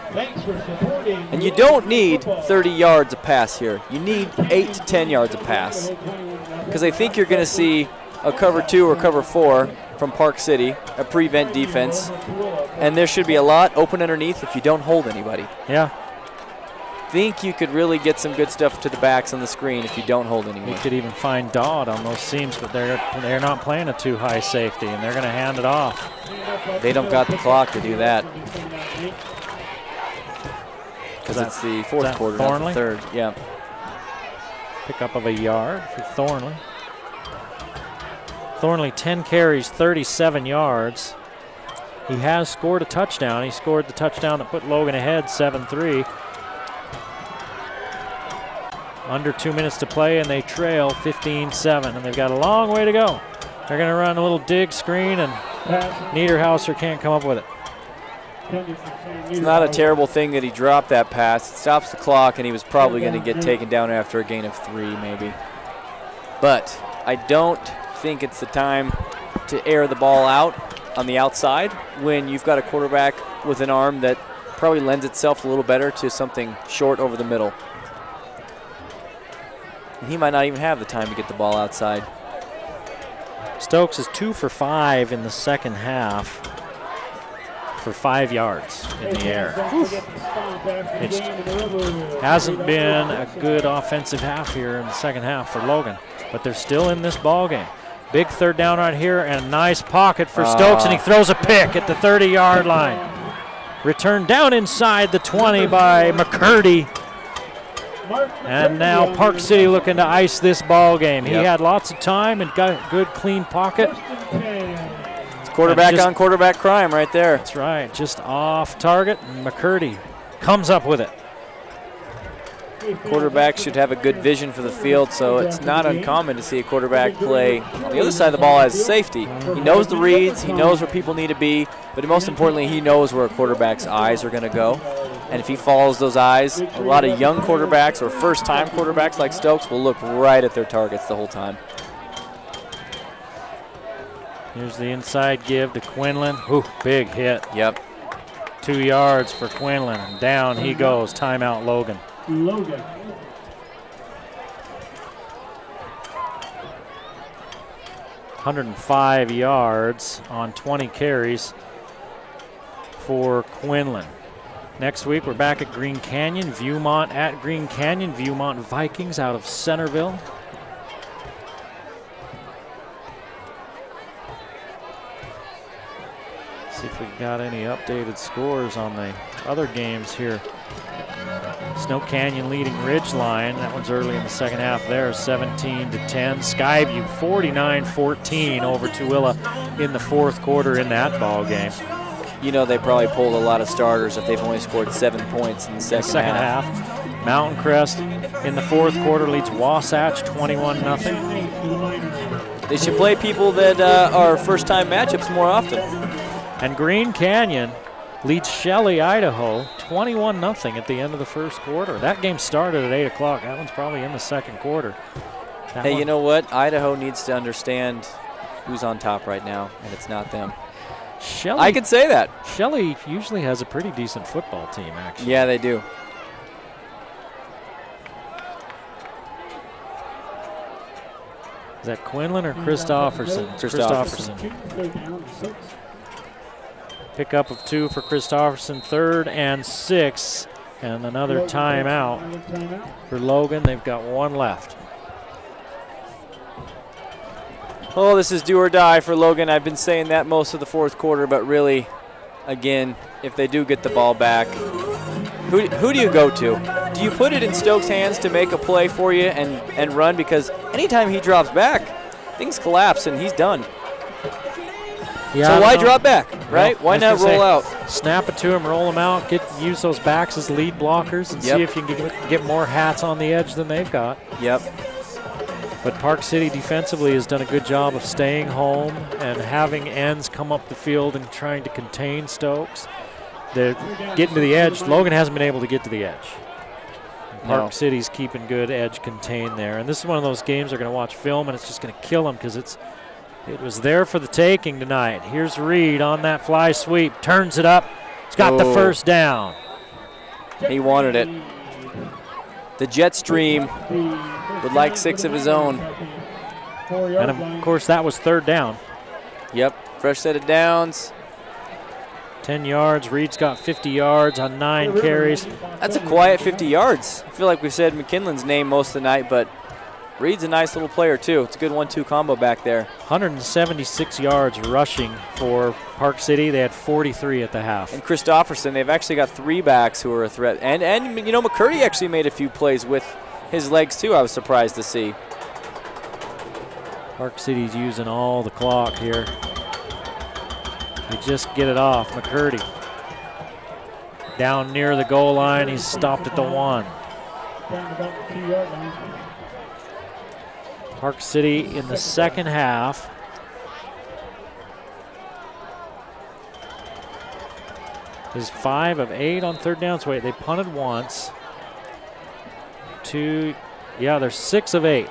And you don't need 30 yards a pass here. You need 8 to 10 yards a pass, because I think you're going to see a cover 2 or cover 4 from Park City, a prevent defense, and there should be a lot open underneath if you don't hold anybody. Yeah. Think you could really get some good stuff to the backs on the screen if you don't hold anyone. You could even find Dodd on those seams, but they're not playing a too high safety, and they're going to hand it off. They don't got the clock to do that. Because it's the fourth quarter, not the third. Yeah. Pickup of a yard for Thornley. Thornley 10 carries, 37 yards. He has scored a touchdown. He scored the touchdown that put Logan ahead 7-3. Under 2 minutes to play, and they trail 15-7, and they've got a long way to go. They're going to run a little dig screen, and Niederhauser can't come up with it. It's not a terrible thing that he dropped that pass. It stops the clock, and he was probably going to get taken down after a gain of 3, maybe. But I don't think it's the time to air the ball out on the outside when you've got a quarterback with an arm that probably lends itself a little better to something short over the middle. He might not even have the time to get the ball outside. Stokes is 2 for 5 in the second half for 5 yards in the air. It hasn't been a good offensive half here in the second half for Logan, but they're still in this ball game. Big third down right here, and a nice pocket for Stokes, and he throws a pick at the 30-yard line. Returned down inside the 20 by McCurdy. And now Park City looking to ice this ball game. He had lots of time and got a good, clean pocket. It's quarterback on quarterback crime right there. That's right, just off target, and McCurdy comes up with it. Quarterback should have a good vision for the field, so it's not uncommon to see a quarterback play on the other side of the ball as safety. He knows the reads, he knows where people need to be, but most importantly, he knows where a quarterback's eyes are going to go. And if he follows those eyes, a lot of young quarterbacks or first-time quarterbacks like Stokes will look right at their targets the whole time. Here's the inside give to Quinlan. Ooh, big hit. Yep. 2 yards for Quinlan, and down he goes. Timeout, Logan. 105 yards on 20 carries for Quinlan. Next week, we're back at Green Canyon. Viewmont at Green Canyon. Viewmont Vikings out of Centerville. See if we got any updated scores on the other games here. Snow Canyon leading Ridgeline. That one's early in the second half there, 17-10. Skyview 49-14 over Tooele in the fourth quarter in that ball game. You know they probably pulled a lot of starters if they've only scored 7 points in the second half. Mountain Crest in the fourth quarter leads Wasatch 21-0. They should play people that are first-time matchups more often. And Green Canyon leads Shelley, Idaho 21-0 at the end of the first quarter. That game started at 8 o'clock. That one's probably in the second quarter. Hey, you know what? Idaho needs to understand who's on top right now, and it's not them. Shelley, I could say that. Shelley usually has a pretty decent football team, actually. Yeah, they do. Is that Quinlan or Christofferson? Christofferson. Pickup of 2 for Christofferson, 3rd and 6, and another timeout for Logan. They've got 1 left. Oh, this is do or die for Logan. I've been saying that most of the fourth quarter, but really, again, if they do get the ball back, who do you go to? Do you put it in Stokes' hands to make a play for you and run? Because anytime he drops back, things collapse and he's done. Yeah, so why drop back, right? Why not roll out? Snap it to him, roll him out, use those backs as lead blockers, and see if you can get more hats on the edge than they've got. Yep. But Park City defensively has done a good job of staying home and having ends come up the field and trying to contain Stokes. They're getting to the edge. Logan hasn't been able to get to the edge. Park City's keeping good edge contained there. And this is one of those games they're going to watch film and it's just going to kill them because it was there for the taking tonight. Here's Reed on that fly sweep. Turns it up. He's got the first down. He wanted it. The jet stream would like 6 of his own. And of course that was 3rd down. Yep, fresh set of downs. 10 yards. Reed's got 50 yards on 9 carries. That's a quiet 50 yards. I feel like we've said McKinley's name most of the night, but Reed's a nice little player too. It's a good 1-2 combo back there. 176 yards rushing for Park City. They had 43 at the half. And Christofferson, they've actually got 3 backs who are a threat. And you know, McCurdy actually made a few plays with his legs too, I was surprised to see. Park City's using all the clock here. They just get it off. McCurdy down near the goal line. He's stopped at the 1. Park City in the second half is 5 of 8 on 3rd downs. Wait, they punted once. 2, yeah, they're 6 of 8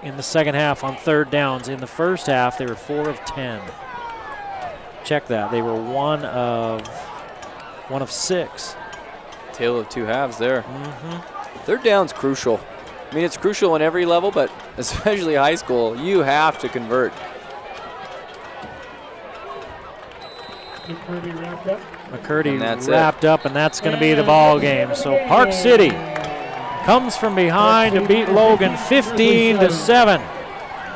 in the second half on 3rd downs. In the first half, they were 4 of 10. Check that. They were 1 of 6. Tale of 2 halves there. 3rd down's crucial. I mean, it's crucial in every level, but especially high school, you have to convert. McCurdy wrapped up, and that's going to be the ball game. So Park City comes from behind to beat Logan 15-7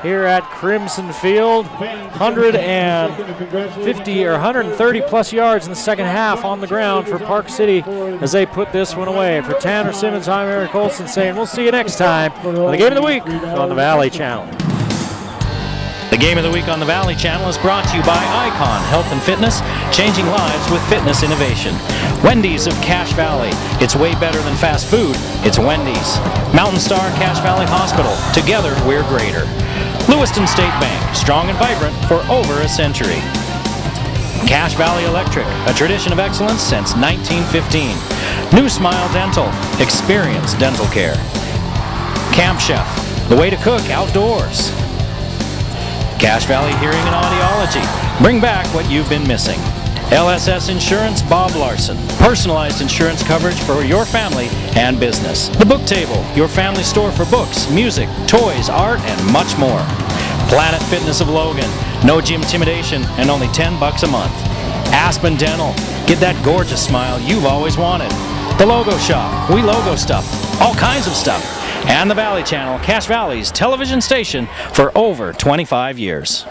here at Crimson Field. 150 or 130 plus yards in the second half on the ground for Park City as they put this one away. For Tanner Simmons, I'm Eric Olson saying we'll see you next time on the Game of the Week on the Valley Channel. The Game of the Week on the Valley Channel is brought to you by Icon Health and Fitness, changing lives with fitness innovation. Wendy's of Cache Valley. It's way better than fast food. It's Wendy's. Mountain Star Cache Valley Hospital. Together, we're greater. Lewiston State Bank, strong and vibrant for over a century. Cache Valley Electric, a tradition of excellence since 1915. New Smile Dental, experience dental care. Camp Chef, the way to cook outdoors. Cache Valley Hearing and Audiology, bring back what you've been missing. LSS Insurance, Bob Larson, personalized insurance coverage for your family and business. The Book Table, your family store for books, music, toys, art, and much more. Planet Fitness of Logan, no gym intimidation and only $10 a month. Aspen Dental, get that gorgeous smile you've always wanted. The Logo Shop, we logo stuff, all kinds of stuff. And the Valley Channel, Cache Valley's television station for over 25 years.